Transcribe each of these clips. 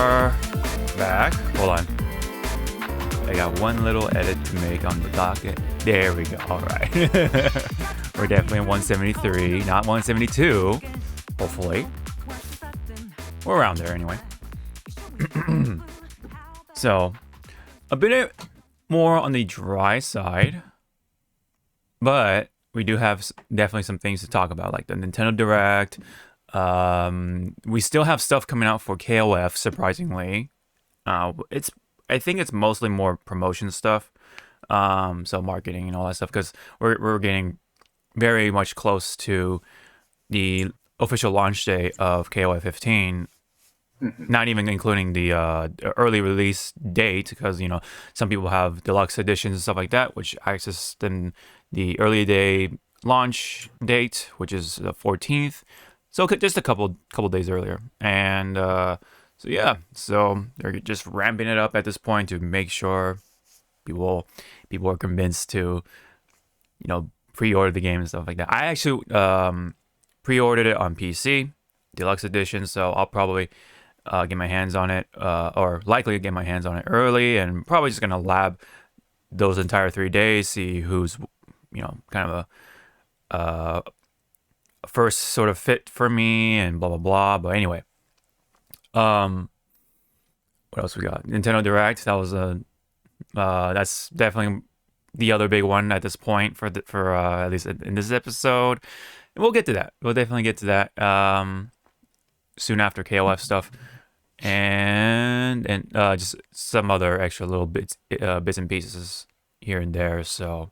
are back. Hold on. I got one little edit to make on the docket. There we go. All right. We're definitely at 173, not 172. Hopefully. We're around there anyway. So, a bit more on the dry side. But we do have definitely some things to talk about, like the Nintendo Direct. We still have stuff coming out for KOF, surprisingly. I think it's mostly more promotion stuff, so marketing and all that stuff, because we're getting very much close to the official launch day of KOF 15. Not even including the early release date, because some people have deluxe editions and stuff like that, which access them the early day launch date, which is the 14th. So just a couple days earlier, and so they're just ramping it up at this point to make sure people are convinced to pre-order the game and stuff like that. I actually pre-ordered it on PC, deluxe edition, so I'll probably get my hands on it, or likely get my hands on it early, and probably just gonna lab those entire 3 days, see who's kind of a first sort of fit for me, and blah blah blah. But anyway, what else we got? Nintendo Direct. That was that's definitely the other big one at this point for at least in this episode. And we'll get to that. We'll definitely get to that soon after KOF stuff, and just some other extra little bits and pieces here and there. So,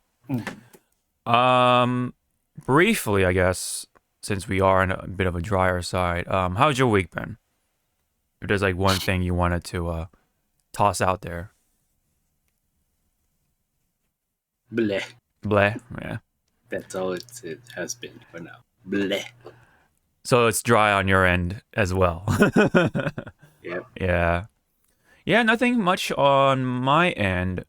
briefly, I guess, since we are on a bit of a drier side, how's your week been? If there's like one thing you wanted to toss out there. Bleh. Bleh, yeah. That's all it has been for now. Bleh. So it's dry on your end as well. Yeah. Yeah, nothing much on my end,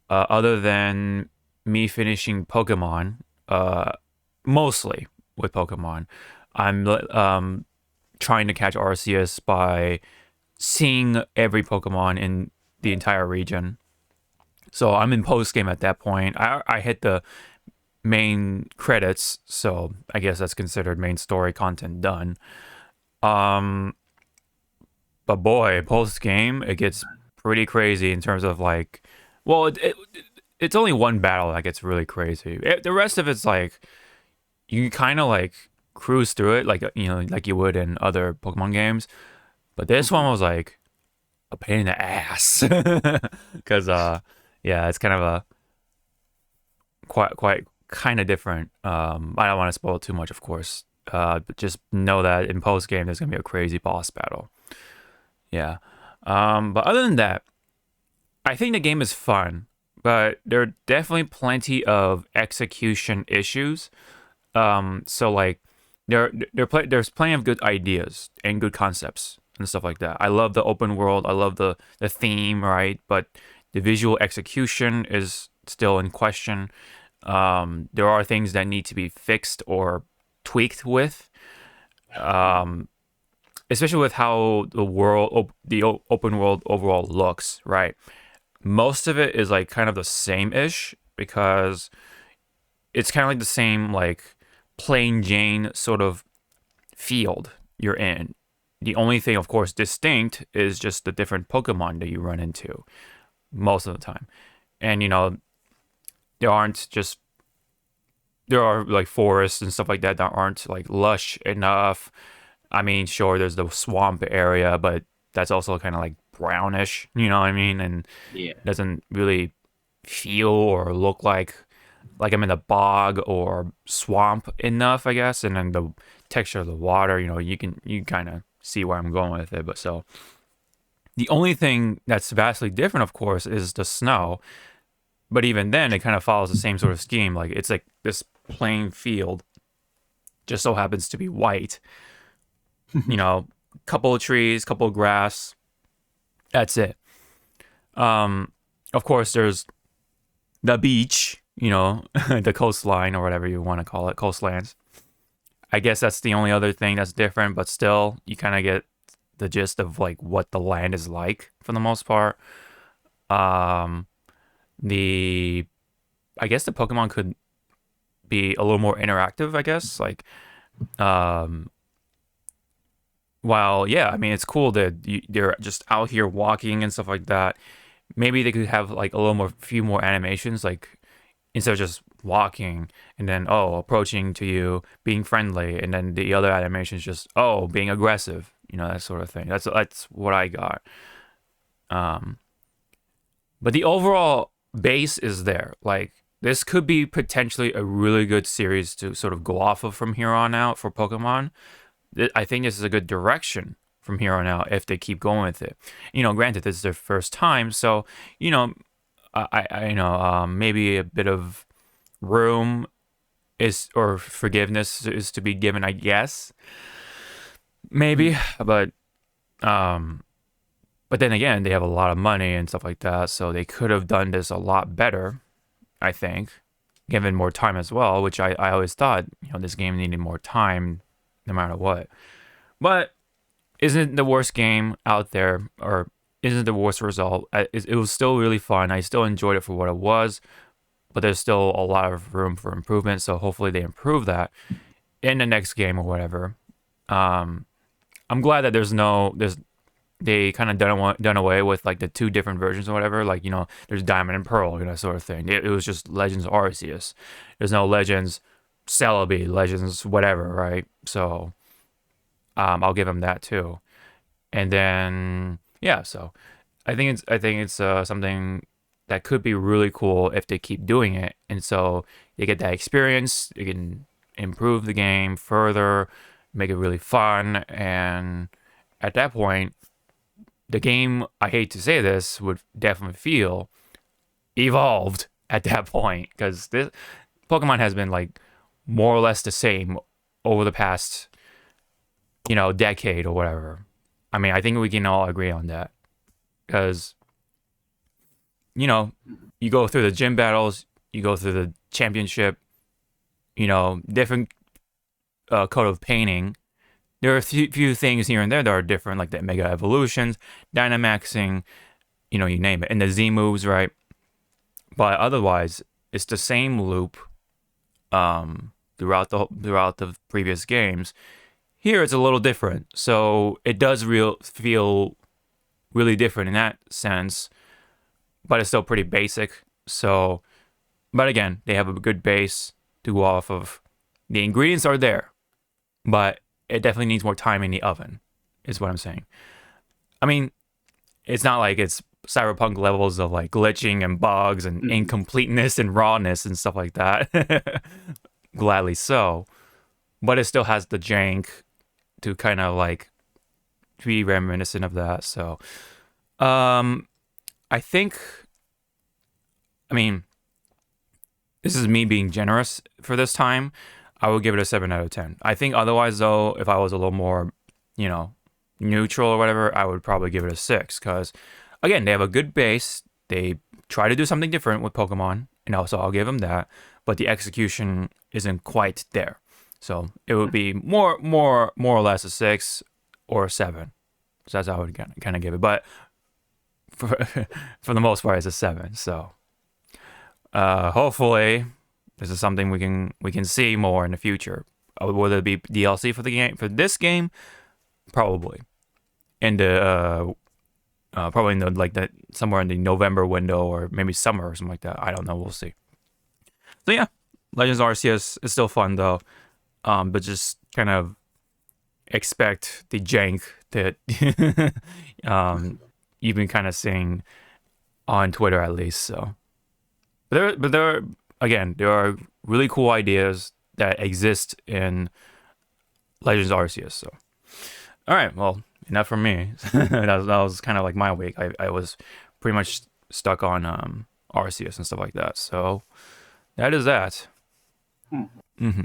other than me finishing Pokemon, mostly with Pokemon. I'm trying to catch Arceus by seeing every Pokemon in the entire region. So I'm in post-game at that point. I hit the main credits, so I guess that's considered main story content done. But boy, post-game, it gets pretty crazy in terms of like, well, it's only one battle that gets really crazy. The rest of it's like, you kind of like cruise through it, like like you would in other Pokemon games. But this one was like a pain in the ass, because it's kind of a quite kind of different. I don't want to spoil too much, of course. But just know that in post game, there's gonna be a crazy boss battle. Yeah. But other than that, I think the game is fun, but there are definitely plenty of execution issues. So like there's plenty of good ideas and good concepts and stuff like that. I love the open world. I love the theme, right? But the visual execution is still in question. There are things that need to be fixed or tweaked with, especially with how the open world overall looks, right? Most of it is like kind of the same-ish, because it's kind of like the same like plain Jane sort of field you're in. The only thing, of course, distinct is just the different Pokemon that you run into most of the time. And there are like forests and stuff like that aren't like lush enough. I mean, sure, there's the swamp area, but that's also kind of like brownish, you know what I mean? And doesn't really feel or look like I'm in a bog or swamp enough, I guess. And then the texture of the water, you kind of see where I'm going with it. But so the only thing that's vastly different, of course, is the snow. But even then, it kind of follows the same sort of scheme. Like, it's like this plain field just so happens to be white. Couple of trees, couple of grass. That's it. Of course, there's the beach, the coastline or whatever you want to call it, coastlands. I guess that's the only other thing that's different, but still, you kind of get the gist of like what the land is like for the most part. The I guess the Pokemon could be a little more interactive, I guess. Like, while, yeah, I mean, it's cool that they're just out here walking and stuff like that. Maybe they could have like a little more, few more animations, like instead of just walking and then, oh, approaching to you, being friendly, and then the other animations just, oh, being aggressive, that sort of thing. That's what I got. But the overall base is there. Like, this could be potentially a really good series to sort of go off of from here on out for Pokemon. I think this is a good direction from here on out if they keep going with it. Granted, this is their first time, so, I know maybe a bit of room or forgiveness is to be given, I guess. Maybe, but then again, they have a lot of money and stuff like that, so they could have done this a lot better, I think, given more time as well, which I always thought, this game needed more time no matter what. But isn't it the worst game out there, or isn't it the worst result? It was still really fun. I still enjoyed it for what it was, but there's still a lot of room for improvement, so hopefully they improve that in the next game or whatever. I'm glad that they kind of done away with like the two different versions or whatever. Like, there's Diamond and Pearl, sort of thing. It was just Legends Arceus. There's no Legends Celebi, Legends whatever, right? So I'll give them that too. And then yeah, so I think it's something that could be really cool if they keep doing it. And so you get that experience, you can improve the game further, make it really fun, and at that point, the game, I hate to say this, would definitely feel evolved at that point, because this Pokemon has been like more or less the same over the past, decade or whatever. I mean, I think we can all agree on that, because you go through the gym battles, you go through the championship, different coat of painting. There are a few things here and there that are different, like the Mega Evolutions, Dynamaxing, you name it, and the Z moves, right? But otherwise, it's the same loop throughout the previous games. Here, it's a little different, so it does feel really different in that sense, but it's still pretty basic. So, but again, they have a good base to go off of. The ingredients are there, but it definitely needs more time in the oven, is what I'm saying. I mean, it's not like it's cyberpunk levels of like glitching and bugs and incompleteness and rawness and stuff like that. Gladly so. But it still has the jank to kind of like be reminiscent of that. So, I think, this is me being generous for this time. I would give it a 7 out of 10. I think otherwise, though, if I was a little more, neutral or whatever, I would probably give it a 6. Because, again, they have a good base. They try to do something different with Pokemon, and also I'll give them that. But the execution isn't quite there. So it would be more or less a 6 or a 7. So that's how I would kind of give it. But for the most part, it's a 7. So hopefully, this is something we can see more in the future. Will there be DLC for the game, for this game? Probably. In the probably in the like that somewhere in the November window, or maybe summer or something like that. I don't know. We'll see. So yeah, Legends Arceus is still fun though, but just kind of expect the jank that you've been kind of seeing on Twitter at least. So, but there are really cool ideas that exist in Legends Arceus. So, all right, well, enough from me. that was kind of like my week. I was pretty much stuck on Arceus and stuff like that. So that is that. Mm-hmm.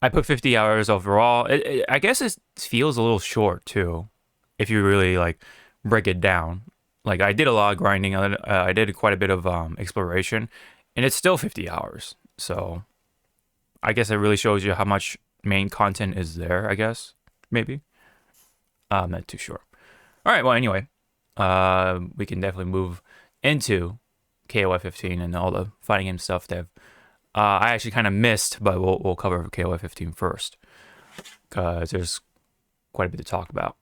I put 50 hours overall. I guess it feels a little short too, if you really like break it down. Like I did a lot of grinding. I did quite a bit of exploration, and it's still 50 hours. So I guess it really shows you how much main content is there. I guess maybe. I'm not too sure. All right. Well, anyway, we can definitely move into KOF 15 and all the fighting game stuff that I actually kind of missed, but we'll cover KOF 15 first because there's quite a bit to talk about.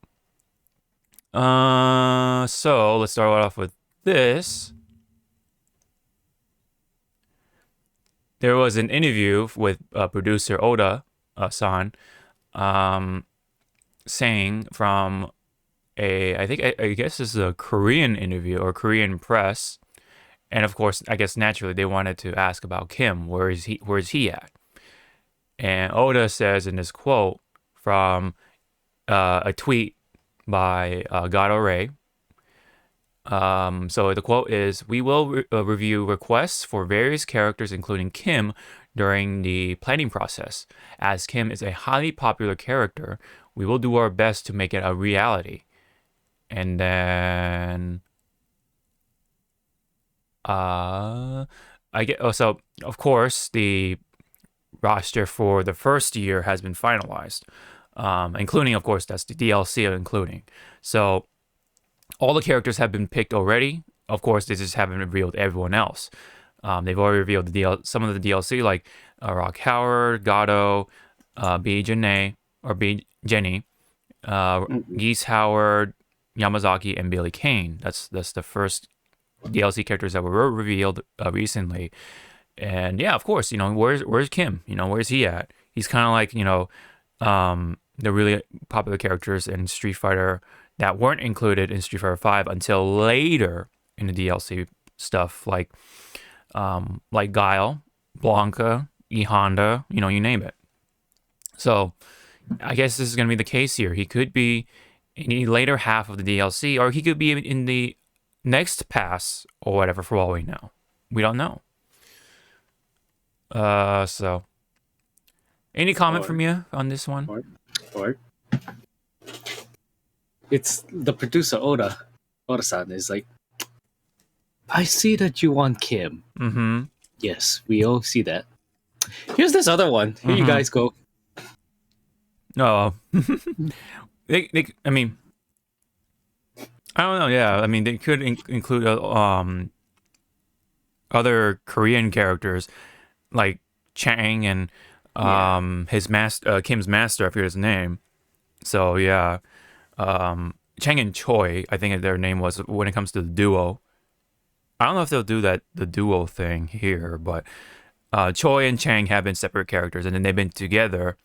So let's start off with this. There was an interview with producer Oda san, saying from I guess this is a Korean interview or Korean press, and of course, I guess naturally they wanted to ask about Kim. Where is he at? And Oda says in this quote from a tweet by ZawarudoWrrryy. So the quote is, "We will review requests for various characters, including Kim, during the planning process. As Kim is a highly popular character, we will do our best to make it a reality." And then, I get. Oh, so of course the roster for the first year has been finalized, including, of course, that's the DLC including. So all the characters have been picked already. Of course, they just haven't revealed everyone else. They've already revealed some of the DLC, like Rock Howard, Gato, B. Jenny, Geese Howard, Yamazaki, and Billy Kane. That's the first DLC characters that were revealed recently. And yeah, of course, where's Kim? Where's he at? He's kind of like, the really popular characters in Street Fighter that weren't included in Street Fighter 5 until later in the DLC stuff, like Guile, Blanca, E Honda, you name it. So I guess this is going to be the case here. He could be in the later half of the DLC, or he could be in the next pass or whatever, for all we know. We don't know. So any comment from you on this one? Or it's the producer Oda-san is like, I see that you want Kim. Mm-hmm. Yes, we all see that. Here's this other one. Here you guys go. Oh, I mean, I don't know. Yeah, I mean, they could include other Korean characters like Chang and his master, Kim's master. I forget his name. So yeah, Chang and Choi, I think their name was when it comes to the duo. I don't know if they'll do the duo thing here, but Choi and Chang have been separate characters, and then they've been together,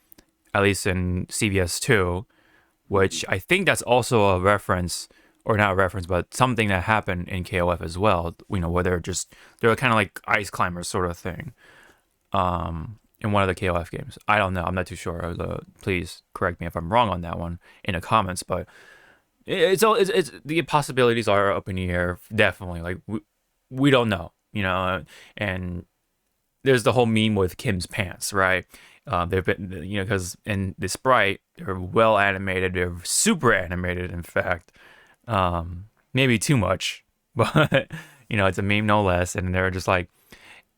at least in CVS 2, which I think that's also a reference, or not a reference, but something that happened in KOF as well. Where they're kind of like ice climbers sort of thing. In one of the KOF games. I don't know. I'm not too sure. Please correct me if I'm wrong on that one in the comments. But it's the possibilities are up in the air. Definitely. Like we don't know. And there's the whole meme with Kim's pants, right? They've been, because in the sprite, they're well animated. They're super animated, in fact. Maybe too much, but it's a meme no less. And they're just like,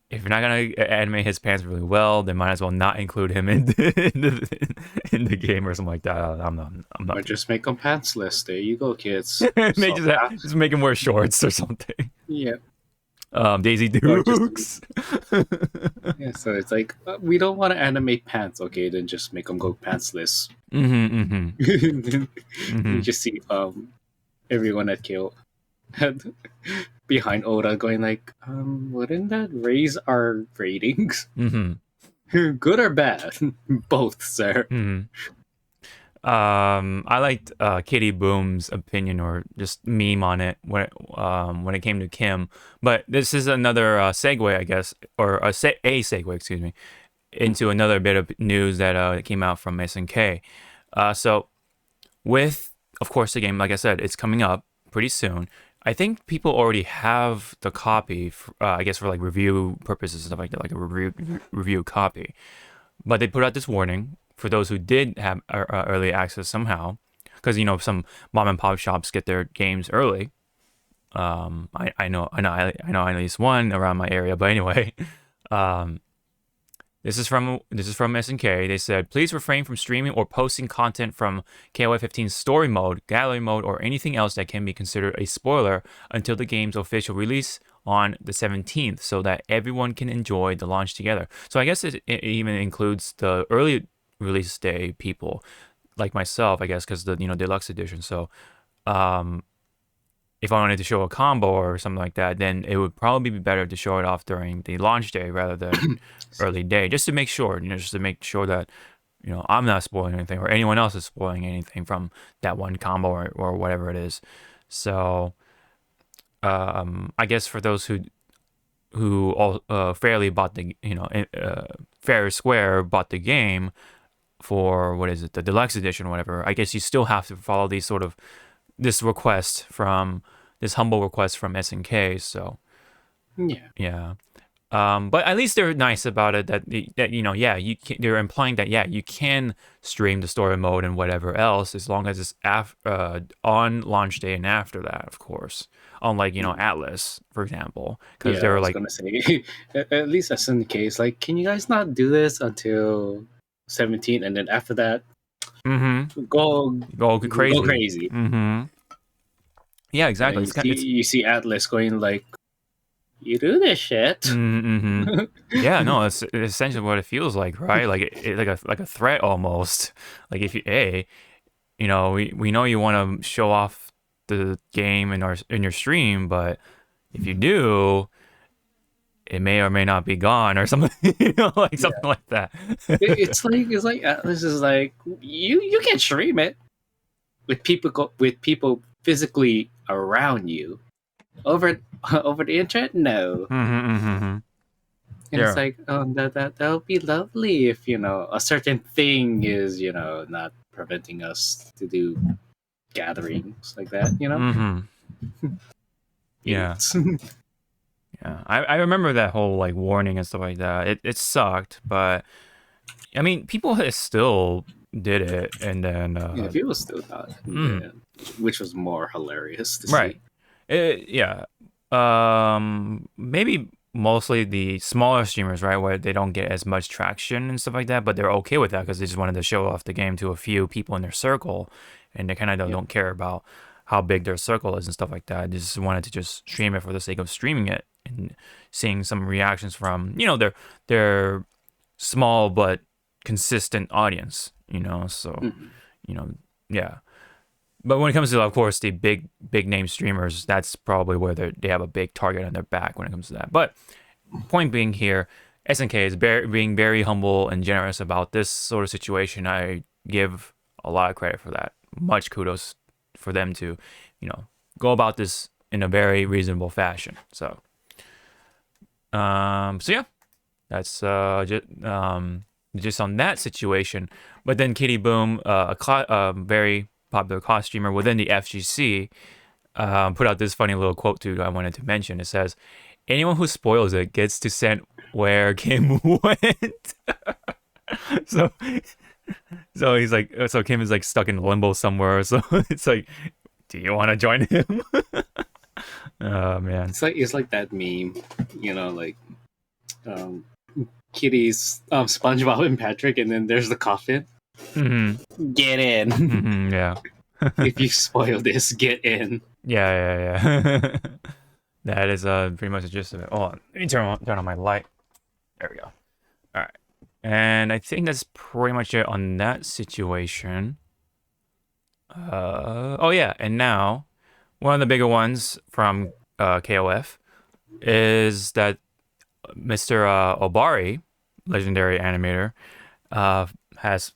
if you're not gonna animate his pants really well, then might as well not include him in the game or something like that. I'm not. Or just make them pantsless. There you go, kids. just make him wear shorts or something. Yeah. Daisy Dukes. Yeah, so it's like, we don't want to animate pants. Okay, then just make them go pantsless. You just see everyone at KO behind Oda going like, wouldn't that raise our ratings? Good or bad? Both, sir. I liked Kitty Boom's opinion, or just meme on it when it came to Kim. But this is another segue, I guess, or a segue, excuse me, into another bit of news that came out from SNK. So with, of course, the game, like I said, it's coming up pretty soon. I think people already have the copy, I guess, for like review purposes and stuff like that, like a review copy. But they put out this warning for those who did have early access somehow, because some mom and pop shops get their games early. I know at least one around my area. But anyway, they're This is from SNK. They said, please refrain from streaming or posting content from KOF15's story mode, gallery mode, or anything else that can be considered a spoiler until the game's official release on the 17th, so that everyone can enjoy the launch together. So I guess it even includes the early release day people, like myself, I guess, because the deluxe edition. So if I wanted to show a combo or something like that, then it would probably be better to show it off during the launch day rather than early day, just to make sure, that, I'm not spoiling anything or anyone else is spoiling anything from that one combo or whatever it is. So, I guess for those who all fairly bought the, fair square bought the game for, what is it, the deluxe edition or whatever, I guess you still have to follow this humble request from SNK. So yeah. But at least they're nice about it, that they're implying that you can stream the story mode and whatever else, as long as it's on launch day and after that, of course. Unlike Atlas, for example, because they're like, gonna say, at least SNK is like, can you guys not do this until 17, and then after that, go crazy. Yeah, exactly. You see Atlas going like, you do this shit. Yeah, no, it's essentially what it feels like, right? Like like a threat almost. Like if we know you want to show off the game in your stream, but if you do, it may or may not be gone or something, something like that. it's like Atlas is like, you can stream it with people physically around you. Over the internet, no. And it's like, that would be lovely if a certain thing is not preventing us to do gatherings like that. Yeah. Yeah, I remember that whole like warning and stuff like that. It sucked, but I mean, people still did it, and then people still thought, which was more hilarious to right. see. Maybe mostly the smaller streamers, right, where they don't get as much traction and stuff like that, but they're okay with that because they just wanted to show off the game to a few people in their circle, and they kind of don't care about how big their circle is and stuff like that. They just wanted to just stream it for the sake of streaming it and seeing some reactions from their small but consistent audience, so yeah. But when it comes to, of course, the big name streamers, that's probably where they have a big target on their back when it comes to that. But point being here, SNK is being very humble and generous about this sort of situation. I give a lot of credit for that. Much kudos for them to, go about this in a very reasonable fashion. So, yeah, that's just on that situation. But then Kitty Boom, a very popular costumer within the FGC, put out this funny little quote too I wanted to mention. It says, anyone who spoils it gets to send where Kim went. so he's like, so Kim is like stuck in limbo somewhere, so it's like, do you want to join him? Oh man, it's like that meme, Kitty's SpongeBob and Patrick, and then there's the coffin. Get in. Yeah. If you spoil this, get in. Yeah. That is pretty much the gist of it. Hold on, let me turn on my light. There we go. All right, and I think that's pretty much it on that situation. Oh yeah, and now one of the bigger ones from KOF is that Mr. Obari, legendary animator, has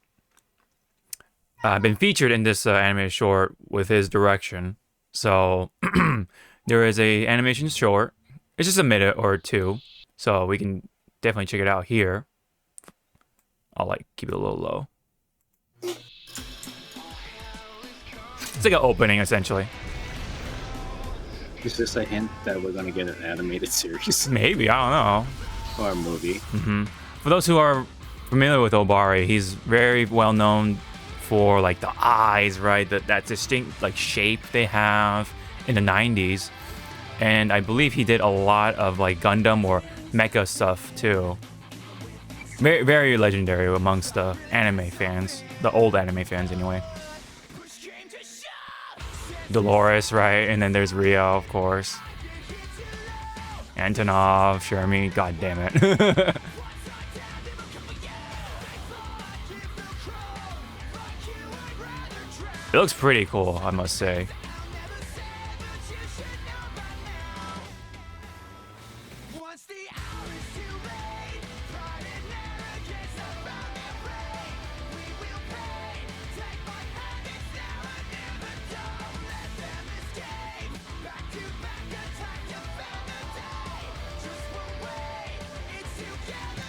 been featured in this animated short with his direction. So there is a animation short. It's just a minute or two, so we can definitely check it out here. I'll keep it a little low. It's like an opening, essentially. Is this a hint that we're gonna get an animated series? Maybe, I don't know. Or a movie. For those who are familiar with Obari, he's very well known for the eyes, right? That distinct shape they have in the 90s. And I believe he did a lot of Gundam or mecha stuff too. Very, very legendary amongst the anime fans, the old anime fans anyway. Dolores, right? And then there's Rio, of course. Antonov, Shermie, god damn it. It looks pretty cool, I must say.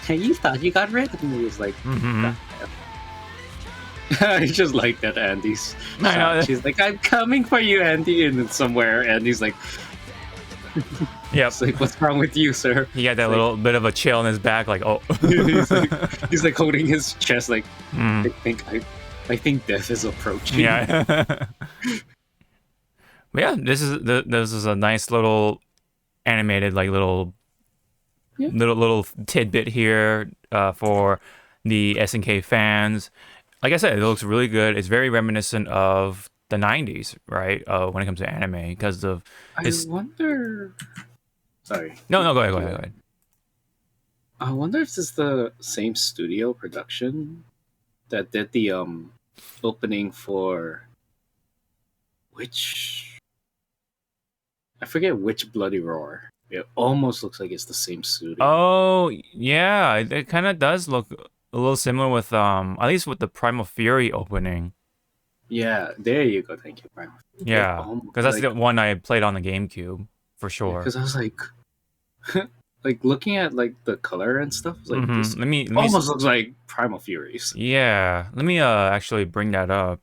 You thought you got rid of me? He was like, Mm-hmm. I just like that Andy's. I know. She's like, I'm coming for you, Andy, and then somewhere Andy's like, Yep. it's like, what's wrong with you, sir? He got that little bit of a chill in his back, like, oh. he's like holding his chest, like, Mm. I think death is approaching. Yeah. But yeah, this is a nice little animated, like little tidbit here for the SNK fans. Like I said, it looks really good. It's very reminiscent of the 90s, right? When it comes to anime, because of I wonder. Sorry. No, go ahead. I wonder if this is the same studio production that did the opening for which I forget which Bloody Roar. It almost looks like it's the same studio. Oh yeah, it kind of does look a little similar with at least with the Primal Fury opening. Yeah, there you go. Thank you, Primal. Yeah, because that's the one I played on the GameCube for sure. Because I was like, like looking at like the color and stuff. Like this let me almost looks like Primal Furies. Yeah, let me actually bring that up.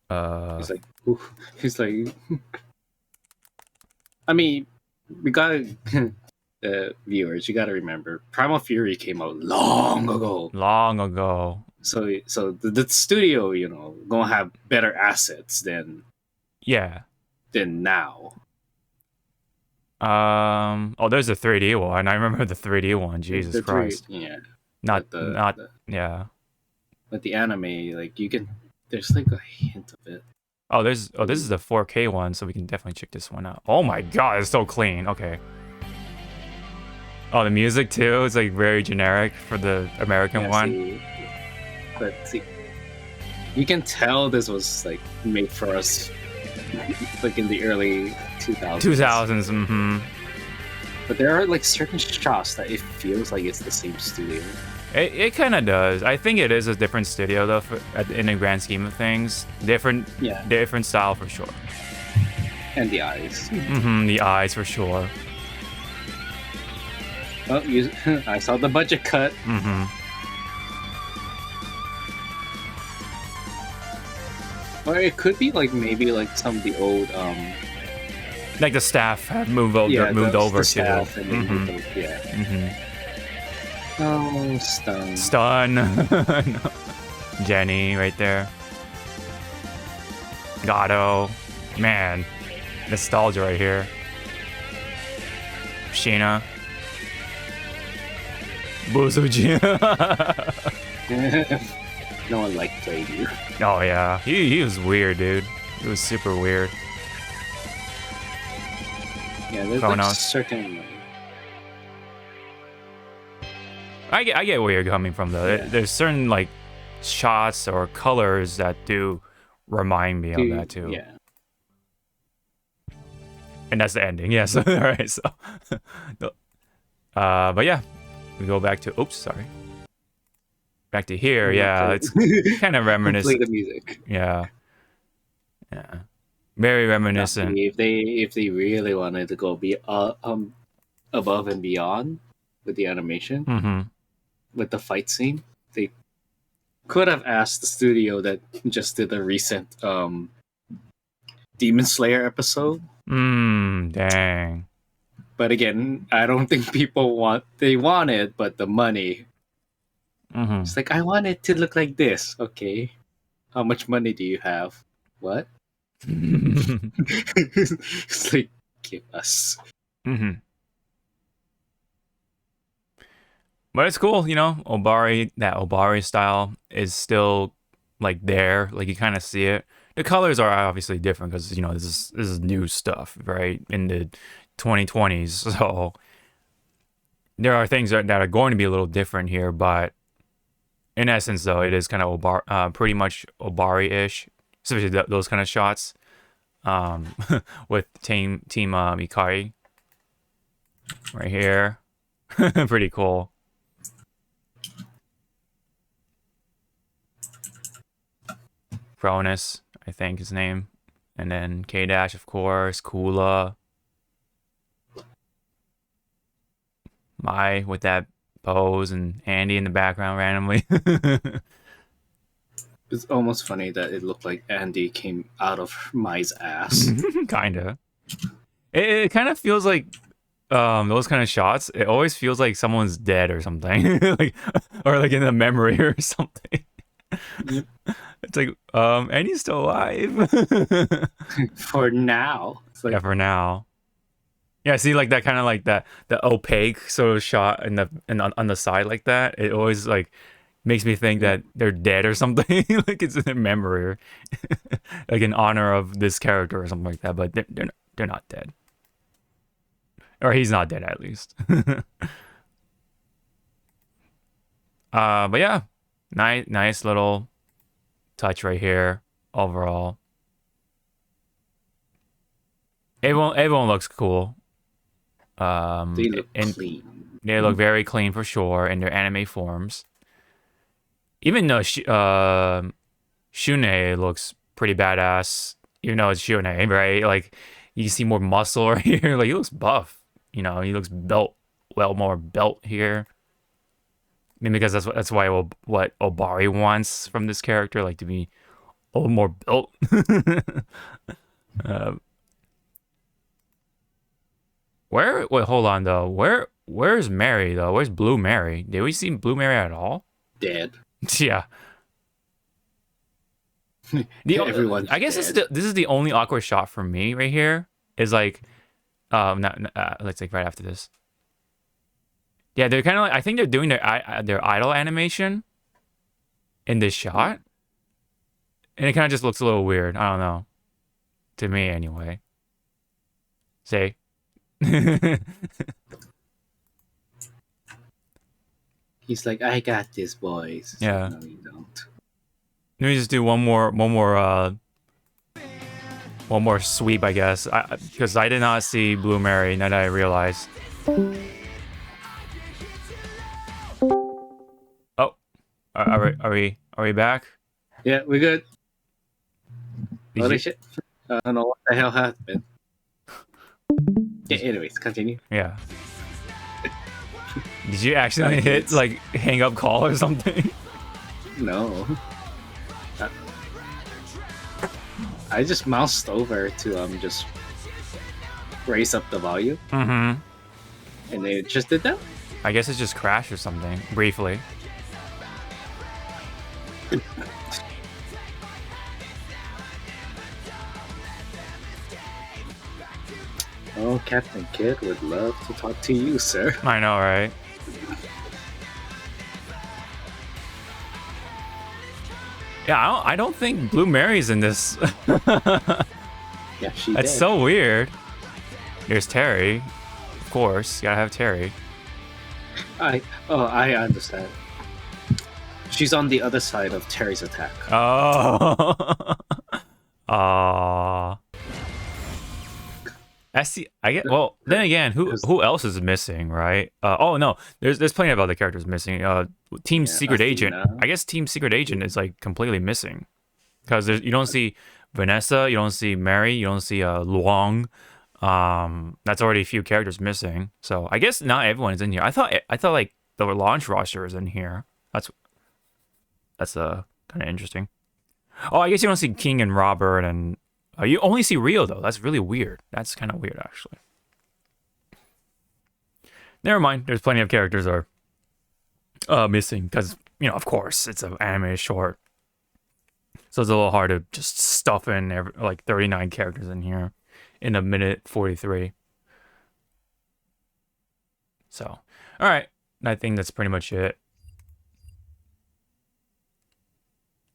He's like, ooh. He's like, I mean, we gotta, viewers, you gotta remember, Primal Fury came out long ago. So the studio, you know, gonna have better assets than now. Oh, there's a 3D one. I remember the 3D one. Jesus Christ. Yeah. Not yeah. But the anime, like there's like a hint of it. Oh, this is the 4K one, so we can definitely check this one out. Oh my god, it's so clean. Okay. Oh, the music too. It's like very generic for the American one. See, you can tell this was like made for us, like in the early 2000s. 2000s. Mm-hmm. But there are like certain shots that it feels like it's the same studio. It kind of does. I think it is a different studio though, in the grand scheme of things. Different style for sure. And the eyes. Mm-hmm. The eyes for sure. Well, I saw the budget cut. Mm-hmm. Or it could be like maybe like some of the old like the staff have moved over the to. Staff and mm-hmm. Yeah. Mm-hmm. Oh, stun. No. Jenny right there. Gato. Man. Nostalgia right here. Sheena. Buzuji. No one like played you. Oh yeah. He was weird, dude. He was super weird. Yeah, there's like certain... I get where you're coming from though. Yeah. There's certain like shots or colors that do remind me of that too. Yeah. And that's the ending. Yes. All right. So, but yeah, we go back to. Oops, sorry. Back to here. Yeah, it's kind of reminiscent. Play the music. Yeah. Yeah. Very reminiscent. If they really wanted to go above and beyond with the animation. Mm-hmm. With the fight scene, they could have asked the studio that just did the recent Demon Slayer episode. Dang. But again, I don't think people want it, but the money. Mm-hmm. It's like, I want it to look like this. Okay. How much money do you have? What? It's like, give us. Mm-hmm. But it's cool, you know. Obari, that Obari style is still like there, like you kind of see it. The colors are obviously different because you know this is new stuff, right? In the 2020s, so there are things that are going to be a little different here, but in essence, though, it is kind of pretty much Obari-ish, especially those kind of shots um, with Team Ikari right here. Pretty cool. Cronus, I think his name. And then K-Dash, of course. Kula. Mai with that pose and Andy in the background randomly. It's almost funny that it looked like Andy came out of Mai's ass. Kinda. It kind of feels like those kind of shots. It always feels like someone's dead or something. Like or like in a memory or something. Yep. It's like Andy's still alive. For now. It's like, Yeah, for now. Yeah, see, like that kind of like that the opaque sort of shot in the on the side like that. It always like makes me think that they're dead or something. Like it's in memory, like in honor of this character or something like that. But they're not dead, or he's not dead at least. But yeah, nice little touch right here overall. Everyone looks cool. they look clean. They look very clean for sure in their anime forms. Even though Shune looks pretty badass, even though it's Shune, right? Like you see more muscle right here. Like he looks buff. You know, he looks more built here. Maybe because that's why what Obari wants from this character, like to be a little more built. Wait, hold on though. Where's Mary though? Where's Blue Mary? Did we see Blue Mary at all? Dead. Yeah. Everyone's I guess dead. this is the only awkward shot for me right here. Is like, let's like right after this. Yeah, they're kind of like I think they're doing their idle animation in this shot, and it kind of just looks a little weird. I don't know, to me anyway. Say. He's like, I got this, boys. It's Yeah. like, no, you don't. Let me just do one more sweep, I guess, because I did not see Blue Mary. Now that I realize. Oh, are we back? Yeah, we're good. Did Holy you- shit. I don't know what the hell happened. Yeah, anyways, continue. Yeah. Did you accidentally hit like hang up call or something? No. I just moused over to just raise up the volume, Mm-hmm. and they just did that. I guess it just crashed or something briefly. Oh, Captain Kidd would love to talk to you, sir. I know, right? Yeah, I don't think Blue Mary's in this. Yeah, she That's did. so weird. There's Terry, of course. You gotta have Terry. I understand. She's on the other side of Terry's attack. Oh. Aww. I get. Well, then again, who else is missing, right? Oh no, there's plenty of other characters missing. Team Secret Agent. I guess Team Secret Agent is like completely missing because you don't see Vanessa, you don't see Mary, you don't see Luong. That's already a few characters missing. So I guess not everyone is in here. I thought like the launch roster is in here. That's kind of interesting. Oh, I guess you don't see King and Robert and. You only see Rio, though. That's really weird. That's kind of weird, actually. Never mind. There's plenty of characters that are missing because, you know, of course, it's an anime short. So it's a little hard to just stuff in like 39 characters in here in a minute 43. So, all right. I think that's pretty much it.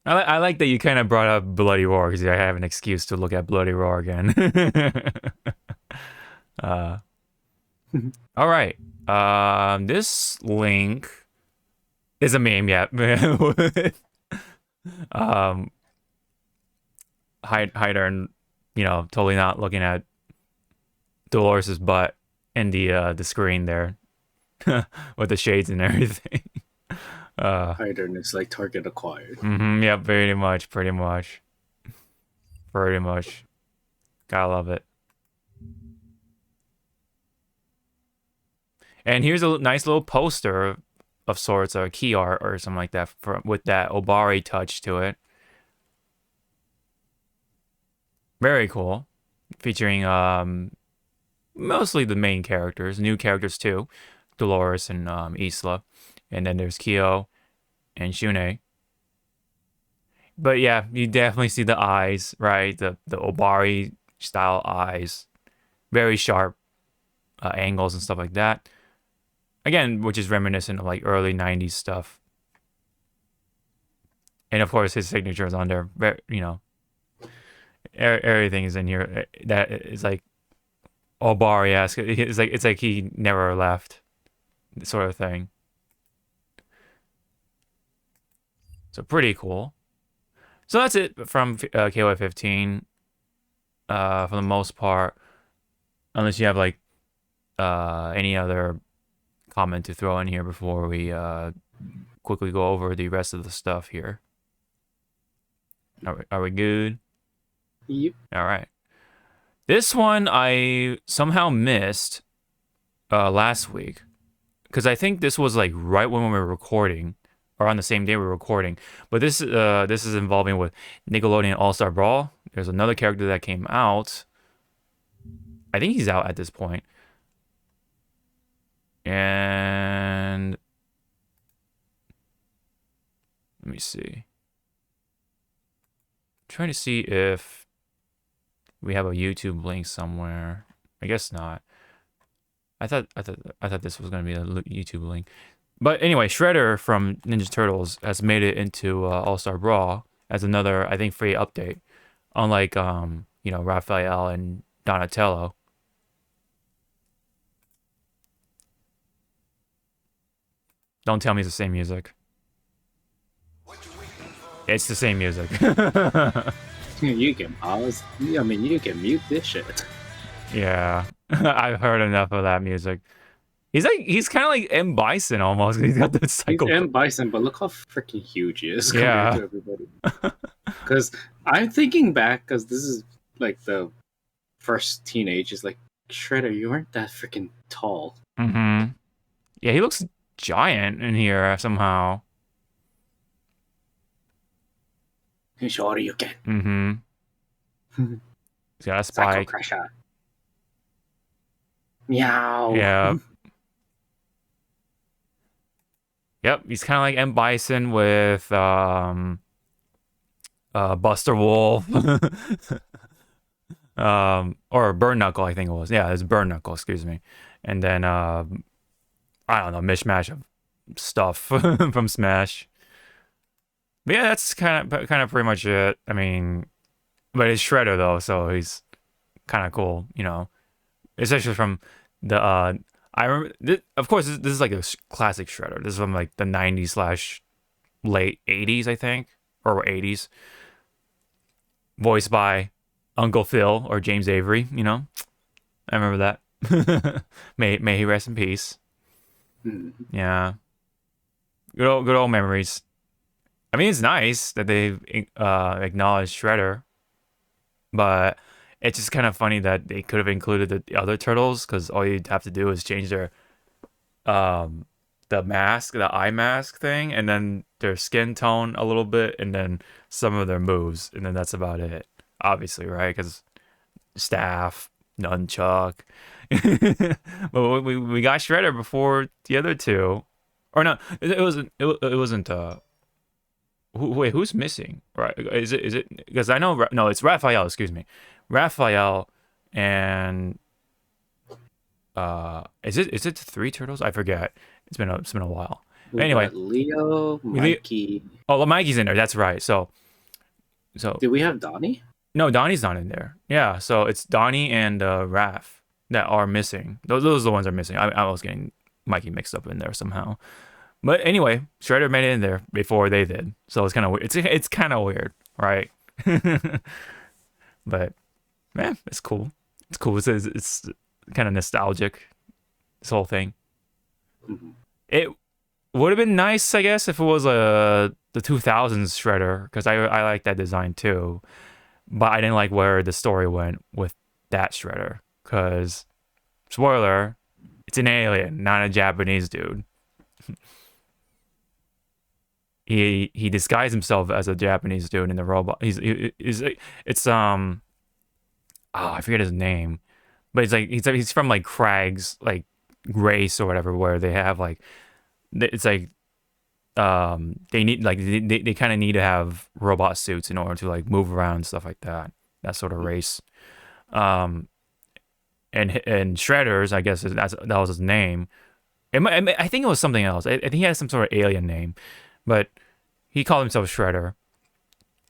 I like that you kind of brought up Bloody Roar because I have an excuse to look at Bloody Roar again. All right. This link is a meme, yeah. Hyder and totally not looking at Dolores's butt in the screen there with the shades and everything. Hyder is like target acquired. Yeah, pretty much. Gotta love it. And here's a nice little poster of sorts, or key art or something like that, with that Obari touch to it. Very cool. Featuring mostly the main characters, new characters too, Dolores and Isla, and then there's Kyo and Shune. But yeah, you definitely see the eyes, right? The Obari style eyes, very sharp angles and stuff like that. Again, which is reminiscent of like early '90s stuff. And of course, his signature is on there. Everything is in here. That is like Obari-esque. It's like he never left, sort of thing. So pretty cool. So that's it from KOF15. For the most part, unless you have like any other comment to throw in here before we quickly go over the rest of the stuff here. Are we good? Yep. All right. This one I somehow missed last week because I think this was like right when we were recording, or on the same day we were recording. But this is involving with Nickelodeon All-Star Brawl. There's another character that came out. I think he's out at this point. And let me see. I'm trying to see if we have a YouTube link somewhere. I guess not. I thought this was going to be a YouTube link. But anyway, Shredder from Ninja Turtles has made it into All-Star Brawl as another, I think, free update. Unlike Raphael and Donatello. Don't tell me it's the same music. It's the same music. You can pause. I mean, you can mute this shit. Yeah, I've heard enough of that music. He's kind of like M. Bison almost. He's got the cycle. He's M. Bison, but look how freaking huge he is Yeah. compared to everybody. Because I'm thinking back, because this is like the first teenage. Is like, Shredder, you weren't that freaking tall. Yeah, he looks giant in here somehow. Sure you can. He's got a spike. Crusher. Meow. Yeah. Yep, he's kind of like M. Bison with Buster Wolf. Or Burn Knuckle, I think it was. Yeah, it's Burn Knuckle, excuse me. And then I don't know, mishmash of stuff from Smash. But yeah, that's kind of pretty much it. I mean, but it's Shredder though, so he's kind of cool, especially from the I remember, of course, this is like a classic Shredder. This is from like the '90s / late '80s, I think, or '80s. Voiced by Uncle Phil or James Avery. I remember that. may he rest in peace. Yeah, good old memories. I mean, it's nice that they've acknowledged Shredder, but it's just kind of funny that they could have included the other turtles, because all you'd have to do is change their the mask, the eye mask thing, and then their skin tone a little bit, and then some of their moves, and then that's about it. Obviously, right? Because staff, nunchuck. But we got Shredder before the other two, or no? It wasn't. Wait, who's missing? Right? Is it? Because I know. No, it's Raphael. Excuse me, Raphael, and is it the three turtles? I forget. It's been a while. We Anyway, got Leo, Mikey. oh, Mikey's in there. That's right. So Did we have Donnie? no, Donnie's not in there. Yeah, so it's Donnie and Raph that are missing. Those are the ones that are missing. I was getting Mikey mixed up in there somehow. But anyway, Shredder made it in there before they did, so it's kind of weird. It's kind of weird, right? But man, it's cool. It's cool. It's kind of nostalgic. This whole thing. Mm-hmm. It would have been nice, I guess, if it was the 2000s Shredder, because I like that design too. But I didn't like where the story went with that Shredder, because spoiler, it's an alien, not a Japanese dude. He disguised himself as a Japanese dude in the robot. It's I forget his name, but he's from like Craig's like race or whatever, where they have like it's like they need like they kind of need to have robot suits in order to like move around and stuff like that sort of race. And Shredders, I guess that was his name. I think it was something else. I think he had some sort of alien name, but he called himself Shredder,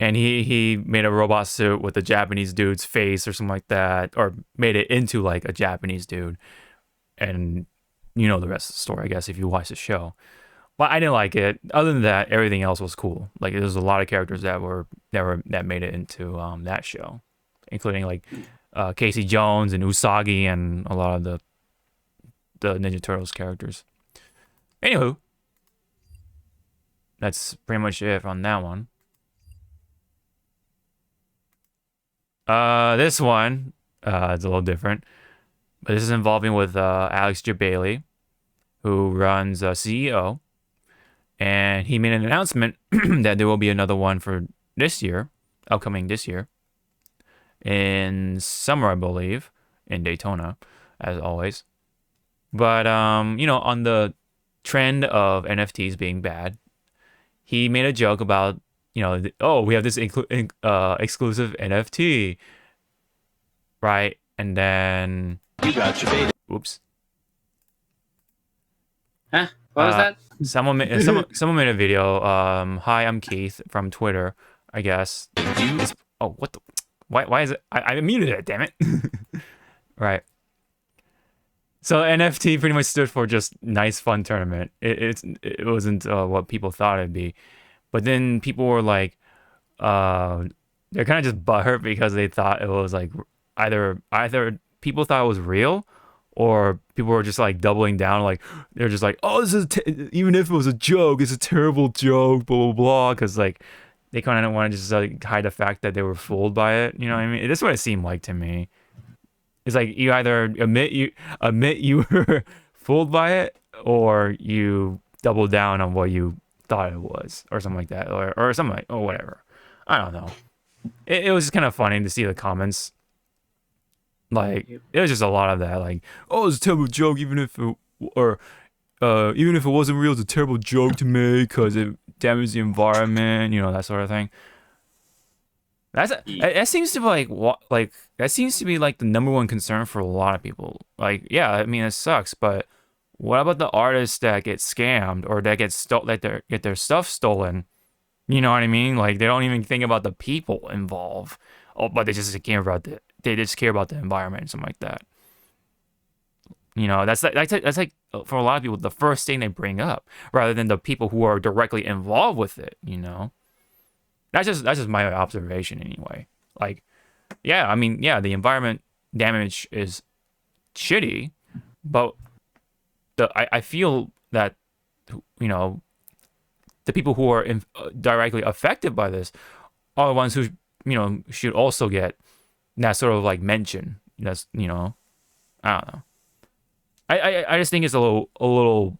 and he made a robot suit with a Japanese dude's face or something like that, or made it into like a Japanese dude. And you know the rest of the story, I guess, if you watch the show. But I didn't like it. Other than that, everything else was cool. Like there's a lot of characters that made it into that show, including like Casey Jones and Usagi and a lot of the Ninja Turtles characters. Anywho, that's pretty much it on that one. This one is a little different, but this is involving with Alex J. Bailey, who runs CEO, and he made an announcement that there will be another one for upcoming this year, in summer, I believe, in Daytona, as always. But on the trend of NFTs being bad, he made a joke about we have this exclusive NFT, right? And then you got your bait. Oops. Huh? What was that? Someone made a video. Hi, I'm Keith from Twitter, I guess. What the? Why is it? I muted it. Damn it. Right. So NFT pretty much stood for just nice, fun tournament. It wasn't what people thought it'd be, but then people were like, they're kind of just butthurt because they thought it was like either people thought it was real, or people were just like doubling down, like they're just like, oh, this is even if it was a joke, it's a terrible joke, blah blah blah, because like they kind of want to just like hide the fact that they were fooled by it. You know what I mean? That's what it seemed like to me. It's like you either admit you were fooled by it, or you double down on what you thought it was, or something like that, or something like, or whatever. I don't know. It was just kind of funny to see the comments. Like it was just a lot of that, like, oh, it's a terrible joke, even if it wasn't real, it's a terrible joke to make because it damages the environment, that sort of thing. That seems to be that seems to be like the number one concern for a lot of people. Like, yeah, I mean, it sucks, but what about the artists that get scammed or that get their stuff stolen? You know what I mean? Like, they don't even think about the people involved. Oh, but they just care about the environment and something like that. That's like for a lot of people the first thing they bring up, rather than the people who are directly involved with it. That's just my observation anyway. Like, yeah, I mean, yeah, the environment damage is shitty, but I feel that the people who are directly affected by this are the ones who should also get that sort of like mention. That's I don't know. I just think it's a little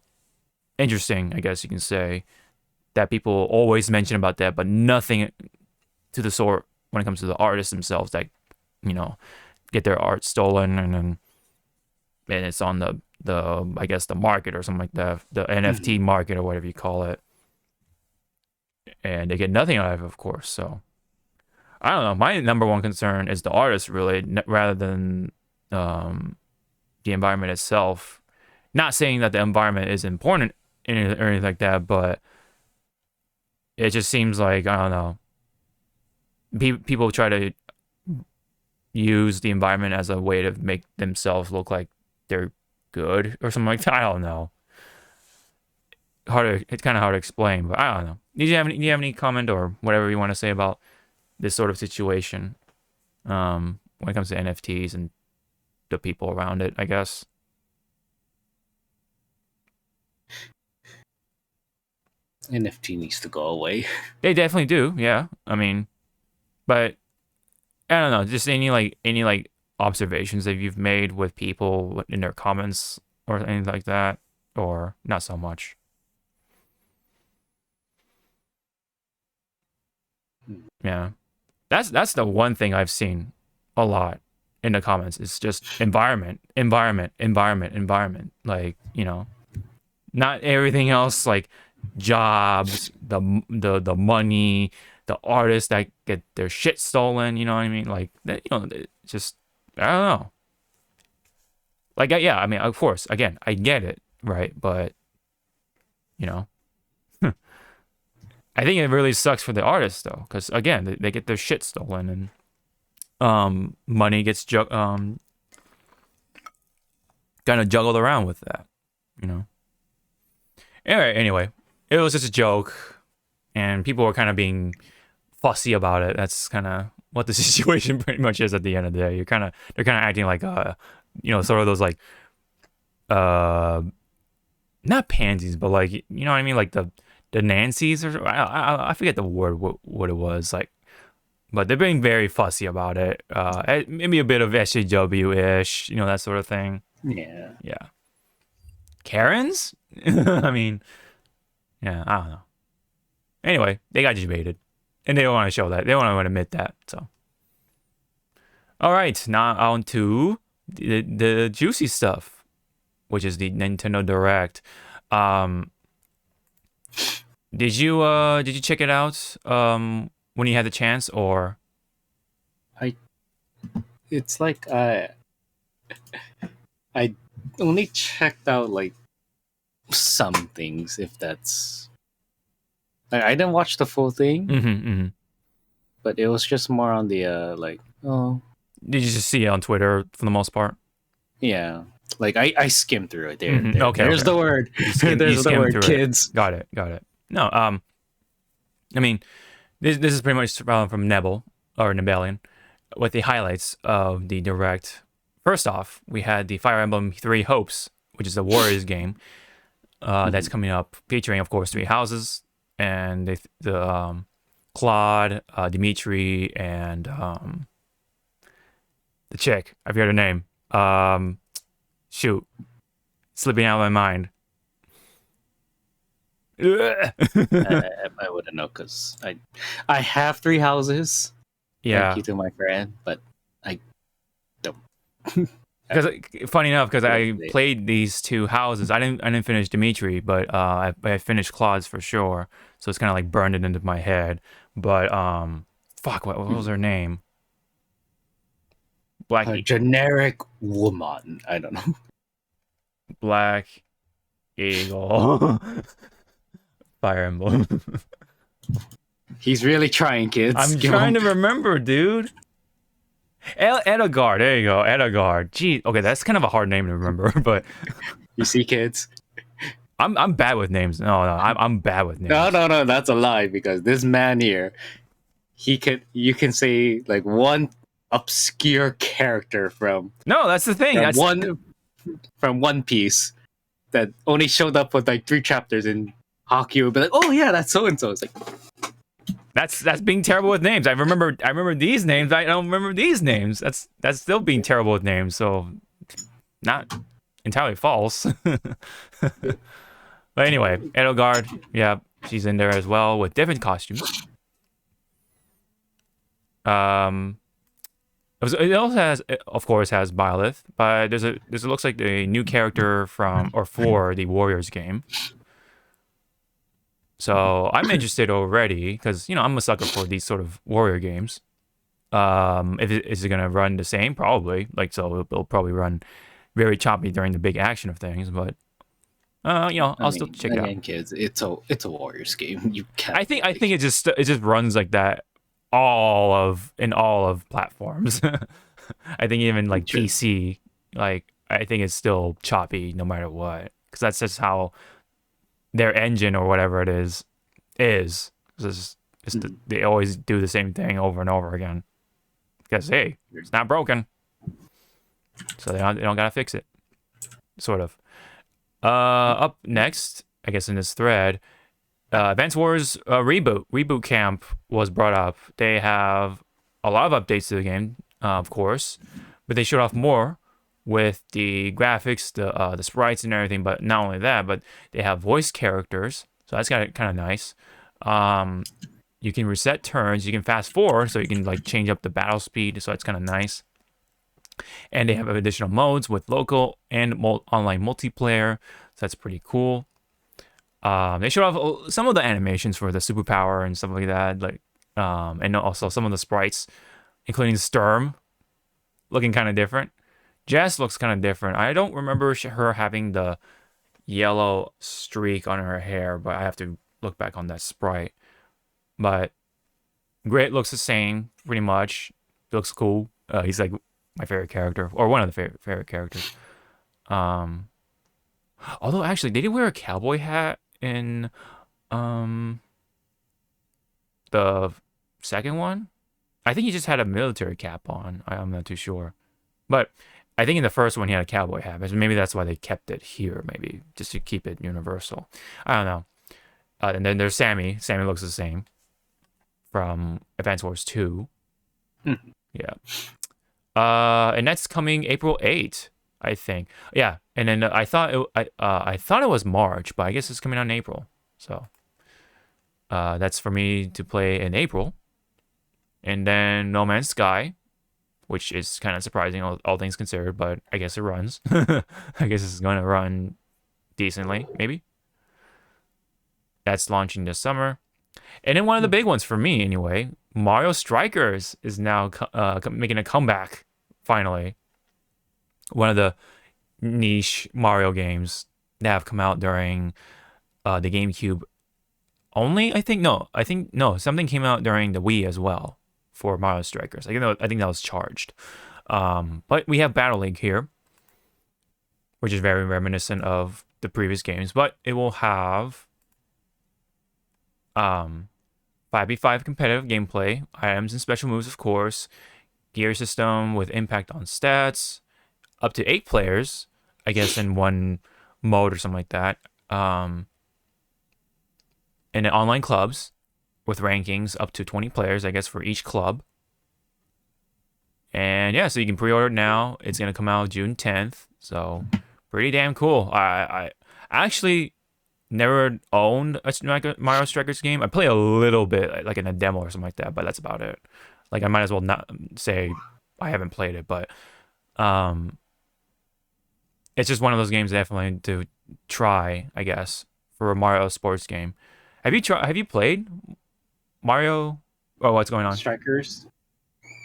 interesting, I guess you can say, that people always mention about that, but nothing to the sort when it comes to the artists themselves that get their art stolen and it's on the I guess the market or something like that, the NFT market or whatever you call it, and they get nothing out of it, of course. So I don't know. My number one concern is the artist, really, rather than the environment itself. Not saying that the environment is important or anything like that, but it just seems like, I don't know, people try to use the environment as a way to make themselves look like they're good or something like that. I don't know. It's kind of hard to explain, but I don't know. Do you have any comment or whatever you want to say about this sort of situation when it comes to NFTs and the people around it, I guess? NFT needs to go away. They definitely do, yeah. I mean, but I don't know. Just any observations that you've made with people in their comments or anything like that, or not so much. Yeah, that's the one thing I've seen a lot in the comments. It's just environment. Like, you know, not everything else. Like jobs, the money, the artists that get their shit stolen. You know what I mean? Like, you know, just I don't know. Like, yeah, I mean, of course, again, I get it, right? But you know. I think it really sucks for the artists though, because again, they get their shit stolen and money gets kind of juggled around with that, you know. Anyway, it was just a joke, and people were kind of being fussy about it. That's kind of what the situation pretty much is at the end of the day. They're kind of acting like you know, sort of those like not pansies, but like, you know what I mean, like the Nancys, or I forget the word what it was like, but they're being very fussy about it. Maybe a bit of SJW-ish, you know, that sort of thing. Yeah. Karens? I mean, yeah, I don't know. Anyway, they got debated, and they don't want to show that. They don't want to admit that. So, all right, now on to the juicy stuff, which is the Nintendo Direct. Did you check it out when you had the chance, or? It's like I only checked out like some things, if that's. I didn't watch the full thing, but it was just more on the like, oh. Did you just see it on Twitter for the most part? Yeah, like I skimmed through it. There, Okay, there's the word. There's the word, kids. Got it. No, I mean, this is pretty much from Nebellion, with the highlights of the Direct. First off, we had the Fire Emblem 3 Hopes, which is a Warriors game that's coming up, featuring, of course, 3 houses, and the Claude, Dimitri, and the chick. I forget her name. Shoot, slipping out of my mind. I wouldn't know, because I have 3 houses. Yeah. Thank you to my friend, but I don't. Because funny enough, because I played these 2 houses, I didn't finish Dimitri, but I finished Claude's for sure. So it's kind of like burned it into my head. But fuck, what was her name? A generic woman. I don't know. Black Eagle. Fire Emblem. He's really trying, kids. I'm trying to remember, dude. Edagard. There you go. Edagard. Gee, okay, that's kind of a hard name to remember, but you see, kids. I'm bad with names. No, I'm bad with names. No, that's a lie, because this man here, you can say like one obscure character from. No, that's the thing. From One Piece that only showed up with like 3 chapters in hockey. Would be like, oh yeah, that's so and so. It's like. That's being terrible with names. I remember these names. I don't remember these names. That's still being terrible with names. So, not entirely false. But anyway, Edelgard, yeah, she's in there as well with different costumes. It also has, of course, has Byleth, but there's looks like a new character for the Warriors game. So I'm interested already, because, you know, I'm a sucker for these sort of warrior games. Is it gonna run the same? Probably. Like, so it'll probably run very choppy during the big action of things, but I'll still check it out. Again, kids, it's a Warriors game. You can't. I think it just runs like that in all of platforms. I think even like PC, like I think it's still choppy no matter what, because that's just how their engine or whatever it is. They always do the same thing over and over again. Because hey, it's not broken, so they don't gotta fix it. Sort of. Up next, I guess in this thread, Advance Wars reboot camp was brought up. They have a lot of updates to the game, of course, but they showed off more with the graphics, the sprites, and everything. But not only that, but they have voice characters, so that's kind of nice. You can reset turns, you can fast forward, so you can like change up the battle speed, so it's kind of nice. And they have additional modes with local and online multiplayer, so that's pretty cool. They showed off some of the animations for the superpower and stuff like that, like, and also some of the sprites, including Sturm, looking kind of different. Jess looks kind of different. I don't remember her having the yellow streak on her hair, but I have to look back on that sprite. But Grit looks the same, pretty much. Looks cool. He's like my favorite character, or one of the favorite characters. Although actually, did he wear a cowboy hat in the second one? I think he just had a military cap on. I'm not too sure, but I think in the first one he had a cowboy hat. Maybe that's why they kept it here. Maybe just to keep it universal. I don't know. And then there's Sammy. Sammy looks the same from Advance Wars 2. Yeah. And that's coming April 8th, I think. Yeah. And then I thought it was March, but I guess it's coming out in April. So that's for me to play in April. And then No Man's Sky, which is kind of surprising, all things considered, but I guess it runs. I guess it's going to run decently, maybe. That's launching this summer. And then one of the big ones for me, anyway, Mario Strikers is now making a comeback, finally. One of the niche Mario games that have come out during the GameCube only, I think. No, something came out during the Wii as well for Mario Strikers. I think that was charged. But we have Battle League here, which is very reminiscent of the previous games, but it will have 5v5 competitive gameplay, items and special moves, of course, gear system with impact on stats, up to 8 players, I guess, in one mode or something like that. And then online clubs with rankings up to 20 players, I guess, for each club. And yeah, so you can pre-order it now. It's going to come out June 10th. So pretty damn cool. I actually never owned a Mario Strikers game. I play a little bit, like in a demo or something like that, but that's about it. Like, I might as well not say I haven't played it, but it's just one of those games definitely to try, I guess, for a Mario sports game. Have you played Mario? Oh, what's going on? Strikers?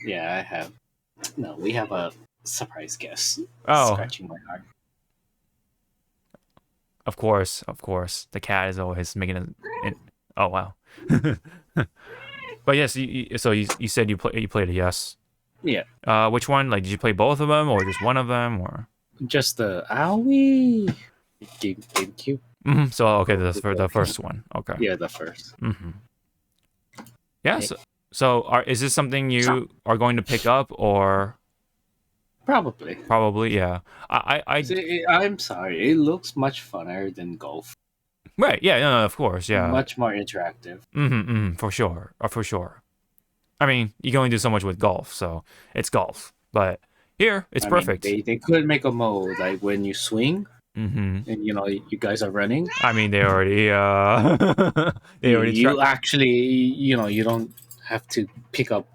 Yeah, I have. No, we have a surprise guest. Oh. Scratching my heart. Of course. The cat is always making oh, wow. But yes, so you said you played it, yes? Yeah. Which one? Like, did you play both of them or just one of them, or? Just the Owie GameCube. Mm-hmm. So okay, for the first one. Okay. Yeah, the first. Mm-hmm. Yeah. So is this something you are going to pick up, or? Probably, yeah. I'm sorry. It looks much funner than golf. Right. Yeah. No, of course. Yeah. Much more interactive. For sure. For sure. I mean, you can only do so much with golf, so it's golf. But here, it's perfect. They could make a mode like when you swing, and you guys are running. I mean, they already You actually, you don't have to pick up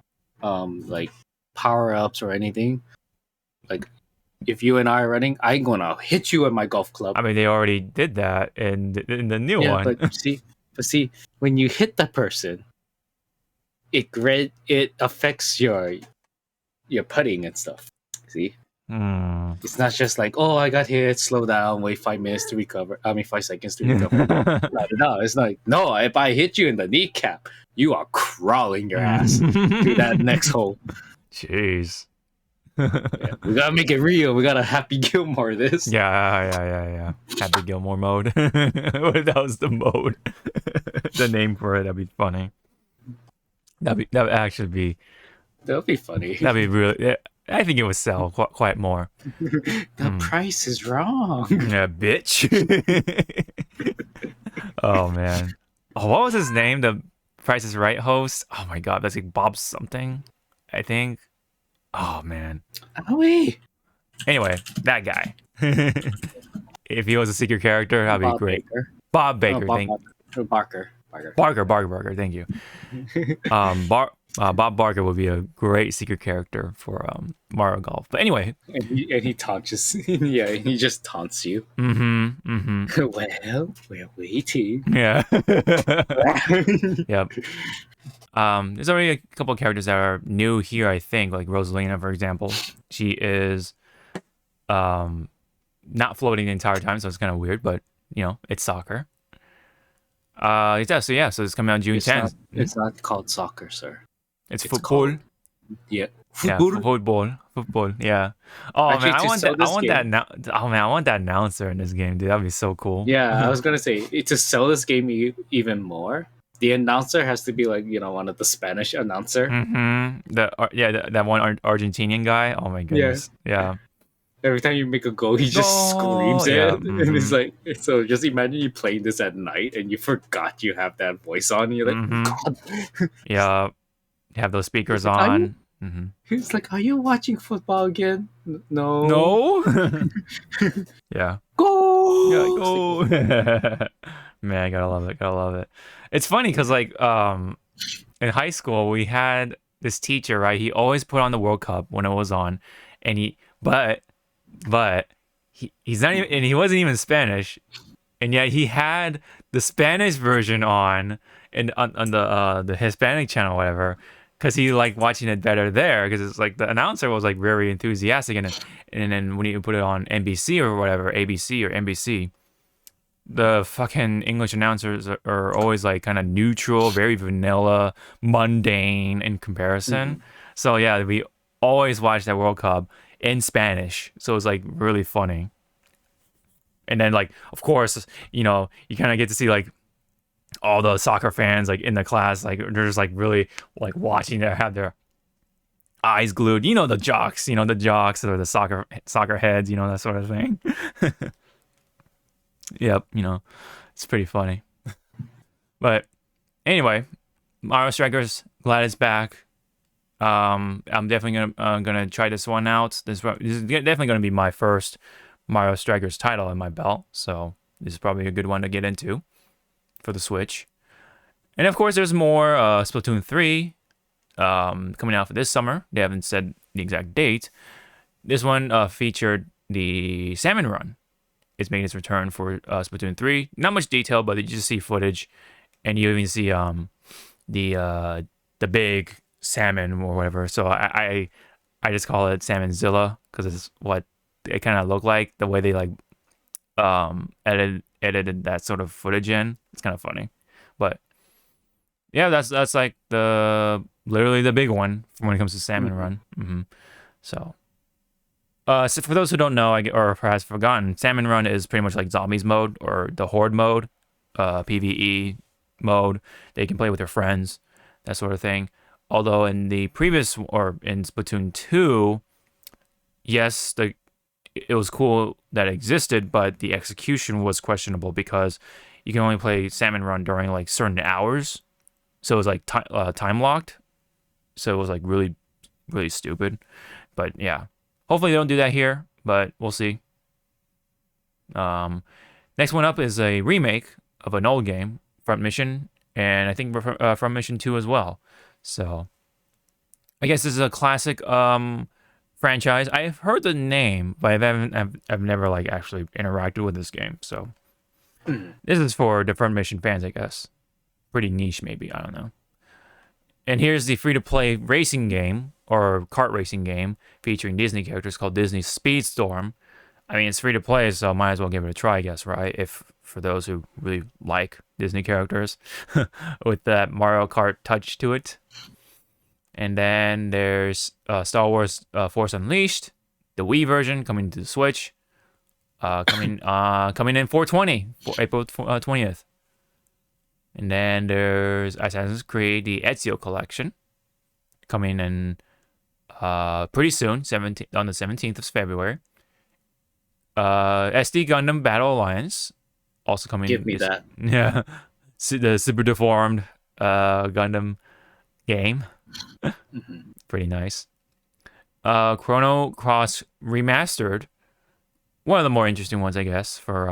like power ups or anything. Like, if you and I are running, I'm gonna hit you with my golf club. I mean, they already did that in the new one. But see, when you hit the person, it affects your putting and stuff. See? It's not just like, oh, I got hit, slow down, wait 5 minutes to recover. 5 seconds to recover. No, it's like, no, if I hit you in the kneecap, you are crawling your ass to that next hole. Jeez. Yeah, we gotta make it real. We gotta Happy Gilmore this. Yeah. Happy Gilmore mode. What if that was the mode? The name for it, that'd be funny. That would actually be. That would be funny. That'd be really. Yeah, I think it would sell quite more. The price is wrong. Yeah, bitch. Oh man. Oh, what was his name? The Price is Right host. Oh my god, that's like Bob something, I think. Oh man. Oh wait. Anyway, that guy. If he was a secret character, that'd be Bob great. Baker. Bob Baker. Barker. Thank you. Bob Barker would be a great secret character for Mario Golf. But anyway, and he taunts. Yeah, he just taunts you. Well, we're waiting. Yeah. Yep. There's already a couple of characters that are new here, I think, like Rosalina, for example. She is not floating the entire time, so it's kind of weird, but it's soccer. So it's coming out June 10th. It's not called soccer, sir. It's football. Yeah. Football. Yeah. Oh Actually, man, I want that. I want that announcer in this game, dude. That'd be so cool. Yeah, I was gonna say to sell this game even more. The announcer has to be like one of the Spanish announcer. That one Argentinian guy. Oh my goodness. Yeah. Every time you make a goal, he just screams it, and it's like, so just imagine you playing this at night and you forgot you have that voice on. And you're like, God. Yeah, you have those speakers on. He's like, are you watching football again? No. No. Yeah. Go. Yeah, go. Man, I gotta love it. It's funny because like in high school we had this teacher, right? He always put on the World Cup when it was on, and he's not even, and he wasn't even Spanish, and yet he had the Spanish version on the Hispanic channel, whatever, because he liked watching it better there, because it's like the announcer was like very enthusiastic, and then when you put it on NBC or whatever, ABC or NBC, the fucking English announcers are always like kind of neutral, very vanilla, mundane in comparison. So yeah, we always watch that World Cup in Spanish, so it's like really funny. And then like, of course, you kind of get to see like all the soccer fans like in the class, like they're just like really like watching, they have their eyes glued, the jocks or the soccer heads, that sort of thing. Yep, it's pretty funny. But anyway, Mario Strikers, glad it's back. I'm definitely gonna try this one out. This is definitely gonna be my first Mario Strikers title in my belt, so this is probably a good one to get into for the Switch. And of course, there's more Splatoon 3 coming out for this summer. They haven't said the exact date. This one featured the Salmon Run. It's making its return for Splatoon 3. Not much detail, but you just see footage, and you even see the big salmon or whatever. So I just call it Salmonzilla because it's what it kind of looked like, the way they like edited that sort of footage in. It's kind of funny, but yeah, that's like literally the big one when it comes to Salmon Run. So for those who don't know, or perhaps forgotten, Salmon Run is pretty much like Zombies mode or the Horde mode, PvE mode. They can play with their friends, that sort of thing. Although in the previous, or in Splatoon 2, yes, it was cool that it existed, but the execution was questionable because you can only play Salmon Run during like certain hours. So it was like time locked. So it was like really, really stupid. But yeah. Hopefully they don't do that here, but we'll see. Next one up is a remake of an old game, Front Mission, and I think Front Mission 2 as well. So I guess this is a classic franchise. I've heard the name, but I've never like actually interacted with this game. So this is for the Front Mission fans, I guess. Pretty niche, maybe, I don't know. And here's the free-to-play racing game, or kart racing game featuring Disney characters called Disney Speedstorm. I mean, it's free to play, so might as well give it a try, I guess, right? If for those who really like Disney characters with that Mario Kart touch to it. And then there's Star Wars Force Unleashed, the Wii version coming to the Switch, coming in 420, for April 20th. And then there's Assassin's Creed, the Ezio collection, coming in pretty soon, on the 17th of February. SD Gundam Battle Alliance, also coming. Give me that. Yeah, the super deformed Gundam game. Pretty nice. Chrono Cross Remastered, one of the more interesting ones, I guess, for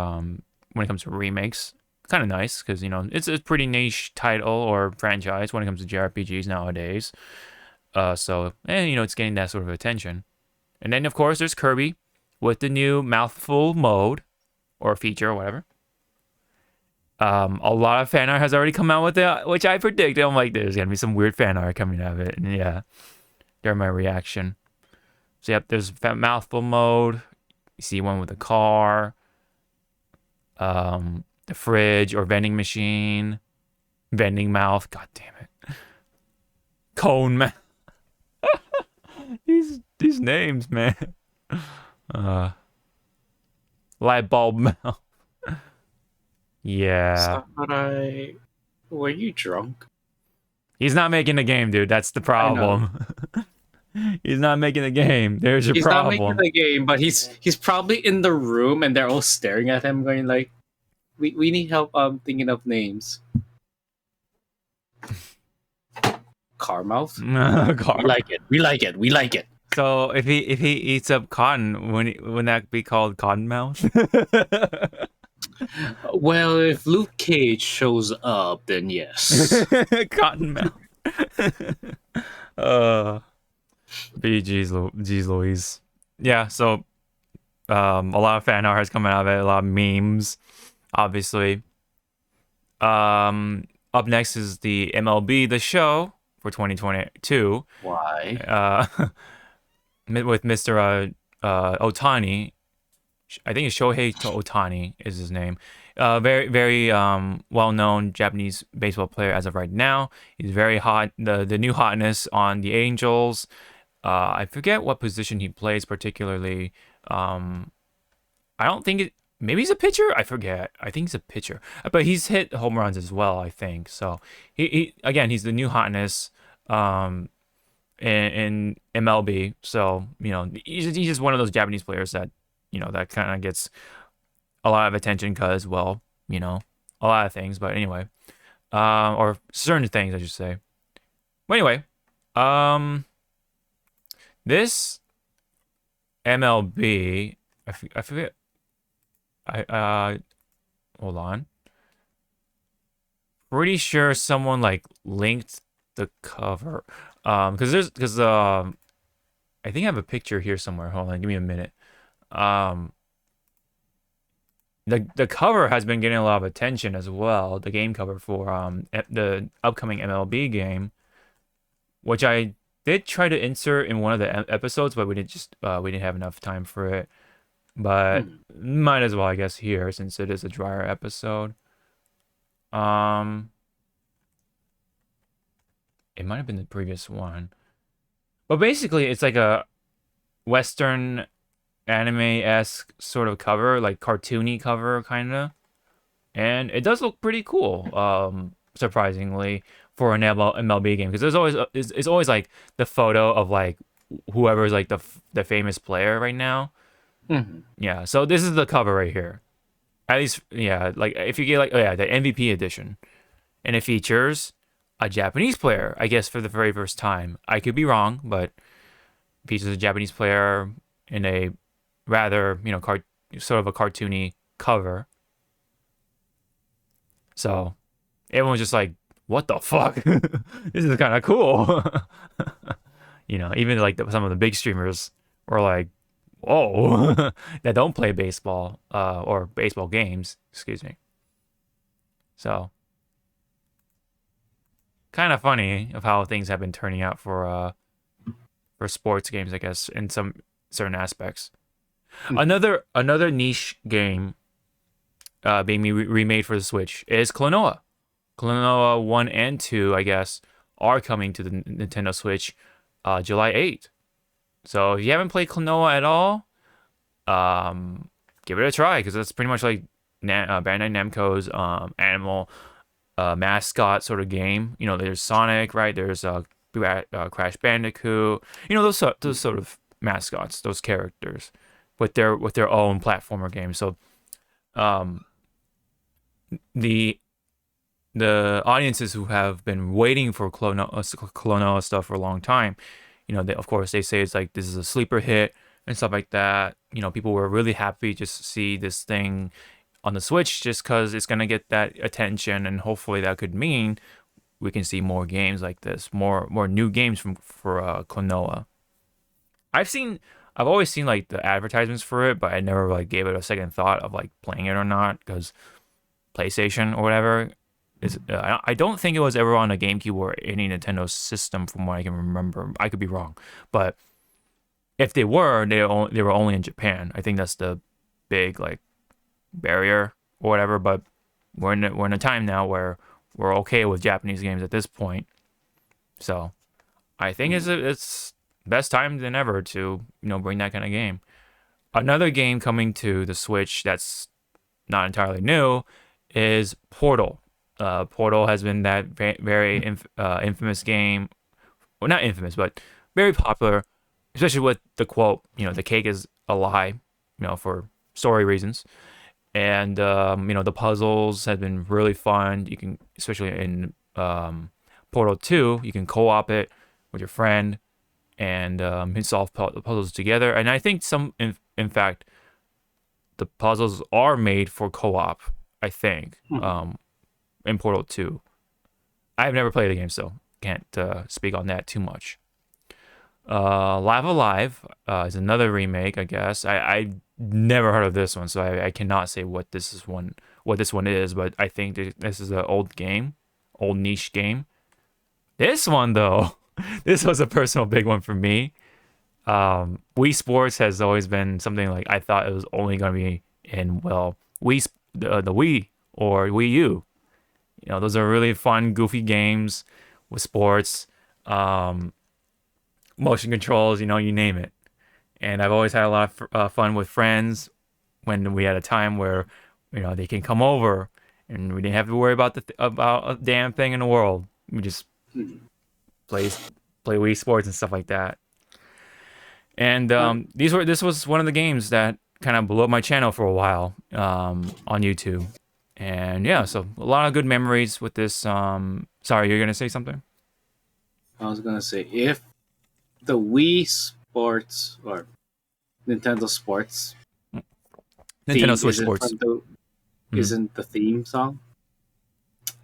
when it comes to remakes. Kind of nice because it's a pretty niche title or franchise when it comes to JRPGs nowadays. So it's getting that sort of attention. And then of course there's Kirby with the new mouthful mode or feature or whatever. A lot of fan art has already come out with it, which I predicted. I'm like, there's gonna be some weird fan art coming out of it, and yeah, there's my reaction. So yep, there's mouthful mode. You see one with a car, the fridge or vending machine, vending mouth. God damn it, cone mouth. these names, man. Light bulb mouth. Yeah. Sakurai, were you drunk? He's not making the game, dude. That's the problem. He's not making the game. There's your problem. He's not making the game, but he's probably in the room and they're all staring at him going like, we need help thinking of names. Carmouth? We like it. So if he eats up cotton, wouldn't that be called Cottonmouth? Well, if Luke Cage shows up, then yes. Cottonmouth. Jeez Louise. Yeah, so a lot of fan art has come out of it, a lot of memes, obviously. Up next is the MLB The Show for 2022. Why? With Mr. Otani. I think it's Shohei Otani is his name. Very, very well-known Japanese baseball player as of right now. He's very hot. The new hotness on the Angels. I forget what position he plays particularly. I don't think it. Maybe he's a pitcher. I forget. I think he's a pitcher, but he's hit home runs as well. I think so. He again, he's the new hotness. In MLB. So he's just one of those Japanese players that that kind of gets a lot of attention because, well, a lot of things. But anyway, or certain things, I should say. But anyway, this MLB, I forget. Hold on. Pretty sure someone linked the cover, because I think I have a picture here somewhere. Hold on, give me a minute. The cover has been getting a lot of attention as well. The game cover for the upcoming MLB game, which I did try to insert in one of the episodes, but we didn't have enough time for it. But might as well, I guess, here since it is a drier episode. It might have been the previous one, but basically it's like a Western anime-esque sort of cover, like cartoony cover kind of, and it does look pretty cool, surprisingly, for an MLB game, because there's always it's always like the photo of like whoever's like the famous player right now. Yeah, so this is the cover right here, at least. Yeah, like if you get the MVP edition, and it features a Japanese player, I guess, for the very first time. I could be wrong, but features a Japanese player in a rather, sort of a cartoony cover. So everyone's just like, what the fuck? This is kind of cool. Even like some of the big streamers were like, whoa, that don't play baseball, or baseball games, excuse me. So kind of funny of how things have been turning out for for sports games, I guess, in some certain aspects. Hmm. Another niche game being remade for the Switch is Klonoa. Klonoa 1 and 2, I guess, are coming to the Nintendo Switch July 8th. So if you haven't played Klonoa at all, give it a try, because it's pretty much like Bandai Namco's animal mascot sort of game. You know, there's Sonic, right? There's Crash Bandicoot. You know, those sort of mascots, those characters, with their own platformer game. So, the audiences who have been waiting for Klonoa stuff for a long time, you know, of course they say it's like this is a sleeper hit and stuff like that. You know, people were really happy just to see this thing on the Switch, just because it's gonna get that attention, and hopefully that could mean we can see more games like this, more new games for Klonoa. I've always seen like the advertisements for it, but I never like gave it a second thought of like playing it or not, because PlayStation or whatever is. I don't think it was ever on a GameCube or any Nintendo system, from what I can remember. I could be wrong, but if they were, they were only in Japan. I think that's the big like barrier or whatever. But we're in a time now where we're okay with Japanese games at this point. So I think it's best time than ever to, you know, bring that kind of game. Another game coming to the Switch that's not entirely new is Portal. Portal has been that very infamous game. Well, not infamous, but very popular, especially with the quote, you know, the cake is a lie, you know, for story reasons. And, you know, the puzzles have been really fun. You can, especially in Portal 2, you can co-op it with your friend and solve the puzzles together. And I think in fact, the puzzles are made for co-op, I think, in Portal 2. I've never played the game, so can't speak on that too much. Live Alive is another remake, I guess. I never heard of this one, so I cannot say what this one is, but I think this is an old niche game. This one though, this was a personal big one for me. Wii Sports has always been something like I thought it was only going to be in, well, the Wii or Wii U. You know, those are really fun, goofy games with sports, motion controls, you know, you name it. And I've always had a lot of fun with friends when we had a time where, you know, they can come over and we didn't have to worry about about a damn thing in the world. We just play Wii Sports and stuff like that. And this was one of the games that kind of blew up my channel for a while on YouTube. And yeah, so a lot of good memories with this. Sorry, you're gonna say something? I was gonna say, if the Wii Sports or Nintendo Sports Nintendo Switch Sports isn't the theme song,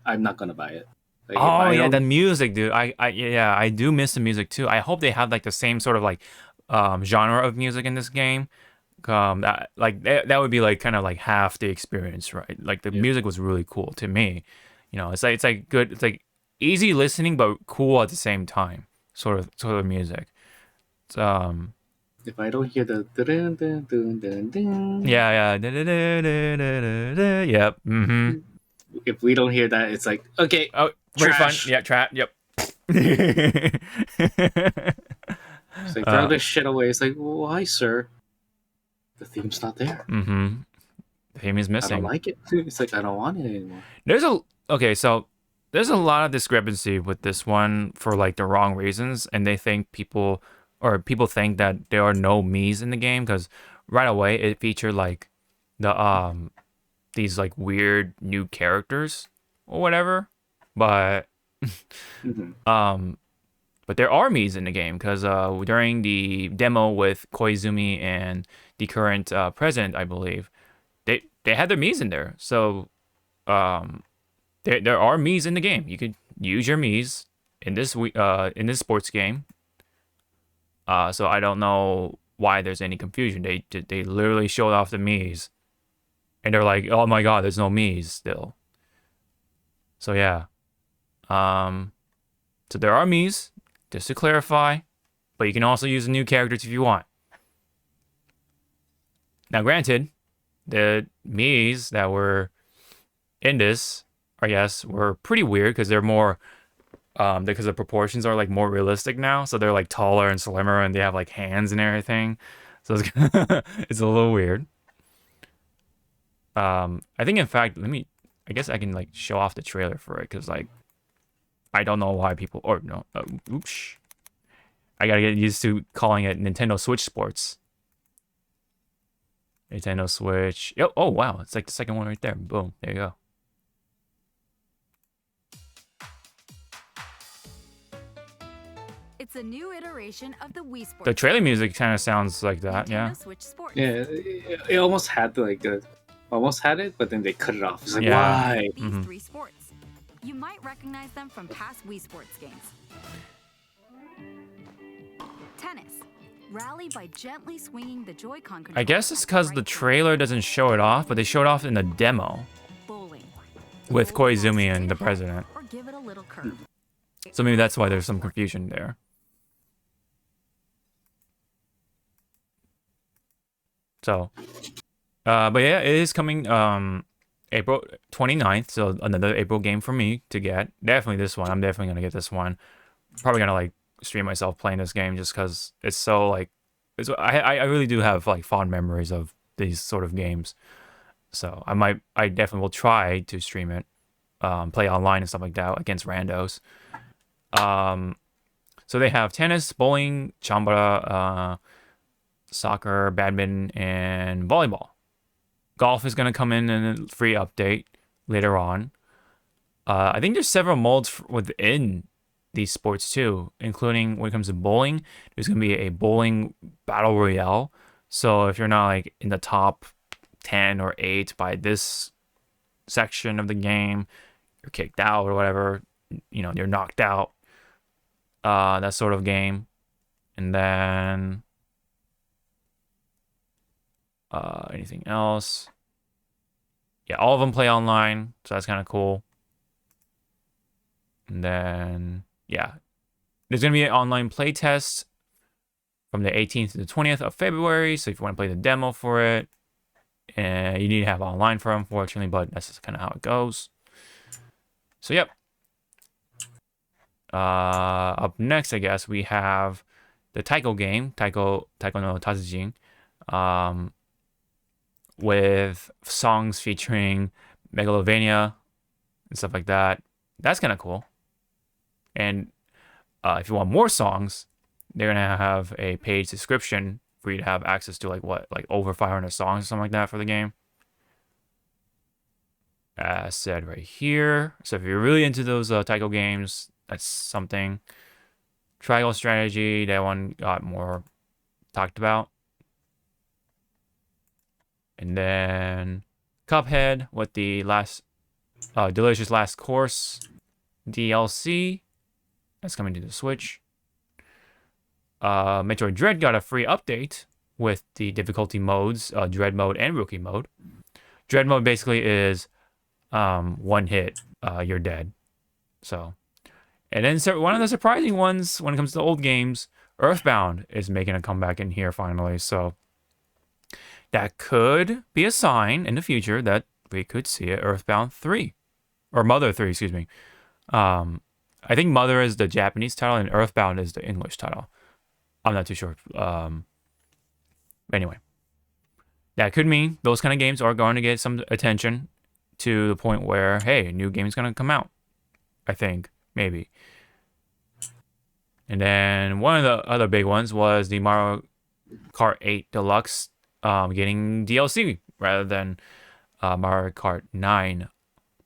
I'm not gonna buy it. Like, oh yeah, the music, dude. I do miss the music too. I hope they have like the same sort of like genre of music in this game. That would be like kind of like half the experience, right? Like the music was really cool to me. You know, it's like good. It's like easy listening but cool at the same time. Sort of music. It's, if I don't hear the dun, dun, dun, dun, dun, yeah. Yep. Mm-hmm. If we don't hear that, it's like, okay, oh, very fun. trash. Yeah, trap. Yep. It's like, throw this shit away. It's like, why, sir? The theme's not there. Mm-hmm. The theme is missing. I don't like it. It's like, I don't want it anymore. So there's a lot of discrepancy with this one for like the wrong reasons, and they think people think that there are no Mii's in the game, because right away it featured like the these like weird new characters or whatever, but but there are Mii's in the game, because during the demo with Koizumi and the current president, I believe, they had their Mii's in there. So there are Mii's in the game. You could use your Mii's in this sports game. So I don't know why there's any confusion. They literally showed off the Mii's, and they're like, oh my god, there's no Mii's still. So yeah, so there are Mii's. Just to clarify, but you can also use the new characters if you want. Now, granted, the Miis that were in this, I guess, were pretty weird because they're more, because the proportions are like more realistic now. So they're like taller and slimmer, and they have like hands and everything. So it's, it's a little weird. I think, in fact, I guess I can like show off the trailer for it because like I don't know why people, or no, oops, I gotta get used to calling it Nintendo Switch Sports. Nintendo Switch. Oh wow, it's like the second one right there. Boom, there you go. It's a new iteration of the Wii Sports. The trailer music kind of sounds like that, yeah. Switch Sports. Yeah, it almost had almost had it, but then they cut it off. It's like, Yeah. why? These three sports. You might recognize them from past Wii Sports games. Tennis. Rally by gently swinging the Joy-Con controller. I guess it's because the trailer doesn't show it off, but they showed off in the demo Bowling. with Koizumi and the president. Or give it a little curve. So maybe that's why there's some confusion there. So, but yeah, it is coming April 29th, so another April game for me to get. Definitely this one. I'm definitely gonna get this one. Probably gonna like stream myself playing this game just because it's so like, I really do have like fond memories of these sort of games. So I definitely will try to stream it, play online and stuff like that against randos. So they have tennis, bowling, chambara, soccer, badminton, and volleyball. Golf is going to come in a free update later on. I think there's several modes within these sports too, including when it comes to bowling. There's going to be a bowling battle royale. So if you're not like in the top 10 or 8 by this section of the game, you're kicked out or whatever, you're knocked out. That sort of game. And then anything else? Yeah, all of them play online, so that's kind of cool. And then yeah, there's gonna be an online play test from the 18th to the 20th of February. So if you want to play the demo for it, and you need to have online for it, unfortunately, but that's just kind of how it goes. So yep. Up next, I guess we have the Taiko game, Taiko no Tatsujin, with songs featuring Megalovania and stuff like that. That's kind of cool. And if you want more songs, they're gonna have a paid subscription for you to have access to like over 500 songs or something like that for the game. As said right here. So if you're really into those Taiko games, that's something. Triangle Strategy, that one got more talked about. And then Cuphead with the Delicious Last Course DLC. That's coming to the Switch. Metroid Dread got a free update with the difficulty modes, Dread mode and Rookie mode. Dread mode basically is one hit, you're dead. So, and then one of the surprising ones when it comes to old games, Earthbound is making a comeback in here finally. So that could be a sign in the future that we could see it Earthbound 3 or Mother 3, excuse me. I think Mother is the Japanese title and Earthbound is the English title. I'm not too sure. Anyway, that could mean those kind of games are going to get some attention to the point where, hey, a new game is going to come out. I think, maybe. And then one of the other big ones was the Mario Kart 8 Deluxe getting DLC rather than Mario Kart 9.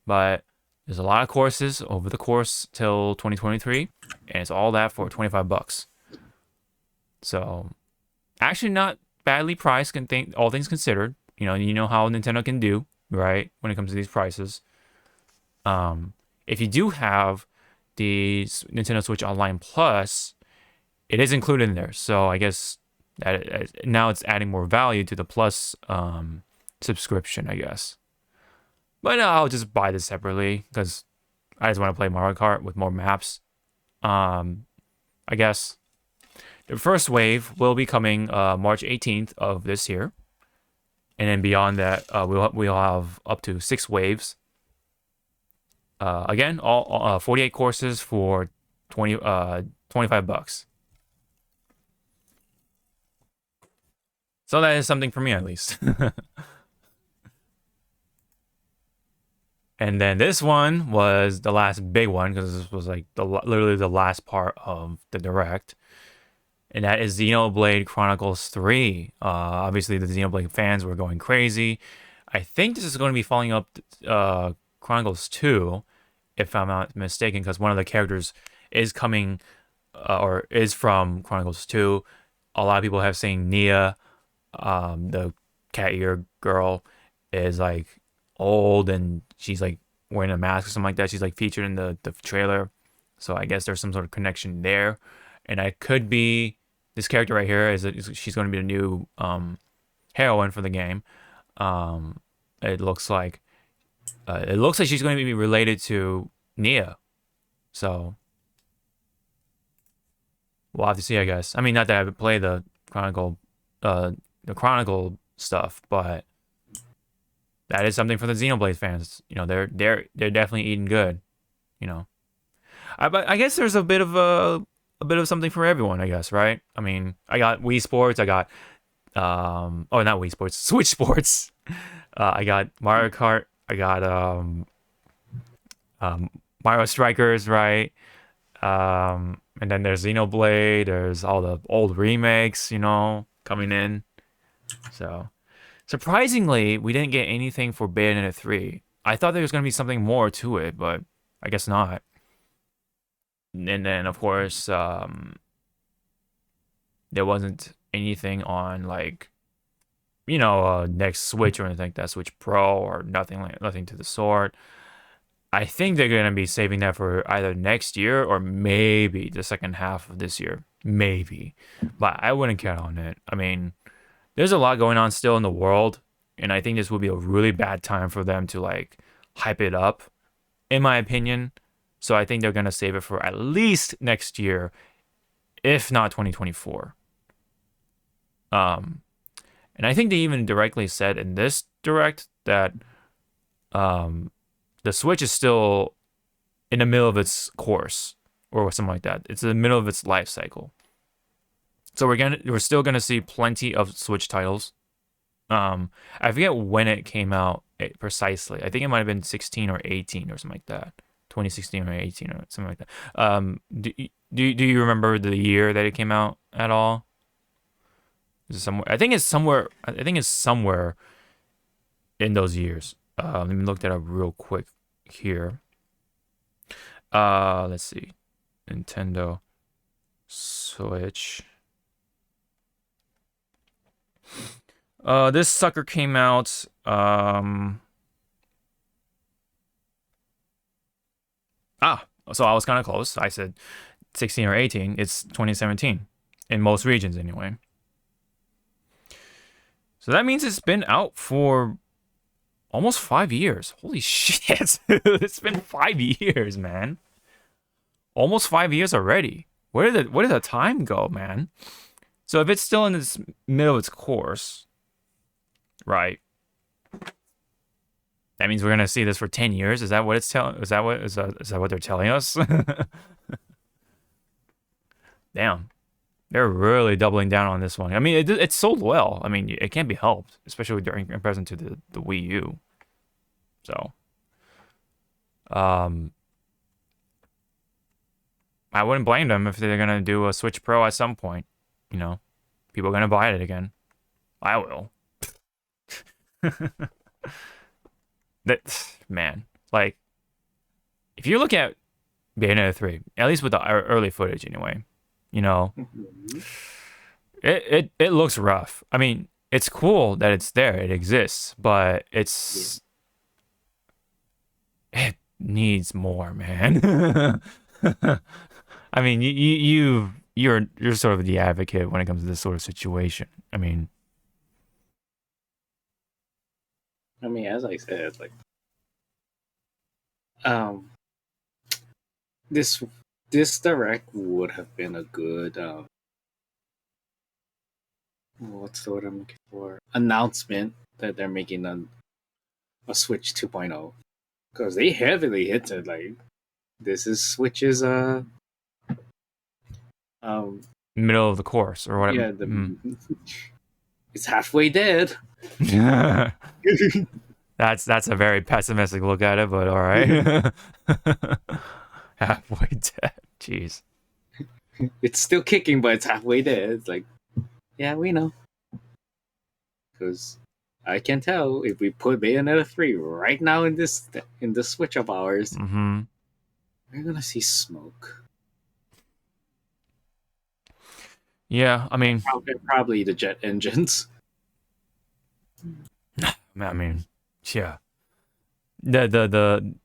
But there's a lot of courses over the course till 2023, and it's all that for $25. So, actually not badly priced, all things considered. You know how Nintendo can do, right, when it comes to these prices. If you do have the Nintendo Switch Online Plus, it is included in there. So I guess that now it's adding more value to the Plus subscription, I guess. But I'll just buy this separately because I just want to play Mario Kart with more maps. I guess The first wave will be coming March 18th of this year, and then beyond that, we'll have up to 6 waves. Again, all 48 courses for $25. So that is something for me at least. And then this one was the last big one because this was like literally the last part of the direct, and that is Xenoblade Chronicles 3. Obviously, the Xenoblade fans were going crazy. I think this is going to be following up Chronicles 2, if I'm not mistaken, because one of the characters is coming or is from Chronicles 2. A lot of people have seen Nia, the cat ear girl, is like old and she's like wearing a mask or something like that. She's like featured in the trailer, so I guess there's some sort of connection there. And I could be this character right here she's going to be the new heroine for the game. It looks like she's going to be related to Nia, so we'll have to see, I guess. I mean, not that I haven't played the Chronicle stuff, but that is something for the Xenoblade fans. You know, they're definitely eating good. You know, but I guess there's a bit of something for everyone, I guess, right? I mean, I got Wii Sports, I got not Wii Sports, Switch Sports. I got Mario Kart, I got Mario Strikers, right? And then there's Xenoblade, there's all the old remakes, you know, coming in. So surprisingly, we didn't get anything for Bayonetta 3. I thought there was going to be something more to it, but I guess not. And then, of course, there wasn't anything on, like, you know, next Switch or anything like that, Switch Pro or nothing to the sort. I think they're going to be saving that for either next year or maybe the second half of this year. Maybe. But I wouldn't count on it. I mean, there's a lot going on still in the world, and I think this would be a really bad time for them to, like, hype it up, in my opinion. So I think they're going to save it for at least next year, if not 2024. And I think they even directly said in this direct that the Switch is still in the middle of its course or something like that. It's in the middle of its life cycle. So we're still gonna see plenty of Switch titles. I forget when it came out precisely. I think it might have been 16 or 18 or something like that. 2016 or 18 or something like that. Do you remember the year that it came out at all? Is it somewhere? I think it's somewhere in those years. Let me look that up real quick here. Let's see. Nintendo Switch. This sucker came out so I was kind of close. I said 16 or 18. It's 2017 in most regions anyway. So that means it's been out for almost 5 years. Holy shit. It's been 5 years, man. Almost 5 years already. Where did the time go, man? So if it's still in its middle of its course, right? That means we're gonna see this for 10 years. Is that what it's telling? Is that what they're telling us? Damn, they're really doubling down on this one. I mean, it sold well. I mean, it can't be helped, especially during comparison to the Wii U. So, I wouldn't blame them if they're gonna do a Switch Pro at some point. You know, people are gonna buy it again. I will. That, man, like, if you look at Bayonetta 3, at least with the early footage anyway, you know, it looks rough. I mean, it's cool that it's there, it exists, but it needs more, man. I mean, you're sort of the advocate when it comes to this sort of situation. I mean, as I said, like, this direct would have been a good what's the word I'm looking for? Announcement that they're making a Switch 2.0 because they heavily hinted like this is Switch's um Middle of the course or whatever. yeah it's halfway dead. That's a very pessimistic look at it, but all right. Halfway dead. Jeez. It's still kicking, but it's halfway dead. It's like, yeah, we know. Because I can tell if we put Bayonetta 3 right now in this Switch of ours, Mm-hmm. we're gonna see smoke. Yeah, I mean, Probably the jet engines. I mean, yeah. The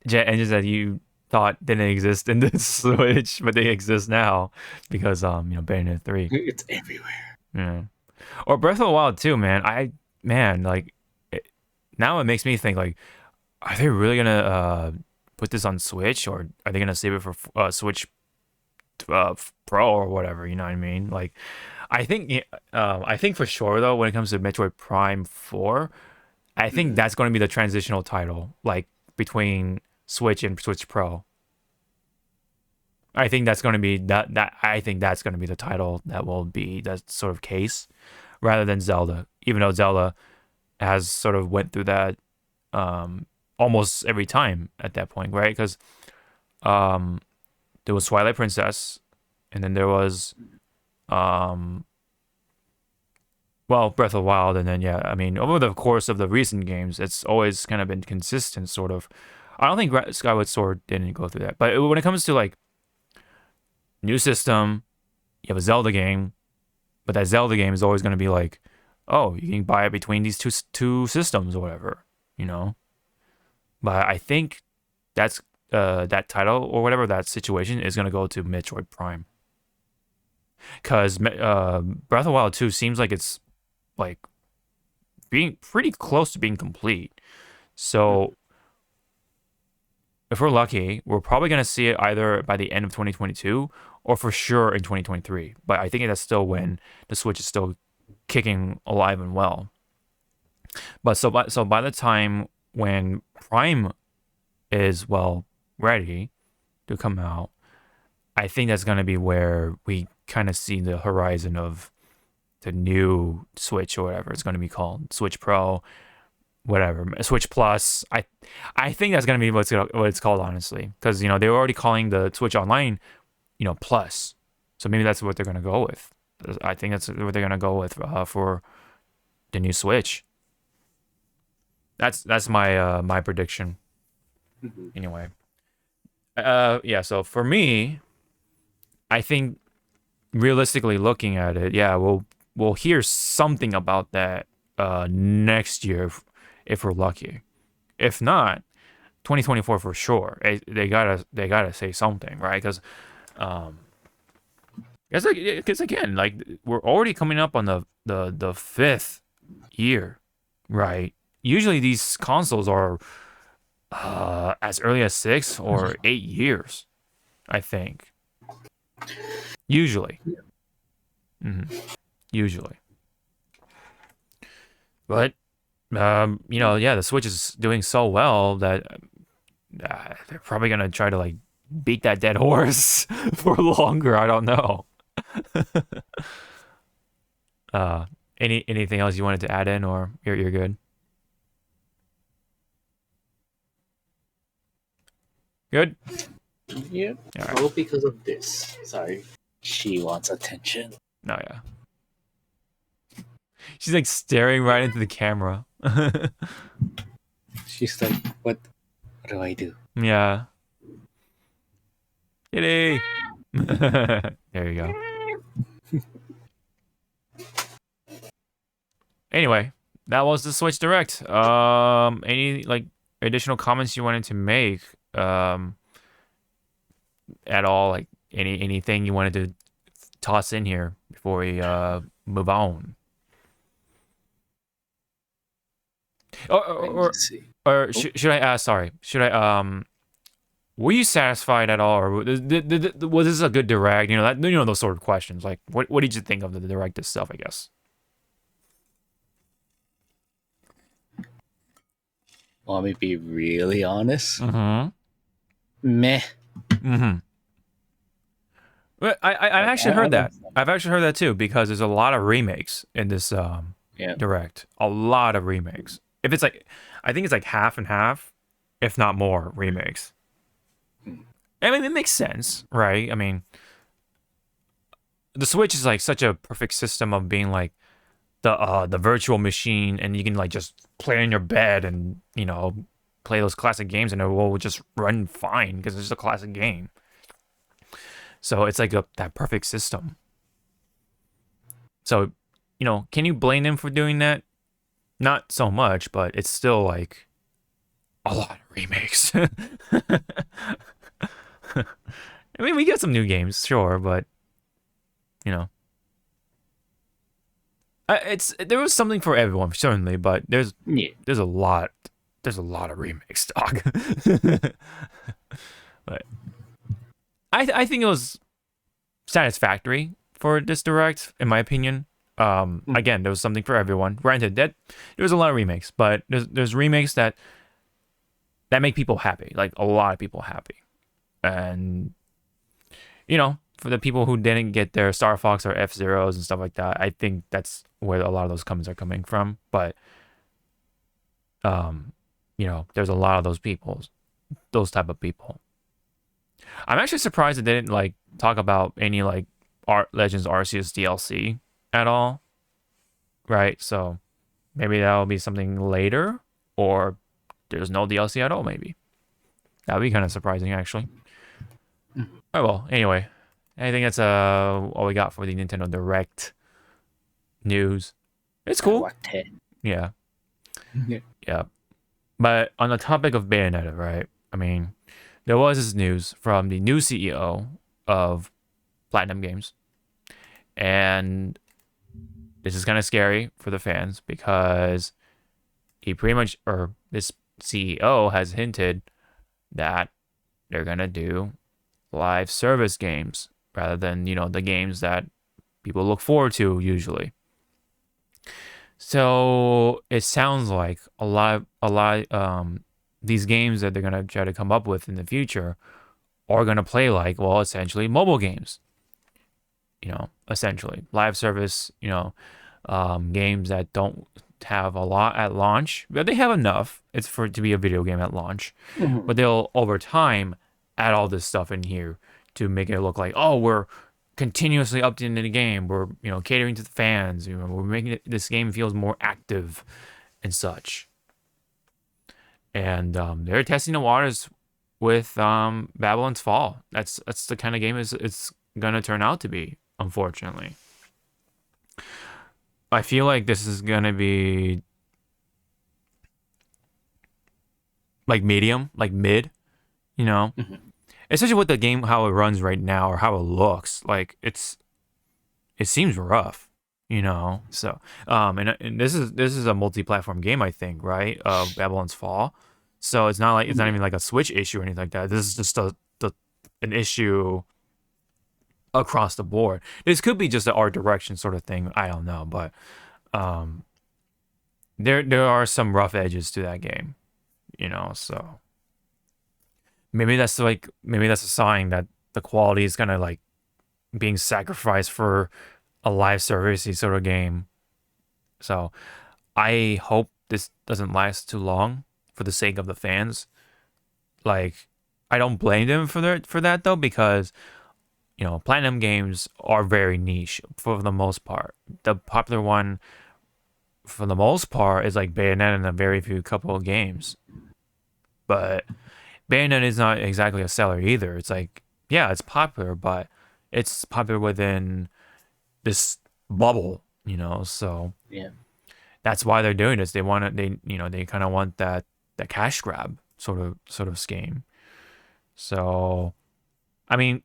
jet engines that you thought didn't exist in this Switch, but they exist now because Bayonetta 3. It's everywhere. Yeah. Or Breath of the Wild too, man. Now it makes me think like, are they really gonna put this on Switch, or are they gonna save it for Switch Pro or whatever? You know what I mean? Like, I think for sure though, when it comes to Metroid Prime 4, I think that's going to be the transitional title, like between Switch and Switch Pro. I think that's going to be I think that's going to be the title that will be that sort of case, rather than Zelda. Even though Zelda has sort of went through that almost every time at that point, right? Because there was Twilight Princess, and then there was Breath of the Wild, and then yeah, I mean, over the course of the recent games, it's always kind of been consistent, sort of. I don't think Skyward Sword didn't go through that, but when it comes to like new system, you have a Zelda game, but that Zelda game is always going to be like, oh, you can buy it between these two systems or whatever, you know. But I think that's that title or whatever that situation is going to go to Metroid Prime, because Breath of the Wild 2 seems like it's like being pretty close to being complete. So if we're lucky, we're probably going to see it either by the end of 2022 or for sure in 2023. But I think that's still when the Switch is still kicking alive and well. But so by the time when Prime is ready to come out, I think that's going to be where we kind of see the horizon of the new Switch or whatever it's going to be called, Switch Pro, whatever, Switch Plus. I think that's going to be what it's called, honestly, because they were already calling the Switch Online, Plus. So maybe that's what they're going to go with. I think that's what they're going to go with for the new Switch. That's my my prediction. Anyway, yeah. So for me, I think realistically looking at it, yeah, we'll hear something about that next year if we're lucky. If not, 2024 for sure. They gotta say something, right? Because again, like we're already coming up on the fifth year, right? Usually these consoles are as early as 6 or 8 years, I think. Usually. Usually. But the Switch is doing so well that they're probably gonna try to like beat that dead horse for longer. I don't know. Anything else you wanted to add in, or you're good? Good. Yeah. All right. All because of this. Sorry, she wants attention. No, yeah. She's like staring right into the camera. She's like, what do I do? Yeah. Kitty. There you go. Anyway, that was the Switch Direct. Any like additional comments you wanted to make at all? Like anything you wanted to toss in here before we move on? Or should I ask? Sorry, should I were you satisfied at all, or was this a good direct? Those sort of questions. Like, what did you think of the direct itself? I guess. Want me to be really honest? Mm-hmm. Meh. Mm-hmm. Well, I've actually heard that. I've actually heard that too, because there's a lot of remakes in this Yeah. direct. A lot of remakes. If it's like, I think it's like half and half, if not more remakes. I mean, it makes sense, right? I mean, the Switch is like such a perfect system of being like the virtual machine, and you can like just play in your bed and play those classic games, and it will just run fine because it's just a classic game. So it's like that perfect system. So, can you blame them for doing that? Not so much, but it's still like a lot of remakes. I mean, we get some new games, sure, but there was something for everyone, certainly, but there's a lot of remakes, dog. But I think it was satisfactory for this direct, in my opinion. Again, there was something for everyone. Granted, that there was a lot of remakes, but there's remakes that make people happy, like a lot of people happy, and for the people who didn't get their Star Fox or F-Zeros and stuff like that, I think that's where a lot of those comments are coming from. But there's a lot of those people, those type of people. I'm actually surprised they didn't like talk about any like Art Legends Arceus DLC at all, right? So maybe that'll be something later, or there's no DLC at all. Maybe that'd be kind of surprising, actually. Oh well. Anyway, I think that's all we got for the Nintendo Direct news. It's cool. Yeah. Yeah. But on the topic of Bayonetta, right? I mean, there was this news from the new CEO of Platinum Games. And this is kind of scary for the fans because he pretty much, or this CEO has hinted that they're going to do live service games rather than, the games that people look forward to usually. So it sounds like a lot these games that they're going to try to come up with in the future are going to play like, well, essentially mobile games. Essentially live service, games that don't have a lot at launch, but they have enough. It's for it to be a video game at launch, but they'll over time add all this stuff in here to make it look like, oh, we're continuously updating the game. We're catering to the fans. We're making this game feels more active and such. And they're testing the waters with Babylon's Fall. That's the kind of game it's gonna turn out to be. Unfortunately, I feel like this is gonna be like medium, like mid, especially with the game how it runs right now or how it looks. Like it seems rough, So, and this is a multi-platform game, I think, right? Babylon's Fall. So it's not even like a Switch issue or anything like that. This is just an issue across the board. This could be just an art direction sort of thing. I don't know, but there are some rough edges to that game, So maybe that's a sign that the quality is kind of like being sacrificed for a live service sort of game. So I hope this doesn't last too long for the sake of the fans. Like, I don't blame them for that though, because Platinum games are very niche for the most part. The popular one for the most part is like Bayonetta and a very few couple of games. But Bayonetta is not exactly a seller either. It's like, yeah, it's popular, but it's popular within this bubble, so yeah, that's why they're doing this. They kind of want that cash grab sort of scheme. So, I mean,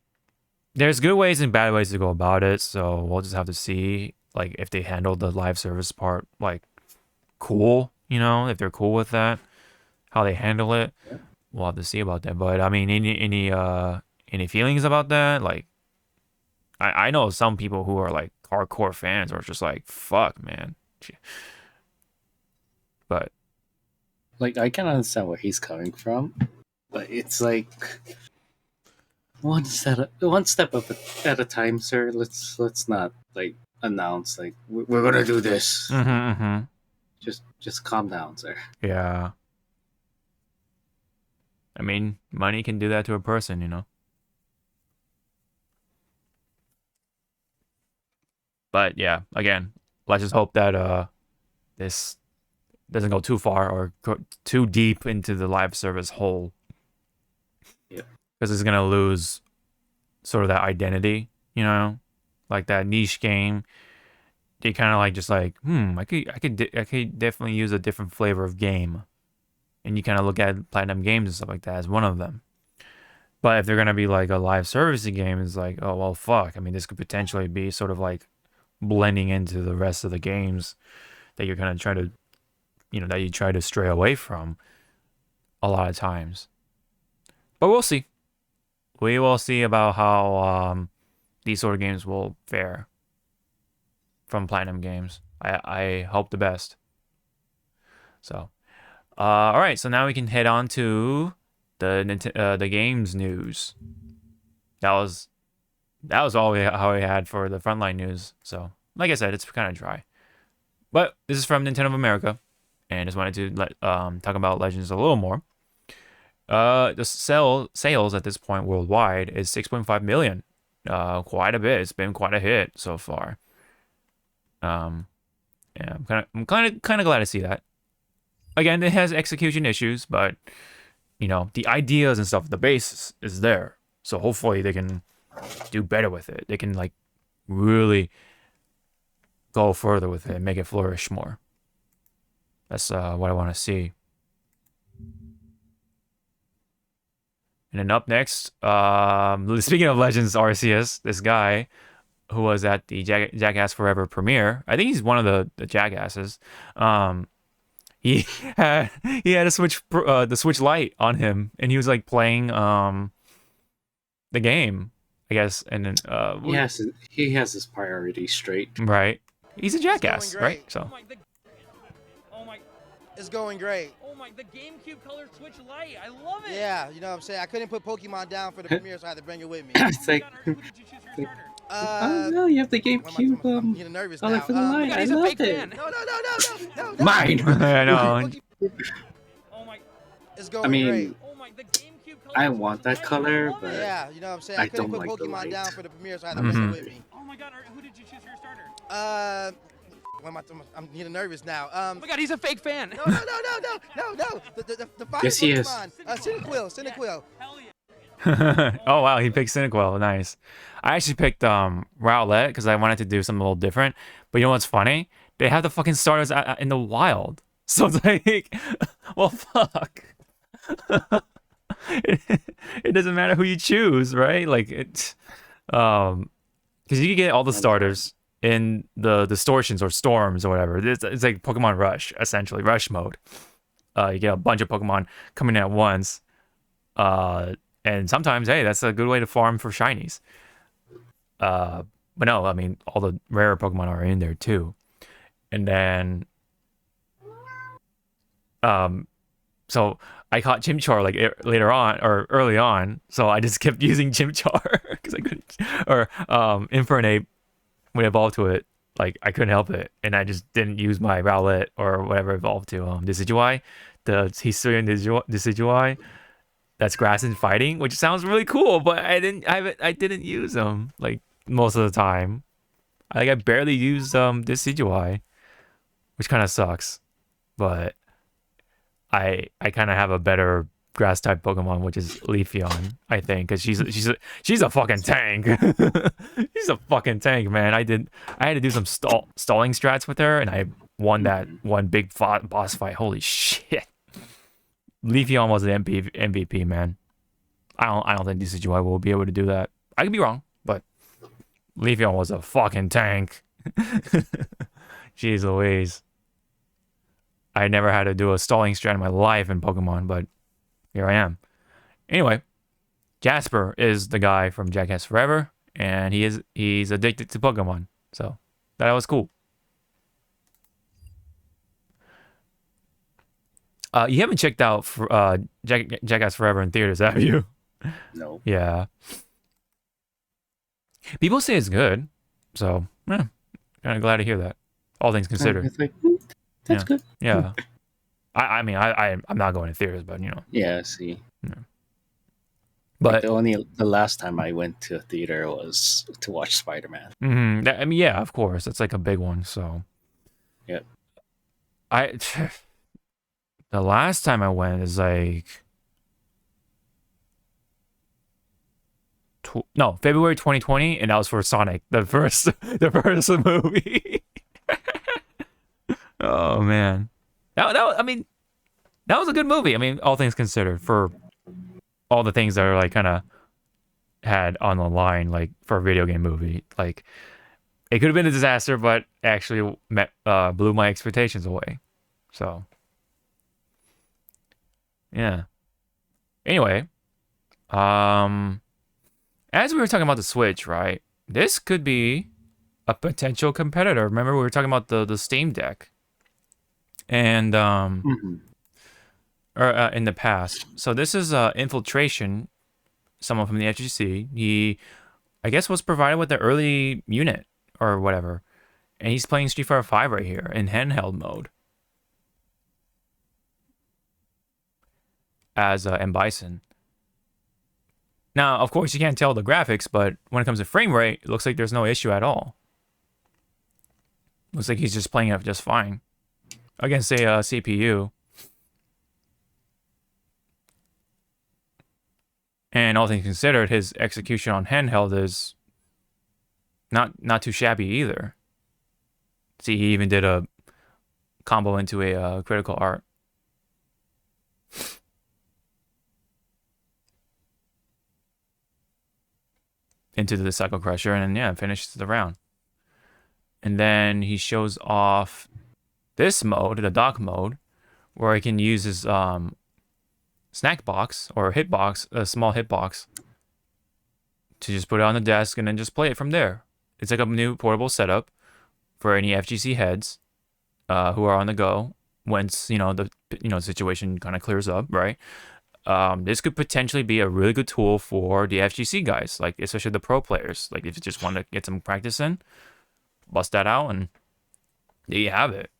there's good ways and bad ways to go about it, so we'll just have to see, like, if they handle the live service part, like, cool, if they're cool with that, how they handle it. Yeah. We'll have to see about that. But I mean, any feelings about that? Like, I know some people who are like hardcore fans are just like, fuck, man. But like I can understand where he's coming from, but it's like one step up at a time, sir. Let's not like announce like we're gonna do this. Just calm down, sir. Yeah. I mean, money can do that to a person, you know. But yeah, again, let's just hope that this doesn't go too far or go too deep into the live service hole. Yeah. Because it's gonna lose sort of that identity, you know, like that niche game. They kind of like just like, I could definitely use a different flavor of game, and you kind of look at Platinum Games and stuff like that as one of them. But if they're gonna be like a live service game, it's like, oh well, fuck. I mean, this could potentially be sort of like blending into the rest of the games that you're kind of trying to, you know, that you try to stray away from a lot of times. But we'll see. We will see about how these sort of games will fare from Platinum Games. I hope the best. So, all right. So now we can head on to the games news. That was all how we had for the frontline news. So, like I said, it's kind of dry. But this is from Nintendo of America, and just wanted to talk about Legends a little more. The sales at this point worldwide is 6.5 million. Quite a bit. It's been quite a hit so far. Yeah, I'm kind of glad to see that. Again, it has execution issues, but you know, the ideas and stuff, the base is there. So hopefully they can do better with it. They can like really go further with it and make it flourish more. That's what I want to see. And then up next, speaking of Legends Arceus, this guy who was at the Jackass Forever premiere, I think he's one of the Jackasses. He had a the Switch Lite on him, and he was like playing the game, I guess. And then he has his priorities straight. Right, he's a jackass, right? So. It's going great. Oh my, the GameCube color Switch Lite. I love it. Yeah, you know what I'm saying? I couldn't put Pokemon down for the premiere, so I had to bring it with me. It's like, Who did you choose for your starter? oh no, you have the GameCube. I'm getting nervous color now. for the light. I He's a loved fake it. fan. No. Mine. I know. Oh my. It's going great. Oh my, the GameCube color. I Switch want that Lite. color, I love but it. Yeah, you know what I'm saying? I I couldn't don't put like the Pokemon light. down for the premiere, so I had to bring it with me. Oh my god, who did you choose for your starter? I'm getting nervous now. Oh my god, he's a fake fan. No. The fire Yes, he is. Pokemon. Cyndaquil. Hell yeah. Oh wow, he picked Cyndaquil. Nice. I actually picked Rowlet because I wanted to do something a little different. But you know what's funny? They have the fucking starters in the wild. So it's like, well, fuck. It doesn't matter who you choose, right? Like it's because you can get all the starters in the distortions or storms or whatever. It's like Pokemon Rush, essentially rush mode. You get a bunch of Pokemon coming in at once, and sometimes, hey, that's a good way to farm for shinies. But no, I mean all the rare Pokemon are in there too, and then so I caught Chimchar like later on or early on, so I just kept using Chimchar because I couldn't, or Infernape. When it evolved to it, like I couldn't help it, and I just didn't use my Rowlet or whatever evolved to Decidueye, the Hisuian Decidueye. That's grass and fighting, which sounds really cool, but I didn't use them like most of the time. I barely used Decidueye, which kind of sucks, but I kind of have a better grass type Pokemon, which is Leafeon, I think, because she's a fucking tank. She's a fucking tank, man. I had to do some stalling strats with her, and I won that one big boss fight. Holy shit! Leafeon was an MVP, man. I don't think Decidueye will be able to do that. I could be wrong, but Leafeon was a fucking tank. Jeez Louise. I never had to do a stalling strat in my life in Pokemon, but here I am. Anyway, Jasper is the guy from Jackass Forever, and he's addicted to Pokemon. So that was cool. You haven't checked out Jackass Forever in theaters, have you? No. Yeah. People say it's good, so yeah, kind of glad to hear that. All things considered. It's like, that's good. Yeah. I mean, I'm not going to theaters, but you know. Yeah, see. Yeah. But But the last time I went to a theater was to watch Spider-Man. I mean, yeah, of course, that's like a big one. So. Yep. The last time I went is like. February 2020, and that was for Sonic, the first movie. Oh man, I mean, that was a good movie. I mean, all things considered, for all the things that are like kind of had on the line, like for a video game movie, like it could have been a disaster, but actually blew my expectations away. So, yeah. Anyway, as we were talking about the Switch, right? This could be a potential competitor. Remember, we were talking about the Steam Deck, and in the past. So this is Infiltration, someone from the FGC. He, I guess, was provided with the early unit or whatever, and he's playing Street Fighter V right here in handheld mode as M. Bison. Now, of course, you can't tell the graphics, but when it comes to frame rate, it looks like there's no issue at all. Looks like he's just playing it just fine against a CPU. And all things considered, his execution on handheld is not too shabby either. See, he even did a combo into a critical art. Into the Cycle Crusher, and then, finishes the round. And then he shows off this mode, the dock mode, where he can use his snack box or hitbox, a small hitbox, to just put it on the desk and then just play it from there. It's like a new portable setup for any FGC heads who are on the go once the situation kind of clears up, right? This could potentially be a really good tool for the FGC guys, like especially the pro players. Like if you just want to get some practice in, bust that out, and there you have it.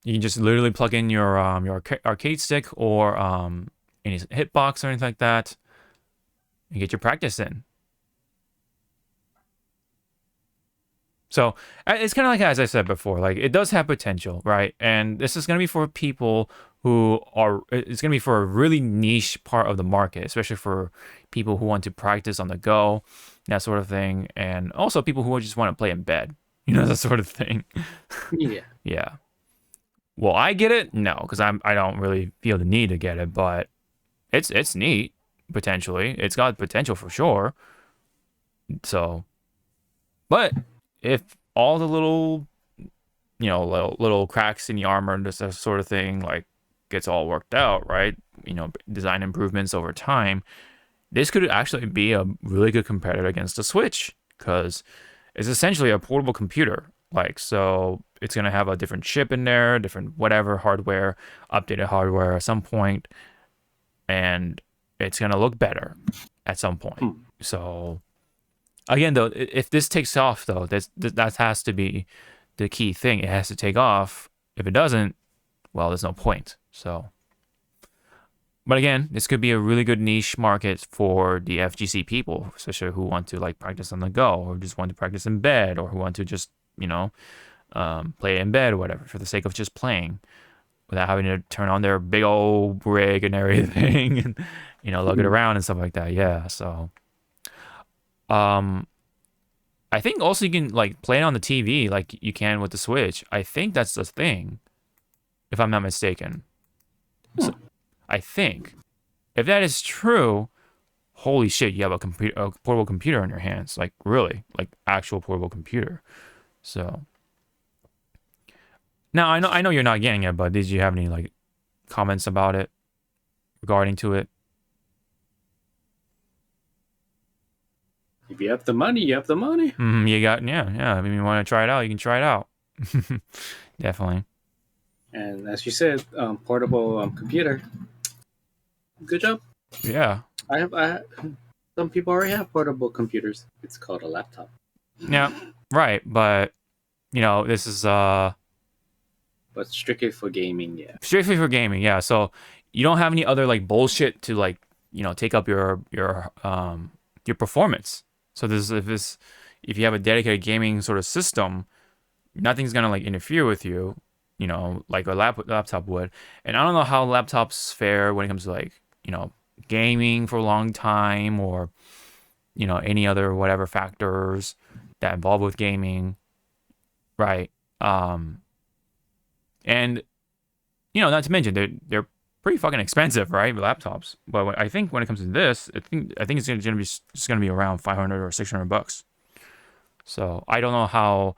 You can just literally plug in your arcade stick or any hitbox or anything like that, and get your practice in. So it's kind of like, as I said before, like it does have potential, right? And this is going to be for people it's going to be for a really niche part of the market, especially for people who want to practice on the go, that sort of thing. And also people who just want to play in bed, that sort of thing. Yeah. Yeah. Will I get it? No, because I don't really feel the need to get it, but it's neat, potentially. It's got potential for sure. So, but if all the little cracks in the armor and this sort of thing, like, gets all worked out, right? Design improvements over time, this could actually be a really good competitor against the Switch, because it's essentially a portable computer. Like, so it's going to have a different chip in there, different whatever hardware, updated hardware at some point, and it's going to look better at some point. So again, though, if this takes off, though, that has to be the key thing. It has to take off. If it doesn't, well, there's no point. So, but again, this could be a really good niche market for the FGC people, especially who want to like practice on the go, or just want to practice in bed, or who want to just play in bed or whatever for the sake of just playing, without having to turn on their big old rig and everything, and lug it around and stuff like that. Yeah, so I think also you can like play it on the TV like you can with the Switch. I think that's the thing, if I'm not mistaken. So, I think if that is true, holy shit, you have a portable computer in your hands, like really, like actual portable computer. So now I know you're not getting it, but did you have any like comments about it regarding to it? If you have the money, you have the money. You got, yeah. I mean, you want to try it out, you can try it out. Definitely. And as you said, portable computer. Good job. Yeah. Some people already have portable computers. It's called a laptop. Yeah. Right. But this is But strictly for gaming, yeah. strictly for gaming. Yeah. So you don't have any other like bullshit to like take up your performance. So if you have a dedicated gaming sort of system, nothing's gonna like interfere with you, like a laptop would. And I don't know how laptops fare when it comes to like gaming for a long time, or any other whatever factors that involve with gaming, right? And not to mention they're pretty fucking expensive, right? Laptops. But I think when it comes to this, I think it's gonna be around $500 or $600. So I don't know how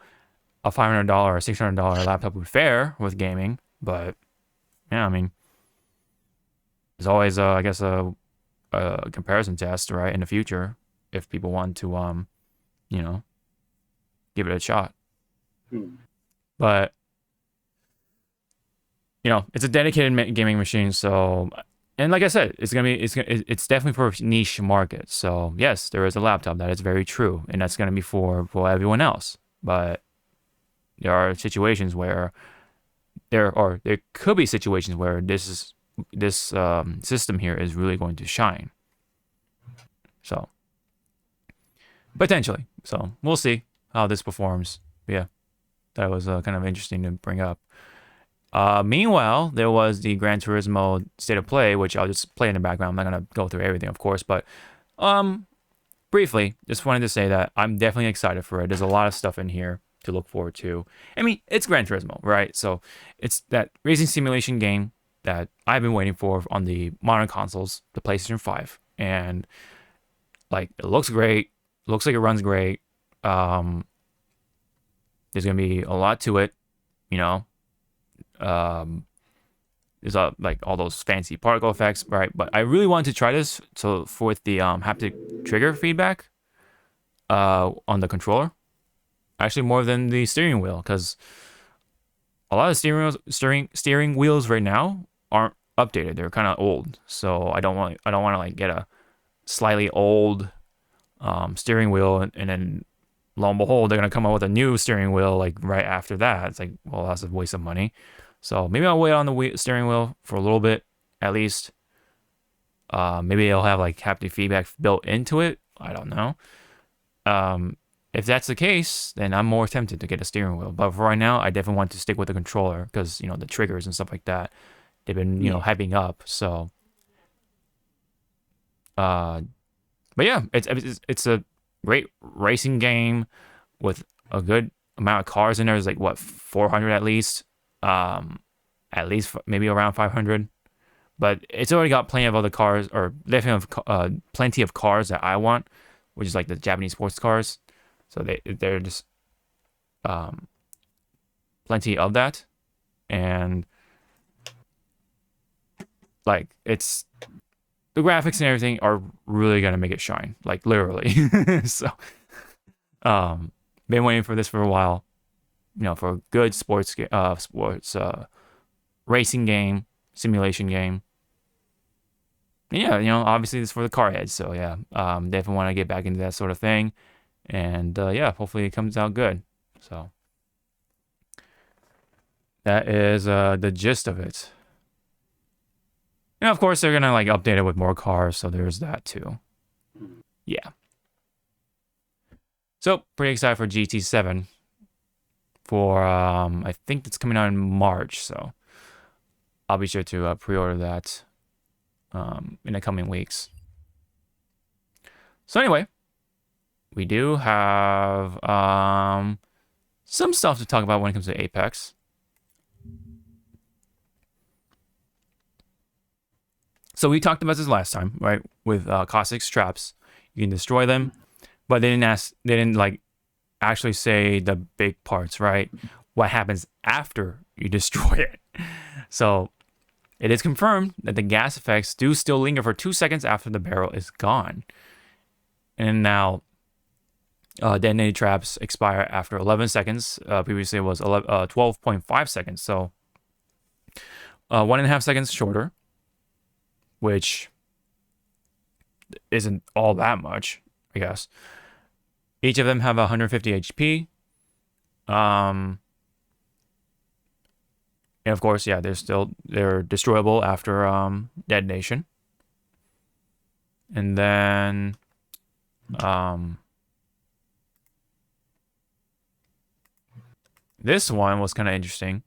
a $500 or $600 laptop would fare with gaming, but yeah, I mean, there's always I guess a comparison test, right, in the future if people want to give it a shot. But it's a dedicated gaming machine, so, and like I said, it's definitely for a niche market. So yes, there is a laptop, that is very true, and that's gonna be for everyone else. But there are situations where there could be situations where this system here is really going to shine. So potentially, so we'll see how this performs. Yeah, that was kind of interesting to bring up. Meanwhile, there was the Gran Turismo State of Play, which I'll just play in the background. I'm not gonna go through everything, of course, but briefly, just wanted to say that I'm definitely excited for it. There's a lot of stuff in here to look forward to. I mean, it's Gran Turismo, right? So it's that racing simulation game that I've been waiting for on the modern consoles, the PlayStation 5, and like it looks great, looks like it runs great. There's gonna be a lot to it, there's like all those fancy particle effects, right? But I really wanted to try this with the haptic trigger feedback on the controller, actually more than the steering wheel, because a lot of steering wheels right now aren't updated. They're kind of old, so I don't want to like get a slightly old steering wheel and then lo and behold they're gonna come out with a new steering wheel like right after that. It's like, well, that's a waste of money. So maybe I'll wait on the steering wheel for a little bit at least. Maybe it'll have like haptic feedback built into it. I don't know. If that's the case, then I'm more tempted to get a steering wheel. But for right now, I definitely want to stick with the controller because the triggers and stuff like that, they've been hyping up. So, but yeah, it's a great racing game with a good amount of cars in there. There's like what 400 at least maybe around 500. But it's already got plenty of other cars, or definitely plenty of cars that I want, which is like the Japanese sports cars. So they're just plenty of that, and like it's the graphics and everything are really gonna make it shine, like literally. So been waiting for this for a while, for a good sports racing game, simulation game. Yeah, obviously it's for the car heads, so yeah, definitely want to get back into that sort of thing, and yeah, hopefully it comes out good. So that is the gist of it. And of course they're gonna like update it with more cars, so there's that too. Yeah. So pretty excited for GT7 for I think it's coming out in March, so I'll be sure to pre-order that in the coming weeks. So anyway, we do have some stuff to talk about when it comes to Apex. So we talked about this last time, right? With caustic traps, you can destroy them, but they didn't like actually say the big parts, right? What happens after you destroy it? So it is confirmed that the gas effects do still linger for 2 seconds after the barrel is gone. And now, detonated traps expire after 11 seconds. Previously, it was 12.5 seconds. So 1.5 seconds shorter, which isn't all that much, I guess. Each of them have 150 HP. And of course, yeah, they're destroyable after detonation. And then this one was kind of interesting.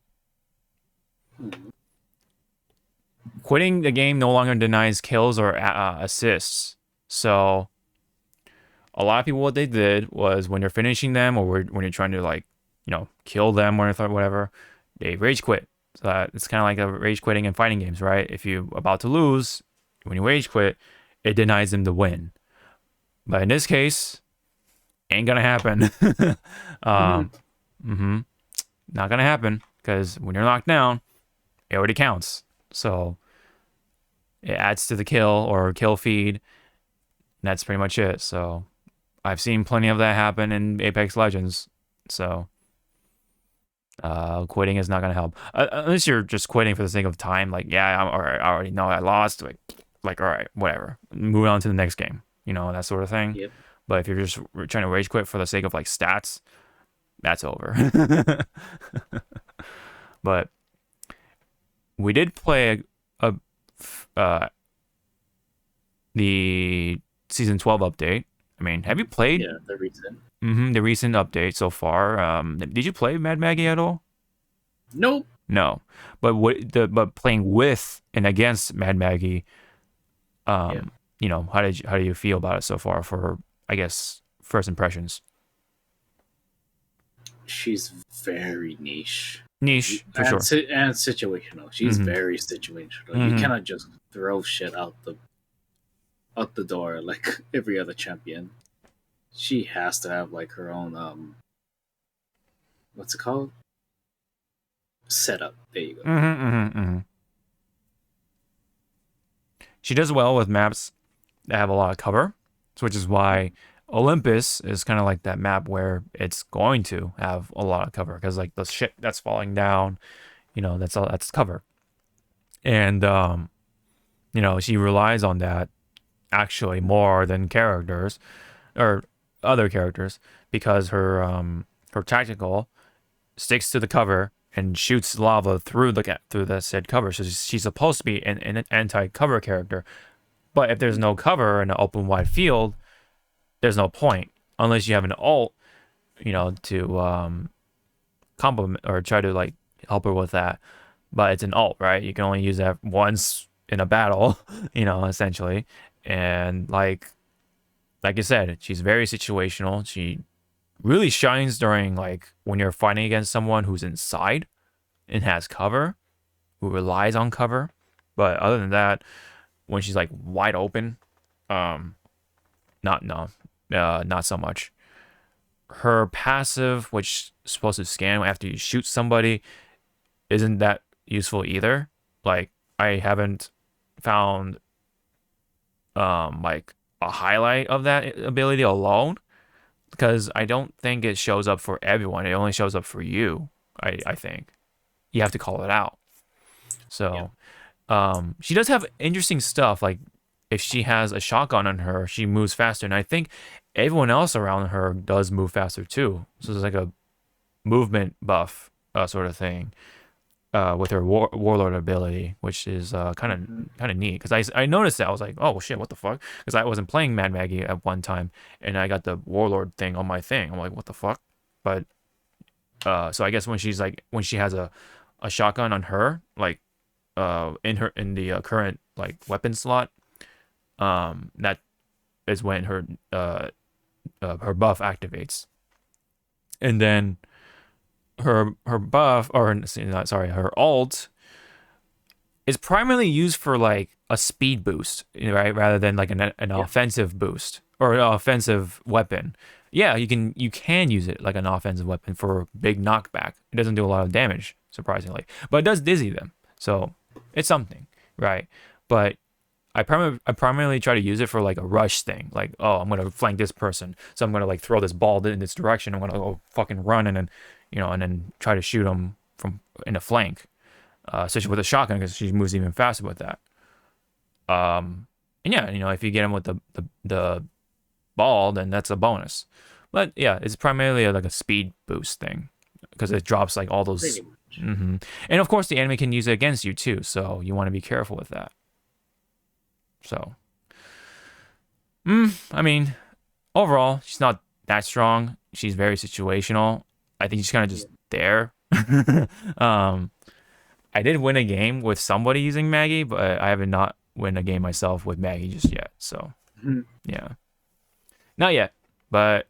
Quitting the game no longer denies kills or assists. So a lot of people, what they did was when you're finishing them or when you're trying to, like, you know, kill them or whatever, they rage quit. So it's kind of like a rage quitting in fighting games, right? If you're about to lose, when you rage quit, it denies them the win. But in this case, ain't gonna happen. Not gonna happen, because when you're knocked down, it already counts. So it adds to the kill or kill feed. And that's pretty much it. So I've seen plenty of that happen in Apex Legends. So quitting is not gonna help, unless you're just quitting for the sake of time. Like, yeah, I already know I lost. Like, all right, whatever. Move on to the next game. You know, that sort of thing. Yep. But if you're just trying to rage quit for the sake of, like, stats, that's over. But we did play the season 12 update. I mean, have you played? Yeah, the recent. The recent update so far. Did you play Mad Maggie at all? Nope. No, but playing with and against Mad Maggie, you know, how do you feel about it so far? For, I guess, first impressions. She's very niche. Niche, for and sure. And situational. She's very situational. You cannot just throw shit out the door like every other champion. She has to have, like, her own what's it called? Setup. There you go. She does well with maps that have a lot of cover, which is why Olympus is kind of like that map where it's going to have a lot of cover, because, like, the shit that's falling down, you know, that's cover. And you know, she relies on that actually more than characters or other characters, because her tactical sticks to the cover and shoots lava through the said cover. So she's supposed to be an anti-cover character. But if there's no cover in an open wide field, there's no point, unless you have an ult, you know, to complement or try to, like, help her with that. But it's an ult, right? You can only use that once in a battle, you know, essentially. And like I said, she's very situational. She really shines during, like, when you're fighting against someone who's inside and has cover, who relies on cover. But other than that, when she's, like, wide open, not so much. Her passive, which is supposed to scan after you shoot somebody, isn't that useful either. Like, I haven't found like a highlight of that ability alone, because I don't think it shows up for everyone. It only shows up for you. I think you have to call it out. So she does have interesting stuff. Like, if she has a shotgun on her, she moves faster, and I think everyone else around her does move faster too. So it's like a movement buff sort of thing with her warlord ability, which is kind of neat. Because I noticed that, I was like, oh shit, what the fuck? Because I wasn't playing Mad Maggie at one time, and I got the warlord thing on my thing. I'm like, what the fuck? But so I guess when she has a shotgun on her, like in the current, like, weapon slot, that is when her buff activates. And then her buff, or sorry, her ult is primarily used for, like, a speed boost, right, rather than, like, an offensive boost or an offensive weapon. Yeah, you can use it like an offensive weapon for big knockback. It doesn't do a lot of damage, surprisingly, but it does dizzy them, so it's something, right? But I primarily try to use it for, like, a rush thing, like, oh, I'm gonna flank this person, so I'm gonna, like, throw this ball in this direction. I'm gonna go fucking run and then, you know, and then try to shoot them from in a flank. especially with a shotgun because she moves even faster with that. And yeah, if you get him with the ball, then that's a bonus. But yeah, it's primarily like a speed boost thing because it drops like all those. And of course, the enemy can use it against you too, so you want to be careful with that. So, I mean, overall, she's not that strong. She's very situational. I think she's kind of just there. I did win a game with somebody using Maggie, but I haven't not win a game myself with Maggie just yet. So, yeah, not yet. But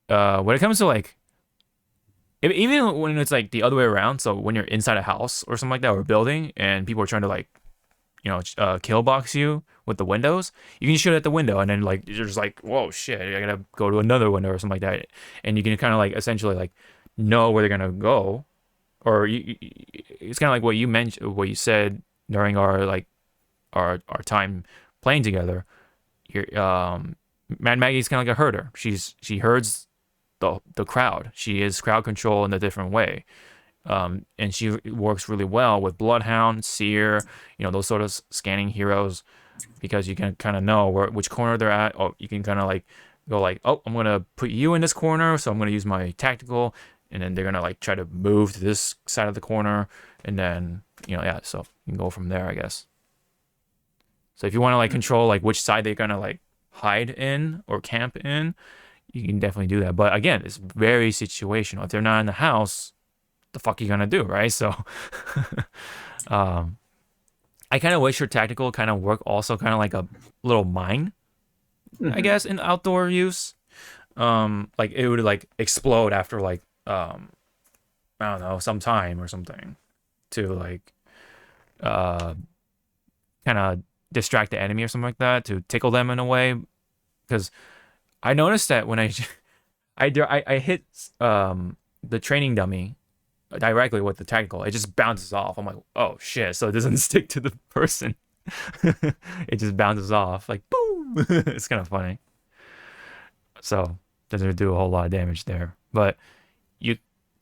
when it comes to like, even when it's like the other way around, so when you're inside a house or something like that, or a building, and people are trying to like, kill box you with the windows, you can shoot at the window, and then like you're just like, whoa, shit, I gotta go to another window or something like that, and you can kind of like essentially like know where they're gonna go, or it's kind of like what you mentioned, what you said during our time playing together. Mad Maggie's kind of like a herder. She herds the crowd. She is crowd control in a different way. And she works really well with Bloodhound, Seer, those sort of scanning heroes, because you can kind of know which corner they're at. Or you can kind of like go like, oh, I'm gonna put you in this corner, so I'm gonna use my tactical, and then they're gonna like try to move to this side of the corner, and then so you can go from there, I guess. So if you want to like control like which side they're gonna like hide in or camp in, you can definitely do that. But again, it's very situational. If they're not in the house, the fuck you gonna do, right? So I kind of wish your tactical kind of work also kind of like a little mine, I guess, in outdoor use. Like it would like explode after like I don't know, some time or something, to like kind of distract the enemy or something like that, to tickle them in a way. Because I noticed that when I hit the training dummy directly with the tactical, it just bounces off. I'm like, oh shit, so it doesn't stick to the person. It just bounces off like boom. It's kind of funny. So doesn't do a whole lot of damage there, but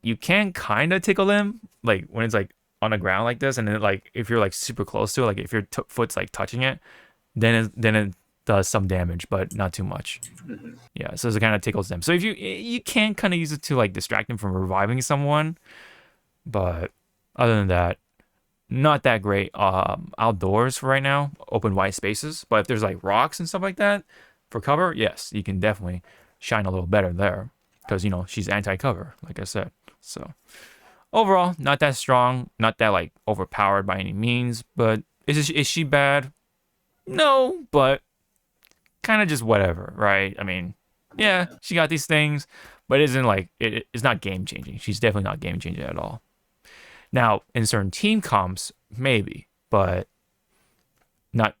you can kind of tickle them like when it's like on the ground like this, and then like if you're like super close to it, like if your foot's like touching it, then it does some damage, but not too much. Yeah, so it kind of tickles them. So if you can kind of use it to like distract them from reviving someone, but other than that, not that great outdoors for right now, open wide spaces. But if there's like rocks and stuff like that for cover, yes, you can definitely shine a little better there, because she's anti-cover, like I said. So overall, not that strong, not that like overpowered by any means. But is she bad? No, but kind of just whatever, right? I mean, yeah, she got these things, but it isn't like it's not game changing. She's definitely not game changing at all. Now, in certain team comps, maybe, but not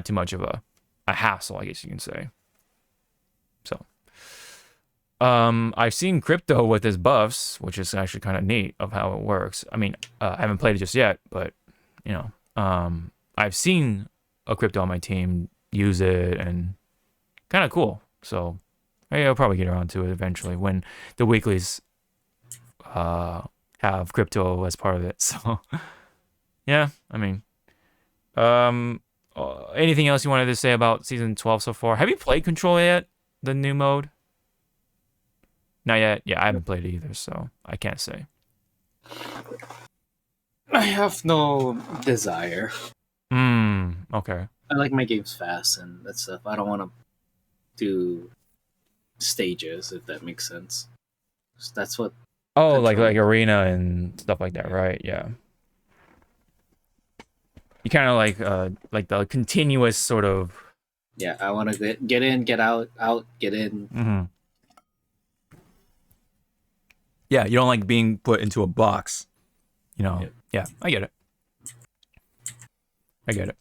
too much of a hassle, I guess you can say. So, I've seen Crypto with his buffs, which is actually kind of neat of how it works. I mean, I haven't played it just yet, but I've seen a Crypto on my team use it, and kind of cool. So I'll probably get around to it eventually when the weeklies have Crypto as part of it. So yeah, I mean, anything else you wanted to say about season 12 so far? Have you played Control yet? The new mode? Not yet. Yeah, I haven't played it either, so I can't say. I have no desire. Okay. I like my games fast and that stuff. I don't want to do stages, if that makes sense. That's what. Oh, like arena and stuff like that, right? Yeah. You kind of like the continuous sort of. Yeah, I want to get in, get out, get in. Mm-hmm. Yeah, you don't like being put into a box. Yeah, I get it.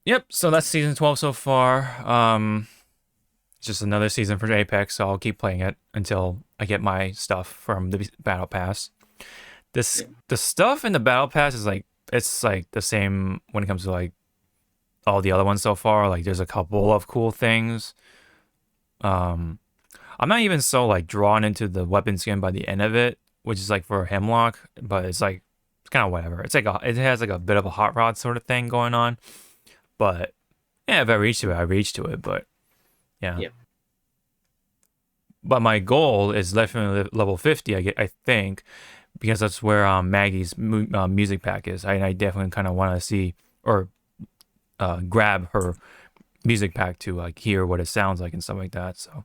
Yep, so that's season 12 so far. It's just another season for Apex, so I'll keep playing it until I get my stuff from the Battle Pass. The stuff in the Battle Pass is it's like the same when it comes to like all the other ones so far. Like there's a couple of cool things. I'm not even so like drawn into the weapon skin by the end of it, which is like for Hemlock, but it's like it's kind of whatever. It's like it has like a bit of a hot rod sort of thing going on, but yeah, if I reach to it, I reach to it. But yeah. Yep. But my goal is definitely level 50. I think, because that's where Maggie's music pack is. I definitely kind of want to see or grab her music pack to like hear what it sounds like and stuff like that. So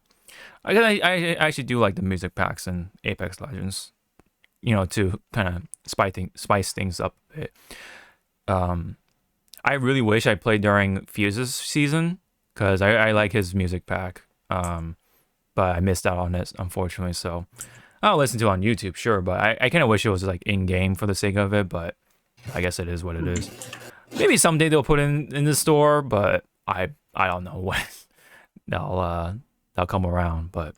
I actually do like the music packs in Apex Legends, you know, to kind of spice things up a bit. I really wish I played during Fuse's season because I like his music pack. But I missed out on it, unfortunately. So I'll listen to it on YouTube, sure. But I kind of wish it was like in game for the sake of it. But I guess it is what it is. Maybe someday they'll put it in the store, but I don't know when they'll come around. But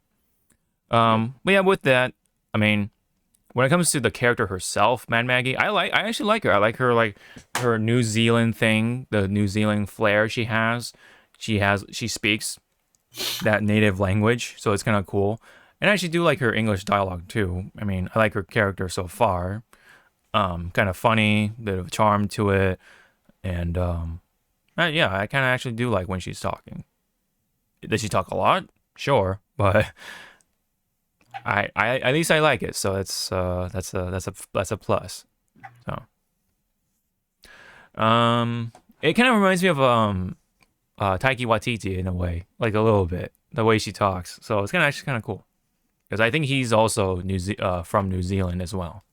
yeah, with that, I mean, when it comes to the character herself, Mad Maggie, I actually like her. I like her, like her New Zealand thing, the New Zealand flair she has. She speaks that native language, so it's kind of cool. And I actually do like her English dialogue too. I mean, I like her character so far. Kind of funny, bit of charm to it, and yeah, I kind of actually do like when she's talking. Does she talk a lot? Sure, but I at least I like it, so that's a plus. So it kind of reminds me of Taiki Waititi in a way, like a little bit, the way she talks. So it's actually kind of cool, because I think he's also from New Zealand as well,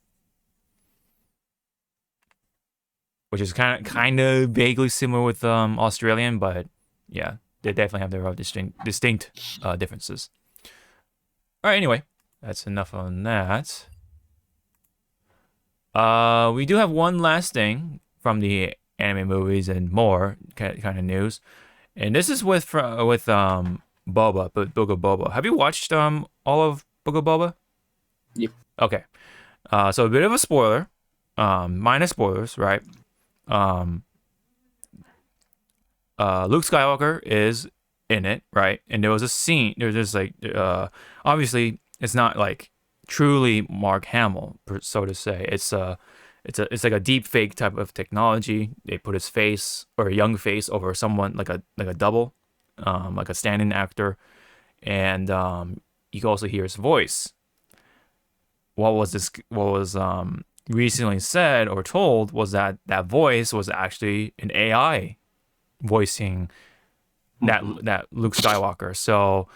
which is kind of vaguely similar with Australian, but yeah, they definitely have their own distinct differences. All right, anyway, that's enough on that. We do have one last thing from the anime, movies, and more kind of news. And this is with Boba, but Boga Boba. Have you watched all of Boga Boba? Yep. Okay. So a bit of a spoiler. Minor spoilers, right? Luke Skywalker is in it, right? And there was a scene. There's just like obviously it's not like truly Mark Hamill, so to say. It's like a deep fake type of technology. They put his face or a young face over someone like a double, like a stand-in actor, and you can also hear his voice. What was recently said or told was that voice was actually an AI voicing that Luke Skywalker. So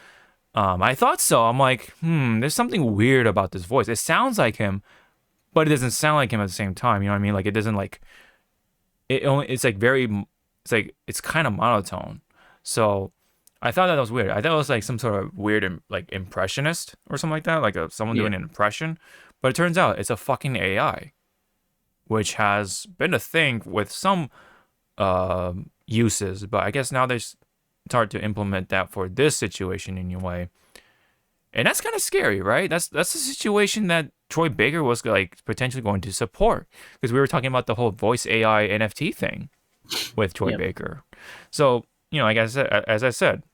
I thought so. I'm like, there's something weird about this voice. It sounds like him, but it doesn't sound like him at the same time. You know what I mean? Like it doesn't like it's kind of monotone. So I thought that was weird. I thought it was like some sort of weird like impressionist or something like that, like someone doing an impression. But it turns out it's a fucking AI, which has been a thing with some uses. But I guess now they start to implement that for this situation in a way. And that's kind of scary, right? That's the situation that Troy Baker was like potentially going to support, because we were talking about the whole voice AI NFT thing with Troy Baker. So, you know, like as I said,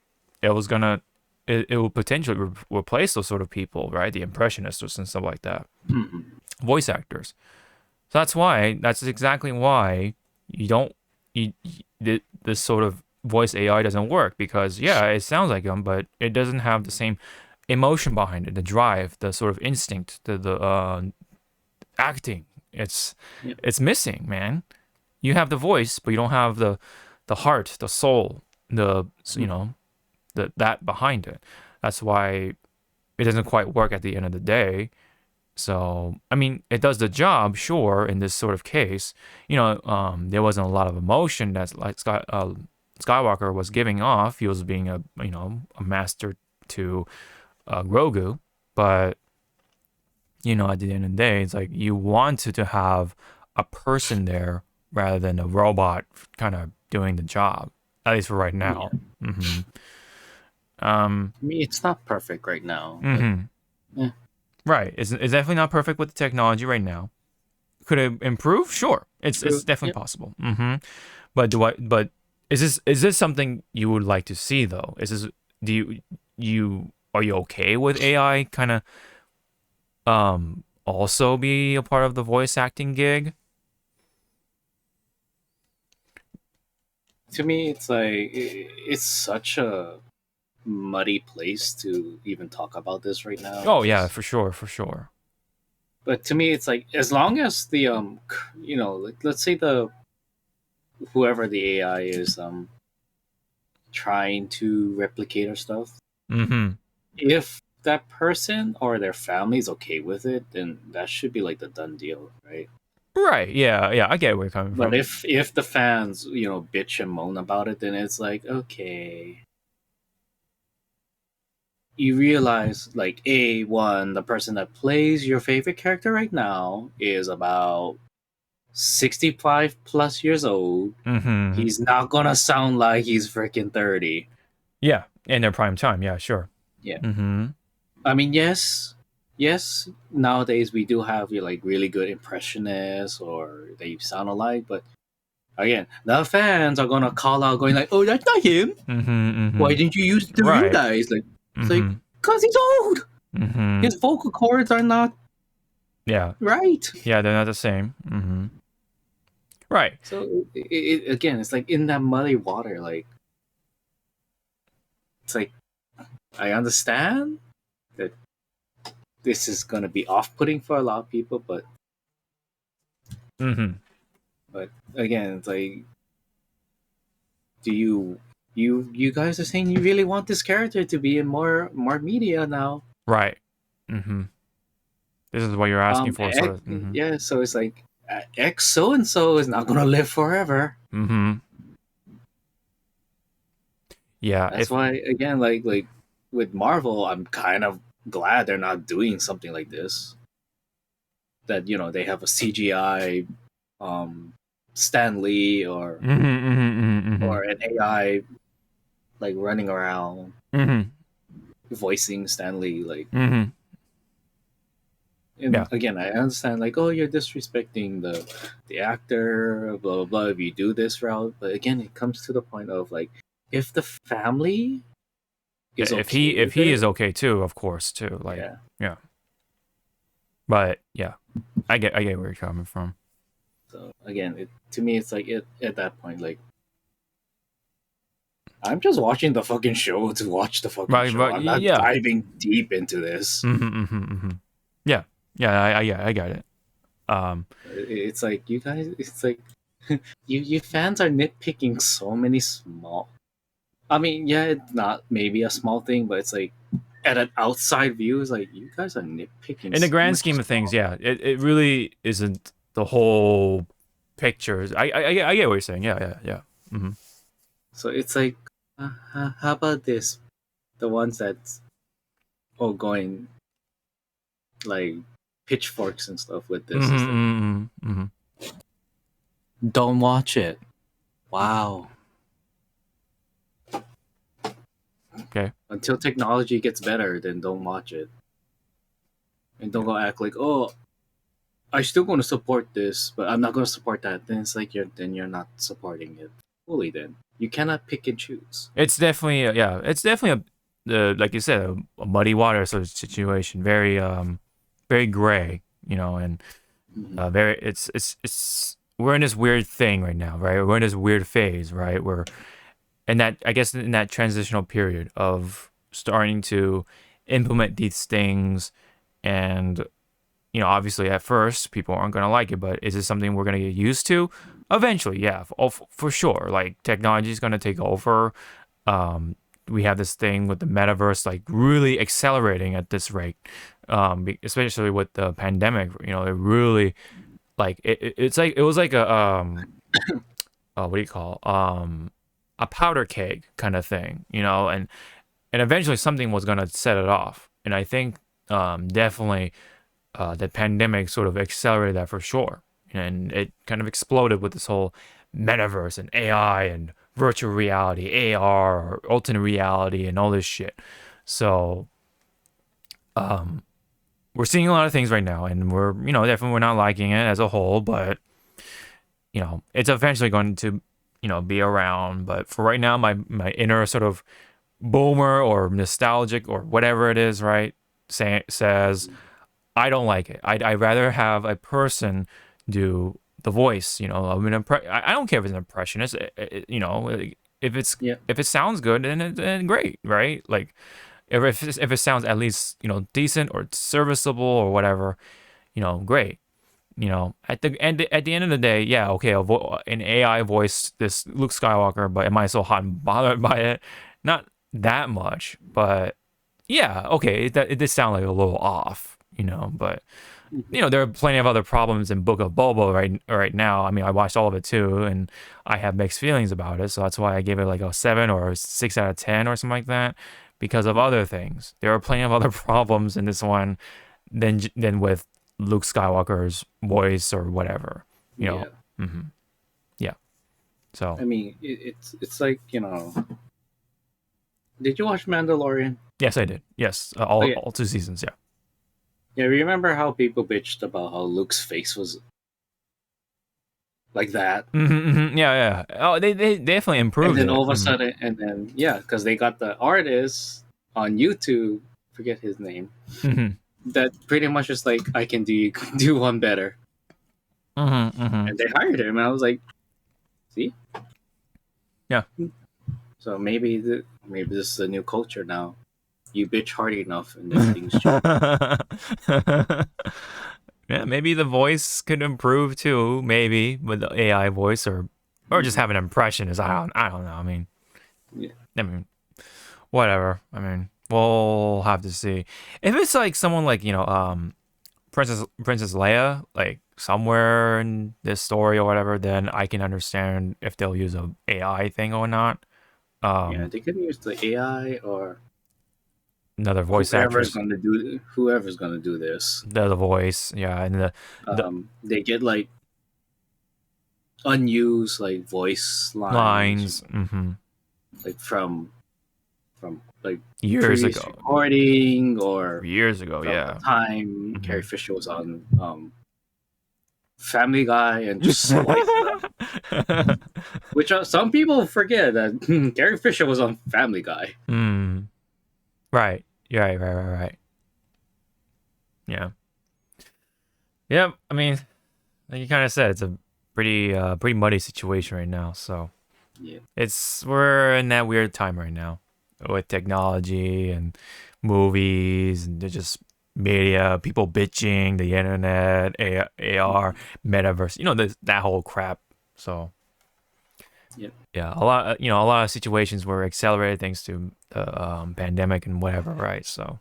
it will potentially replace those sort of people, right? The impressionists and stuff like that, voice actors. So that's exactly why this sort of voice AI doesn't work, because it sounds like him, but it doesn't have the same emotion behind it, the drive, the sort of instinct, the acting. It's missing, man. You have the voice, but you don't have the heart, the soul, that behind it. That's why it doesn't quite work at the end of the day. So, I mean, it does the job, sure, in this sort of case. You know, there wasn't a lot of emotion that Skywalker was giving off. He was being a master to Grogu, but you know, at the end of the day, it's like you wanted to have a person there rather than a robot kind of doing the job, at least for right now. I mean, it's not perfect right now. But, Right, it's definitely not perfect with the technology right now. Could it improve? Sure, it's definitely possible. But is this something you would like to see though? Are you okay with AI kind of also be a part of the voice acting gig? to me, it's like it's such a muddy place to even talk about this right now. Oh yeah, for sure, for sure. But to me, it's like as long as the like, let's say the whoever the AI is trying to replicate our stuff, Mm-hmm. if that person or their family is okay with it, then that should be like the done deal, right? Right. Yeah. Yeah. I get where you're coming But from. if the fans bitch and moan about it, then it's like, okay, you realize like the person that plays your favorite character right now is about 65 plus years old. Mm-hmm. He's not gonna sound like he's freaking 30. Yeah. In their prime time. Yeah. Sure. Yeah. Mm-hmm. I mean, yes, nowadays we do have like really good impressionists or they sound alike, but again, the fans are gonna call out, going like, "Oh, that's not him. Mm-hmm. Mm-hmm. Why didn't you use the Right. real guys?" Like, it's Mm-hmm. like, cause he's old. Mm-hmm. His vocal cords are not Yeah. right. Yeah. They're not the same. Mm-hmm. Right. So again, it's like in that muddy water. Like, it's like I understand that this is gonna be off-putting for a lot of people, but Mm-hmm. again, it's like, do you guys are saying you really want this character to be in more media now? Right. Mm-hmm. This is what you're asking for. Sort of. Mm-hmm. Yeah, so it's like X so and so is not gonna live forever. Mm-hmm. Yeah. That's why again, like with Marvel, I'm kind of glad they're not doing something like this. That they have a CGI Stan Lee or Mm-hmm. Mm-hmm. Mm-hmm. or an AI like running around Mm-hmm. voicing Stan Lee. Like, Mm-hmm. and Yeah. again, I understand like, oh, you're disrespecting the actor, blah blah blah. If you do this route, but again, it comes to the point of like, if the family is If he is okay too, of course too. Like yeah. But yeah, I get where you're coming from. So again, to me, it's like at that point, like, I'm just watching the fucking show to watch the fucking Right, show. but I'm not yeah. diving deep into this. Mm-hmm, mm-hmm, mm-hmm. Yeah, I got it. It's like you guys. It's like you fans are nitpicking so many small. I mean, yeah, it's not maybe a small thing, but it's like at an outside view, it's like you guys are nitpicking. In the so grand much scheme of things, small. yeah, it really isn't the whole picture. I get what you're saying. Yeah. Mm-hmm. So it's like, how about this? The ones that's going like pitchforks and stuff with this. Mm-hmm, It's like, mm-hmm, mm-hmm. don't watch it. Wow. Okay. Until technology gets better, then don't watch it. And don't go act like, oh, I'm still going to support this, but I'm not going to support that. Then it's like you're not supporting it fully. Then you cannot pick and choose. It's definitely it's definitely like you said, a muddy water sort of situation. Very very gray, and very it's we're in this weird thing right now, right? We're in this weird phase, right? We're in that transitional period of starting to implement these things, and obviously at first people aren't going to like it, but is this something we're going to get used to eventually? Yeah, for sure. Like, technology is going to take over. We have this thing with the metaverse like really accelerating at this rate, especially with the pandemic. It really, like, it was like a what do you call, a powder keg kind of thing, and eventually something was going to set it off. And I think definitely the pandemic sort of accelerated that for sure. And it kind of exploded with this whole metaverse and AI and virtual reality, AR, or alternate reality, and all this shit. So we're seeing a lot of things right now, and we're definitely we're not liking it as a whole, but it's eventually going to be around. But for right now, my inner sort of boomer or nostalgic or whatever it is, right, says I don't like it. I'd rather have a person do the voice. You know, I mean, I don't care if it's an impression. It's you know, if it sounds good, then great, right? Like if it sounds at least, you know, decent or serviceable or whatever, you know, great. You know, at the end of the day, yeah, okay, an AI voiced this Luke Skywalker, but am I so hot and bothered by it? Not that much, but yeah, okay, it did sound like a little off, you know, but you know, there are plenty of other problems in Book of Boba right now. I mean, I watched all of it too, and I have mixed feelings about it, so that's why I gave it like a 7 or a 6 out of 10 or something like that, because of other things. There are plenty of other problems in this one than with Luke Skywalker's voice or whatever, you know. Yeah. So I mean, it's like, you know. Did you watch Mandalorian? yes, I did. Yes, all 2 seasons. Yeah. Yeah, remember how people bitched about how Luke's face was like that? Yeah. Oh, they definitely improved and then it. all of a sudden, and then because they got the artist on YouTube, forget his name, that pretty much just like, I can do one better, and they hired him, and I was like, see, yeah. So maybe this is a new culture now. You bitch hard enough, and then things change. Yeah, maybe the voice could improve too. Maybe with the AI voice, or just have an impressionist. I don't know. I mean, whatever. I mean, we'll have to see. If it's like someone like, you know, Princess Leia, like somewhere in this story or whatever, then I can understand if they'll use a AI thing or not. Yeah, they could use the AI or another voice actress. Whoever's gonna do this. The voice, yeah, and they get like unused like voice lines. Like from like years ago, recording or years ago, the time Carrie Fisher was on Family Guy and just spliced them. Which some people forget that Carrie Fisher was on Family Guy. Right. Yeah. Yep. I mean, like you kind of said, it's a pretty muddy situation right now. So yeah, we're in that weird time right now with technology and movies and just media, people bitching, the internet, AR, metaverse, you know, that whole crap. So yeah, a lot of situations were accelerated thanks to the pandemic and whatever, right? So,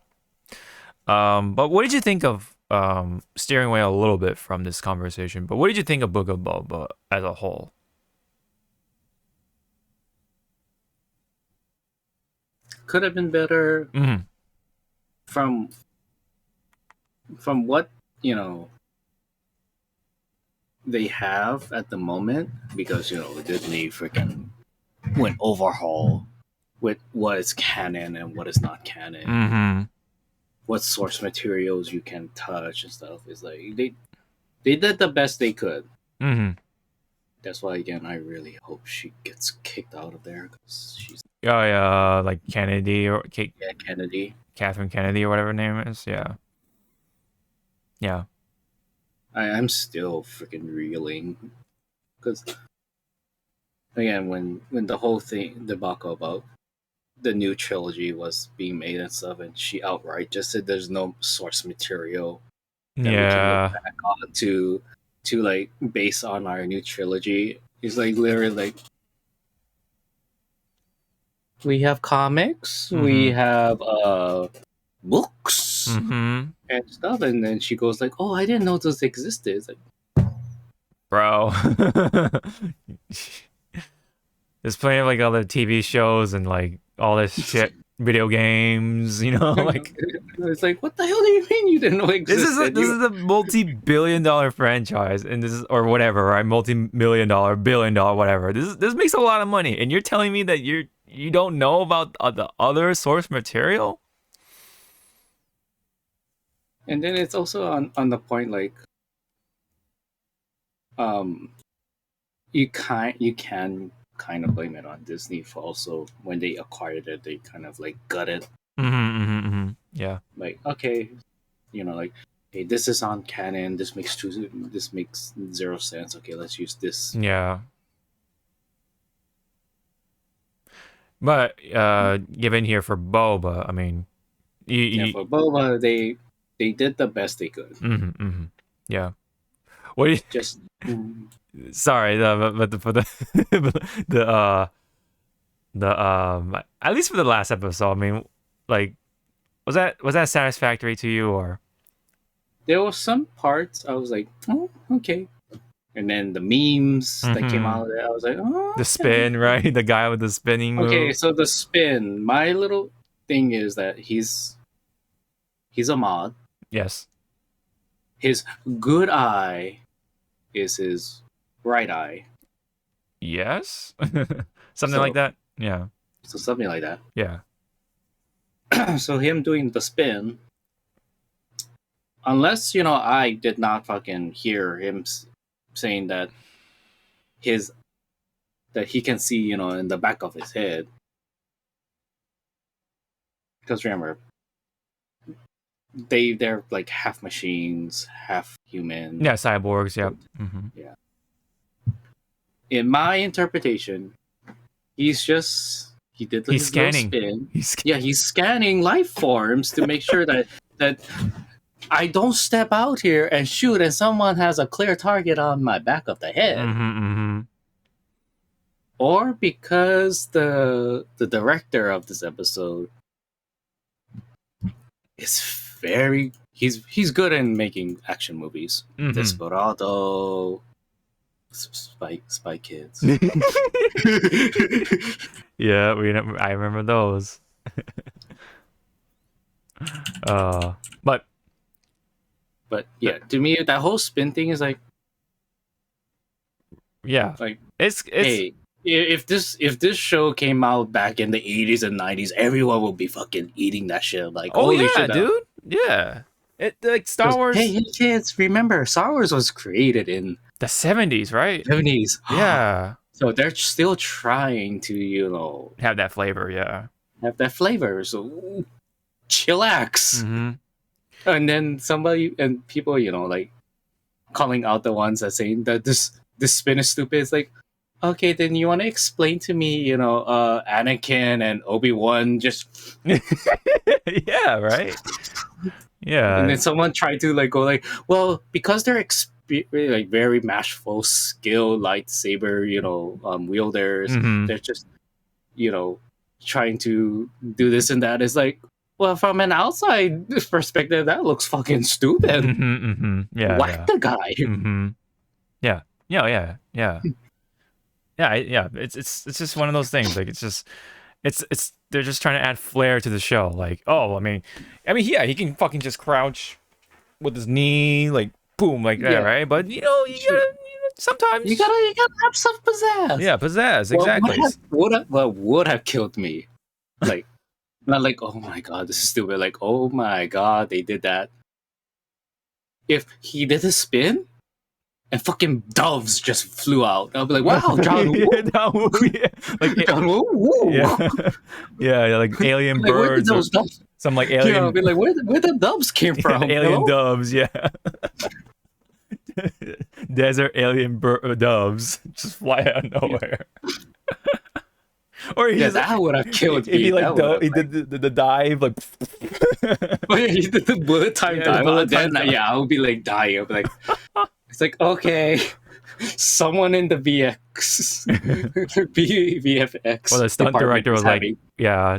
but what did you think of steering away a little bit from this conversation? But what did you think of Book of Boba as a whole? Could have been better. From what, you know, they have at the moment, because, you know, Disney freaking went overhaul with what is canon and what is not canon, what source materials you can touch and stuff. Is like they did the best they could. That's why, again, I really hope she gets kicked out of there, because she's like Kennedy or Kennedy, Catherine Kennedy or whatever her name is. Yeah. I'm still freaking reeling, because again, when the whole thing debacle about the new trilogy was being made and stuff, and she outright just said there's no source material that we can look back on to like base on our new trilogy. He's like literally like, we have comics, we have books and stuff, and then she goes like, oh, I didn't know those existed. It's like, bro. There's plenty of like other TV shows and like all this shit, video games, you know, like it's like, what the hell do you mean you didn't know it existed? This is a multi-billion-dollar franchise, and this is, or whatever, right? Multi-million-dollar, billion-dollar, whatever. This makes a lot of money, and you're telling me that you don't know about the other source material? And then it's also on the point like, you can kind of blame it on Disney for also, when they acquired it, they kind of like gut it. Yeah. Like, okay, you know, like okay, this is on canon. This makes zero sense. Okay, let's use this. Yeah. But given here for Boba, I mean, For Boba, they did the best they could. Yeah. What do you, Just sorry, but for the at least for the last episode, I mean, like, was that satisfactory to you, or? there were some parts I was like, oh, okay. And then the memes that came out of it, I was like, oh. The spin, right? The guy with the spinning move. Okay, so the spin. My little thing is that he's a mod. Yes. His good eye is his right eye. Yes. Something like that. Yeah. So something like that. Yeah. So him doing the spin, unless I did not fucking hear him saying that he can see in the back of his head, because remember they're like half machines, half human. Yeah, cyborgs. Yep. Yeah. In my interpretation, he did his scanning. Spin. He's scanning life forms to make sure that I don't step out here and shoot and someone has a clear target on my back of the head. Or because the director of this episode is he's good in making action movies. Desperado, Spy Kids. Yeah, I remember those. But yeah, to me that whole spin thing is like, yeah, like it's hey, if this show came out back in the 80s and 90s, everyone would be fucking eating that shit. Like, oh holy yeah, shit, dude, yeah. It like Star Wars. Hey kids, remember Star Wars was created in the 70s, right? 70s. Yeah. So they're still trying to have that flavor. Yeah. Have that flavor. So chillax. And then people, like calling out the ones that saying that this spin is stupid. It's like, okay, then you want to explain to me, Anakin and Obi-Wan just yeah, right. Yeah. And then someone tried to like go like, well, because they're like very masterful, skilled lightsaber, wielders. They're just, trying to do this and that. It's like, well, from an outside perspective, that looks fucking stupid. Yeah. Whack the guy. Yeah. It's just one of those things. Like it's they're just trying to add flair to the show. Like, oh, I mean, yeah, he can fucking just crouch with his knee, like boom, like that, right? But you gotta sometimes you gotta have some pizzazz. Yeah, pizzazz, exactly. What would have killed me? Like, not like, oh my god, this is stupid. Like, oh my god, they did that. If he did a spin and fucking doves just flew out, I'll be like, wow, John Woo. Like John Woo. Yeah, like alien birds. Those doves? Some like alien. Yeah, I'll be like, where the doves came from? Alien doves, yeah. Desert alien doves just fly out of nowhere. Or that would have killed me. He did the dive, like. Oh yeah, he did the bullet time dive. I would be like dying. I'd be like, it's like, okay, someone in the VFX. Well, the stunt director was like,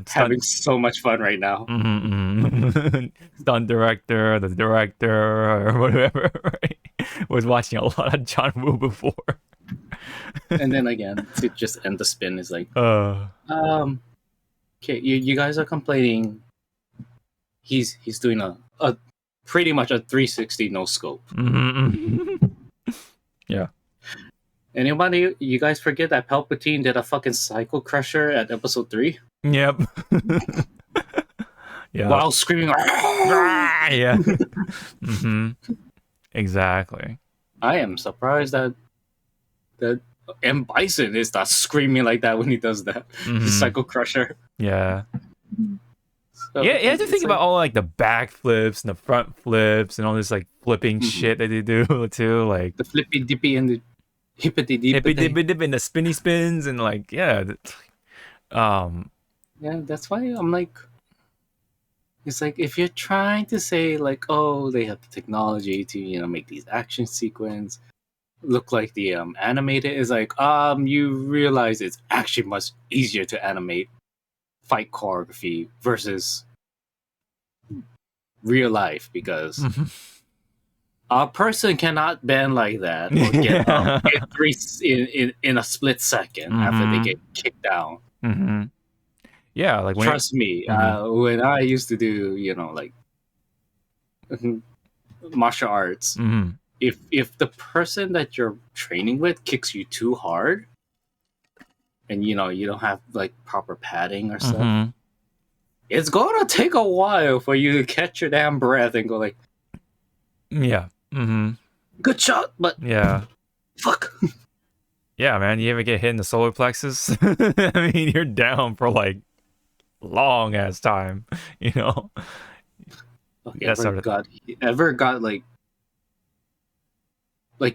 having so much fun right now. Stunt director, the director, or whatever, right? Was watching a lot of John Woo before. And then again, to just end the spin is like, okay, you guys are complaining. He's doing a pretty much a 360 no scope. Yeah. Anybody, you guys forget that Palpatine did a fucking Psycho Crusher at episode 3? Yep. Yeah. While screaming, yeah. Exactly. I am surprised that M. Bison is not screaming like that when he does that. Psycho Crusher. Yeah. So Yeah, you have to it's think like- about all like the back flips and the front flips and all this like flipping shit that they do too, like the flippy dippy and the hippity hippy dippity. dippy dip and the spinny spins and like Yeah, that's why I'm like, it's like if you're trying to say like, oh, they have the technology to make these action sequence look like the animated, is like you realize it's actually much easier to animate fight choreography versus real life because a person cannot bend like that or get in a split second after they get kicked down. Yeah, like when Trust me, when I used to do like martial arts, if the person that you're training with kicks you too hard and you don't have like proper padding or stuff, it's gonna take a while for you to catch your damn breath and go like, yeah, good shot, but yeah, fuck. yeah, man. You ever get hit in the solar plexus? I mean, you're down for like long ass time, Okay, That sort of- ever got like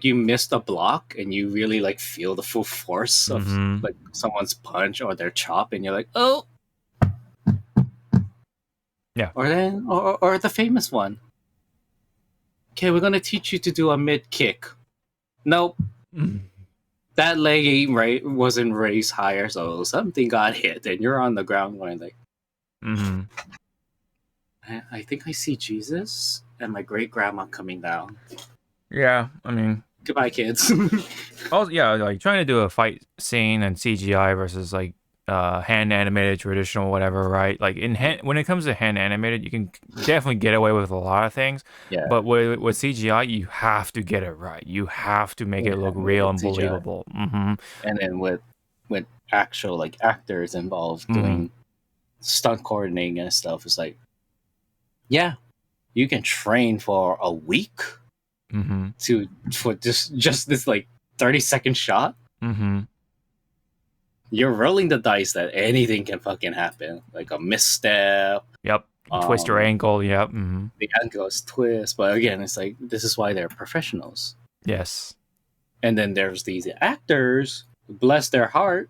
you missed a block and you really like feel the full force of like someone's punch or their chop and you're like, oh Yeah. or the famous one, okay, we're gonna teach you to do a mid kick. Nope, that leg wasn't raised higher, so something got hit and you're on the ground going like, I think I see Jesus and my great grandma coming down. Yeah, I mean, Goodbye, kids. also, yeah, like trying to do a fight scene and CGI versus like hand animated, traditional, whatever, right? Like when it comes to hand animated, you can definitely get away with a lot of things. Yeah. But with CGI, you have to get it right. You have to make it look real and CGI. believable. And then with actual like actors involved doing stunt coordinating and stuff, it's like, yeah, you can train for a week for just this like 30-second shot. You're rolling the dice that anything can fucking happen, like a misstep. Yep. Twist your ankle. Yep. The ankles twist, but again, it's like this is why they're professionals. Yes. And then there's these actors, bless their heart,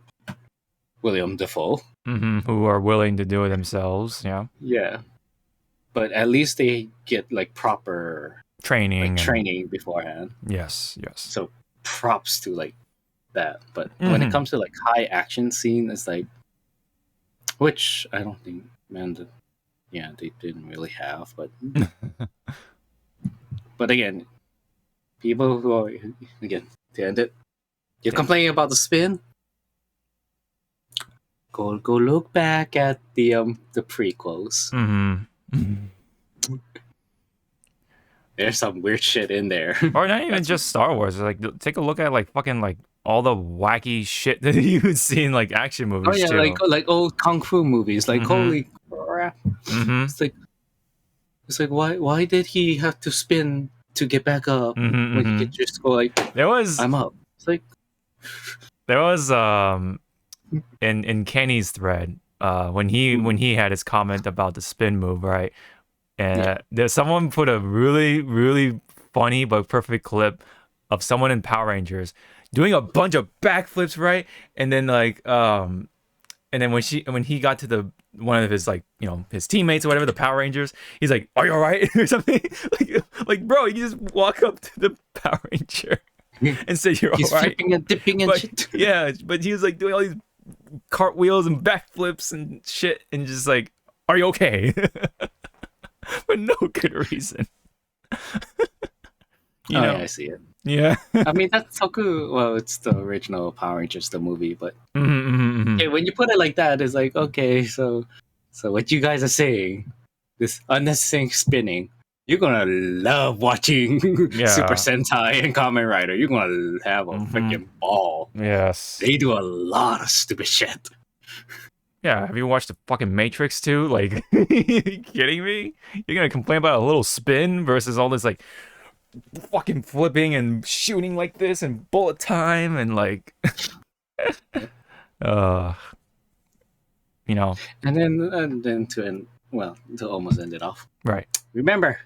William Dafoe. Who are willing to do it themselves. Yeah. Yeah, but at least they get like proper Training. training beforehand. Yes. Yes. So props to like that. But when it comes to like high action scene, it's like, which I don't think, they didn't really have. But but again, people who are to end it, you're complaining about the spin. Go look back at the prequels. There's some weird shit in there. Or not even just Star Wars. Like, take a look at like fucking like all the wacky shit that you would see in like action movies. Oh yeah, too. like old kung fu movies. Like holy crap! It's like why did he have to spin to get back up when he could just go like, I'm up? It's like there was in Kenny's thread when he had his comment about the spin move, right? And there's someone put a really, really funny but perfect clip of someone in Power Rangers doing a bunch of backflips, right? And then like and then when he got to the one of his like his teammates or whatever, the Power Rangers, he's like, "Are you all right?" or something. like bro, you just walk up to the Power Ranger and say you're all right. He's flipping and dipping and shit. Yeah, but he was like doing all these cartwheels and backflips and shit, and just like, "Are you okay?" For no good reason. Yeah, I see it. Yeah. I mean, that's Toku. Well, it's the original Power Rangers, the movie, but okay, when you put it like that, it's like, okay, so what you guys are saying, this unnecessary spinning, you're gonna love watching Super Sentai and Kamen Rider. You're gonna have a freaking ball. Yes. They do a lot of stupid shit. Yeah, have you watched the fucking Matrix too? Like, are you kidding me? You're gonna complain about a little spin versus all this like fucking flipping and shooting like this and bullet time and like, And then to well, to almost end it off. Right. Remember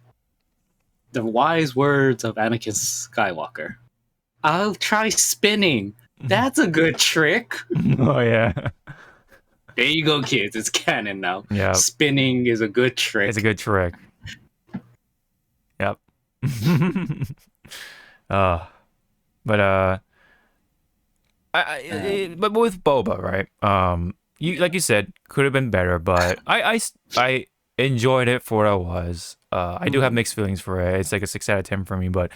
the wise words of Anakin Skywalker. I'll try spinning. That's a good trick. Oh yeah. There you go, kids. It's canon now. Yeah. Spinning is a good trick. It's a good trick. Yep. But but with Boba, right? You like you said, could have been better, but I enjoyed it for what it was. I do have mixed feelings for it. It's like a 6 out of 10 for me, but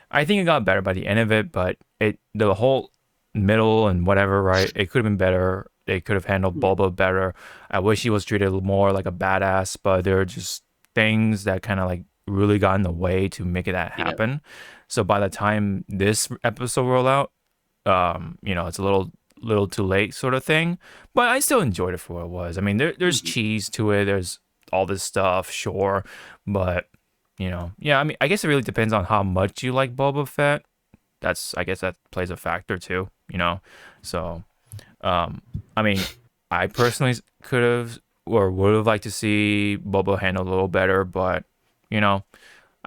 I think it got better by the end of it. But the whole middle and whatever, right? It could have been better. They could have handled Boba better. I wish he was treated more like a badass, but there are just things that kind of like really got in the way to make that happen. Yeah. So by the time this episode roll out, it's a little too late sort of thing. But I still enjoyed it for what it was. I mean, there's cheese to it. There's all this stuff, sure. But, yeah, I mean, I guess it really depends on how much you like Boba Fett. I guess that plays a factor too, So, I mean, I personally could have or would have liked to see Boba handled a little better, but, I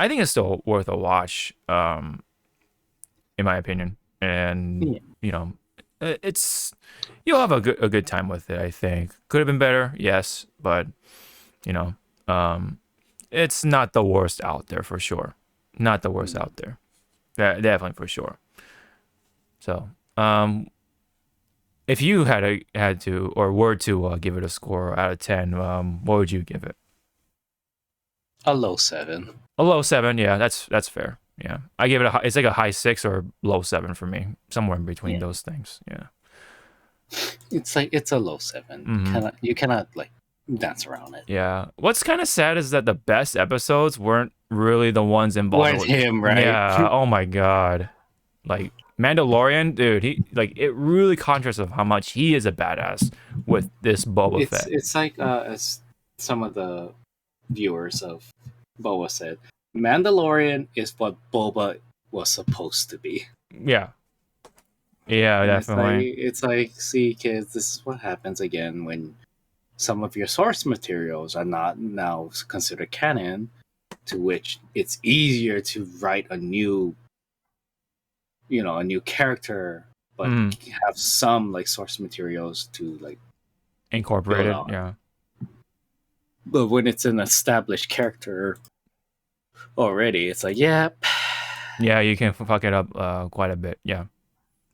think it's still worth a watch, in my opinion. And, it's you'll have a good time with it, I think. Could have been better, yes, but it's not the worst out there for sure. Not the worst out there. Definitely for sure. So, if you had to or were to give it a score out of 10, what would you give it? A low 7. A low 7, yeah, that's fair. Yeah, I give it it's like a high 6 or low 7 for me, somewhere in between those things. Yeah, it's a low 7. Mm-hmm. You cannot like dance around it. Yeah, what's kind of sad is that the best episodes weren't really the ones involved with him, right? Yeah. Oh my god, like Mandalorian, dude. It really contrasts of how much he is a badass with this Boba Fett. It's like as some of the viewers of Boba said, Mandalorian is what Boba was supposed to be. Yeah. Yeah, and definitely. It's like, see, kids, this is what happens again when some of your source materials are not now considered canon, to which it's easier to write a new character, but have some like source materials to like incorporate it. Yeah. But when it's an established character already, it's like, yeah, you can fuck it up quite a bit. Yeah,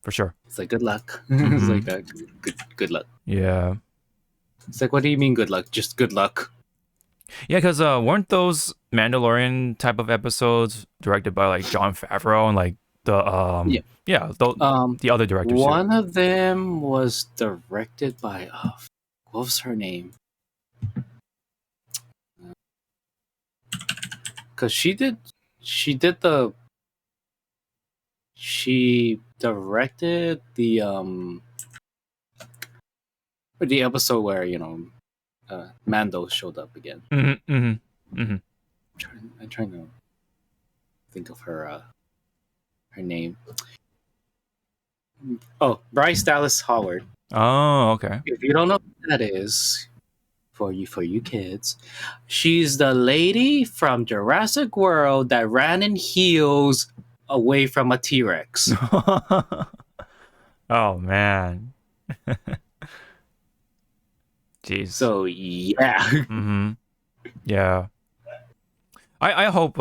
for sure. It's like good luck. It's like that. Good luck. Yeah. It's like, what do you mean good luck? Just good luck. Yeah, because weren't those Mandalorian type of episodes directed by like Jon Favreau and like the the other directors? One of them was directed by what was her name? Because she directed the episode where Mando showed up again. I'm trying to think of her name. Oh, Bryce Dallas Howard. Oh, okay. If you don't know who that is, for you kids, she's the lady from Jurassic World that ran in heels away from a T-Rex. Oh man. Jeez. So yeah. Yeah. I hope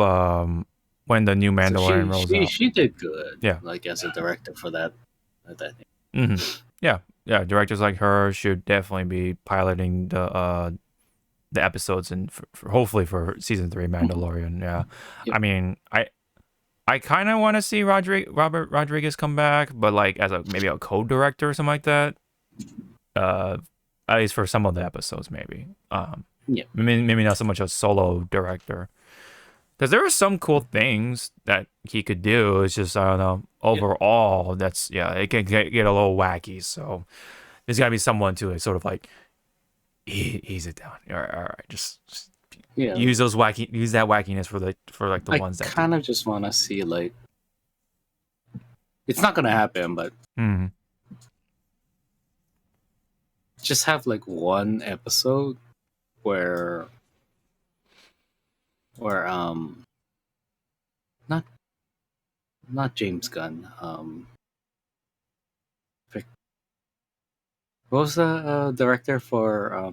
when the new Mandalorian rolls out. She did good. Yeah. Like as a director for that thing. Yeah. Directors like her should definitely be piloting the episodes and for hopefully for season 3 Mandalorian. Yeah. Yep. I mean, I kind of want to see Robert Rodriguez come back, but like as maybe a co-director or something like that. At least for some of the episodes, maybe. Maybe not so much a solo director, because there are some cool things that he could do. It's just, I don't know. Overall, that's it can get a little wacky. So there's gotta be someone to sort of like ease it down. All right, just use that wackiness for the ones that I kind of just want to see like, it's not gonna happen, but just have like one episode where or not James Gunn. What was the director for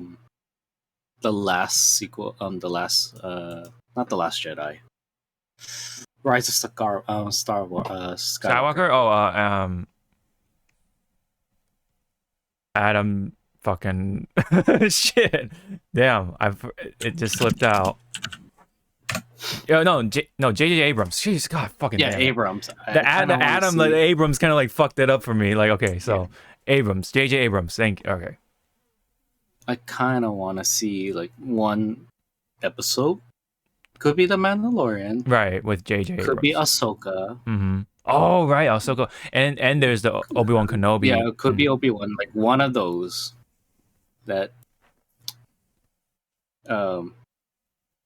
the last sequel? The last not the Last Jedi. Rise of Star Wars. Skywalker? Oh, Adam fucking shit. Damn, it just slipped out. Yo, no, J.J. Abrams. Jeez, God, fucking Yeah, damn it. Abrams. The Adam, like Abrams, kind of like fucked it up for me. Like, okay, so Abrams, J.J. Abrams. Thank you. Okay. I kind of want to see like one episode. Could be The Mandalorian. Right, with J.J. Abrams. Could be Ahsoka. Mm-hmm. Oh, right, Ahsoka. And there's the Obi-Wan Kenobi. Yeah, it could be Obi-Wan. Like one of those that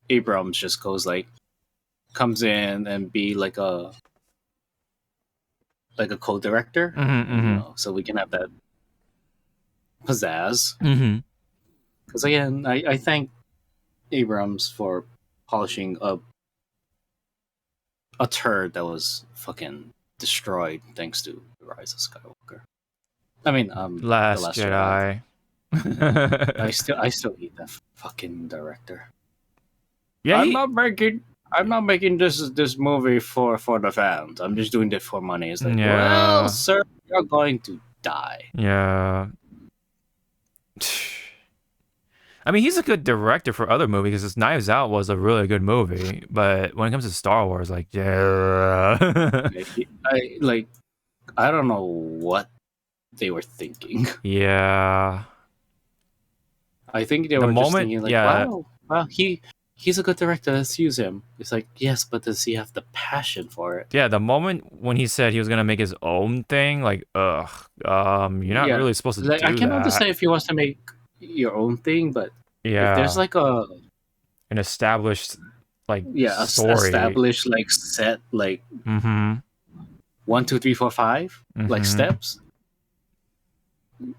Abrams just comes in and be like a co-director. Mm-hmm, You know, so we can have that pizzazz. mm-hmm. Because again, I thank Abrams for polishing a turd that was fucking destroyed thanks to the Rise of Skywalker. I mean, Last The Last Jedi. I still hate that fucking director. Yeah, I'm not making this movie for the fans. I'm just doing it for money. It's like, Yeah. well, sir, you're going to die. yeah. I mean, he's a good director for other movies because his Knives Out was a really good movie. But when it comes to Star Wars, like, yeah. I don't know what they were thinking. yeah. I think they The were just moment- thinking like, yeah. wow, he's a good director. Let's use him. It's like, yes, but does he have the passion for it? Yeah, the moment when he said he was gonna make his own thing, like, ugh, you're not Yeah. really supposed to Like, do I can that. understand if he wants to make your own thing, but Yeah, if there's like an established like story. established like set like Mm-hmm. 1, 2, 3, 4, 5 like Mhm. steps,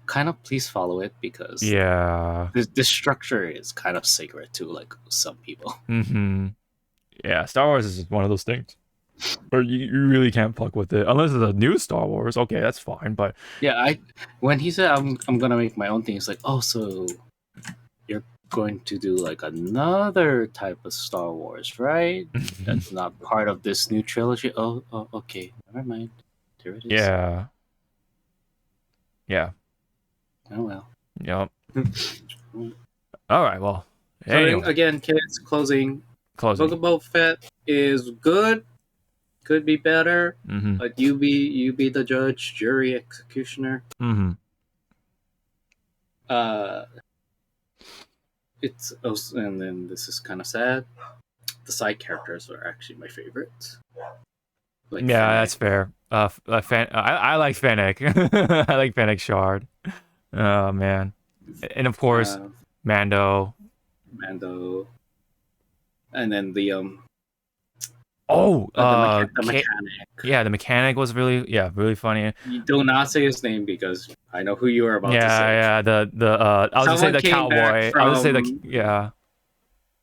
kind of please follow it because Yeah. this structure is kind of sacred to like some people. Mm-hmm. Yeah, Star Wars is just one of those things where you really can't fuck with it unless it's a new Star Wars. Okay, that's fine, but Yeah, when he said I'm gonna make my own thing, it's like, oh, so you're going to do like another type of Star Wars, right? That's not part of this new trilogy. Oh, okay, never mind. There it is. yeah. Yeah. Oh well. Yep. All right, well. So then, Anyway, again, kids, closing. closing. Book of Fett is good. Could be better, Mm-hmm. but you be the judge, jury, executioner. Mm-hmm. It's also, and then this is kind of sad. The side characters are actually my favorites. Like Yeah, Fennec. that's fair. I like Fennec. I like Fennec Shard. Oh man, and of course Mando. Mando, and then the mechanic. mechanic. Yeah, the mechanic was really funny. You do not say his name because I know who you are about to say. Yeah. I was gonna say Someone the came back cowboy. I was gonna say from- yeah.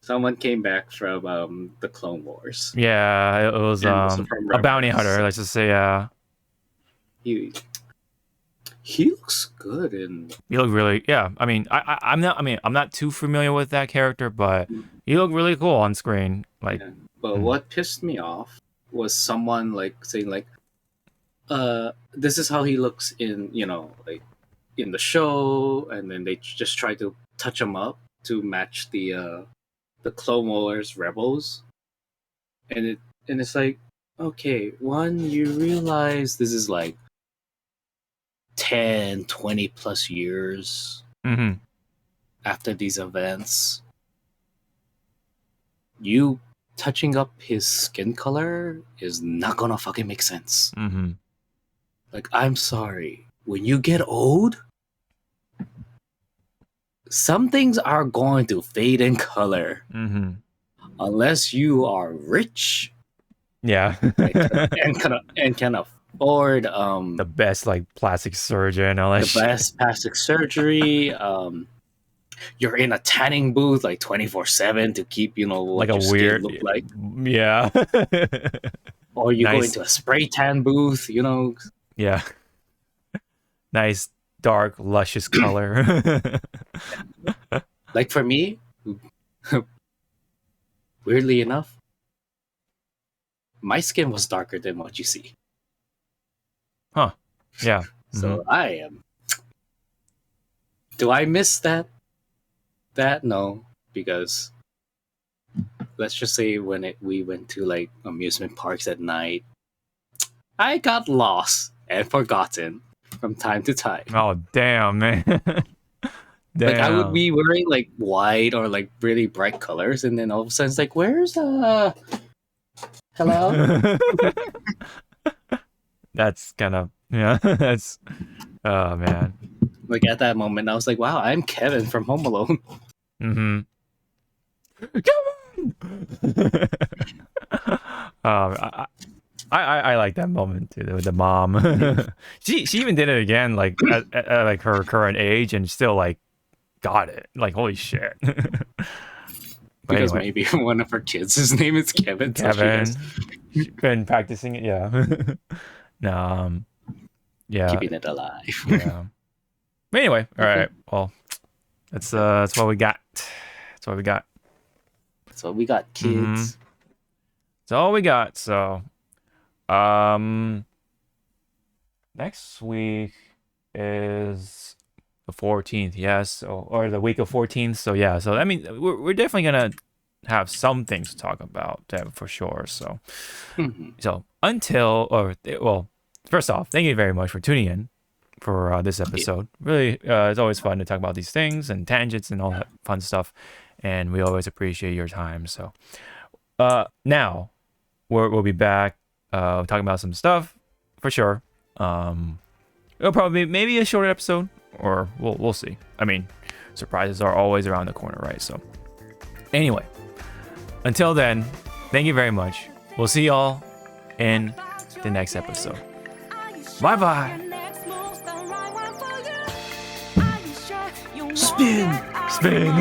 Someone came back from the Clone Wars. Yeah, it was And also from a bounty Rebels. hunter. Let's just say yeah. He looks good in. You look really I mean I'm not too familiar with that character, but you look really cool on screen. Like Yeah. But what pissed me off was someone like saying like, this is how he looks in like in the show, and then they just try to touch him up to match the Clone Wars Rebels, and it's like, okay, one, you realize this is like 10, 20 plus years mhm. after these events. You touching up his skin color is not gonna fucking make sense. Mhm. Like, I'm sorry, when you get old, some things are going to fade in color Mhm. unless you are rich Yeah. and can afford the best like plastic surgeon or like the best plastic surgery, you're in a tanning booth like 24/7 to keep what Like a your weird, skin look like, yeah, or you go Nice. into a spray tan booth. yeah, nice dark luscious color. Like for me, weirdly enough, my skin was darker than what you see. Huh? Yeah. So I am. Do I miss that? No, because let's just say when we went to like amusement parks at night, I got lost and forgotten from time to time. Oh damn, man. Damn. Like I would be wearing like white or like really bright colors, and then all of a sudden it's like, "Where's hello?" That's kind of yeah. That's oh man. Like at that moment, I was like, "Wow, I'm Kevin from Home Alone." Mm-hmm. I like that moment too with the mom. she even did it again, like at like her current age, and still like got it. Like holy shit. But Because anyway, maybe one of her kids, his name is Kevin. So she Kevin, has- she's been practicing it. Yeah. No. Yeah. keeping it alive. Yeah. But anyway, all right. Well, that's what we got. That's what we got. So we got kids. That's all we got. So, next week is the 14th. Yes, or the week of 14th. So yeah. So I mean, we're definitely gonna have some things to talk about for sure. So, so first off, thank you very much for tuning in for this episode. Really, it's always fun to talk about these things and tangents and all that fun stuff. And we always appreciate your time. So, now we'll be back talking about some stuff for sure. It'll probably be maybe a shorter episode, or we'll see. I mean, surprises are always around the corner, right? So, anyway, until then, thank you very much. We'll see y'all in the next episode. Bye bye. Spin. Spin.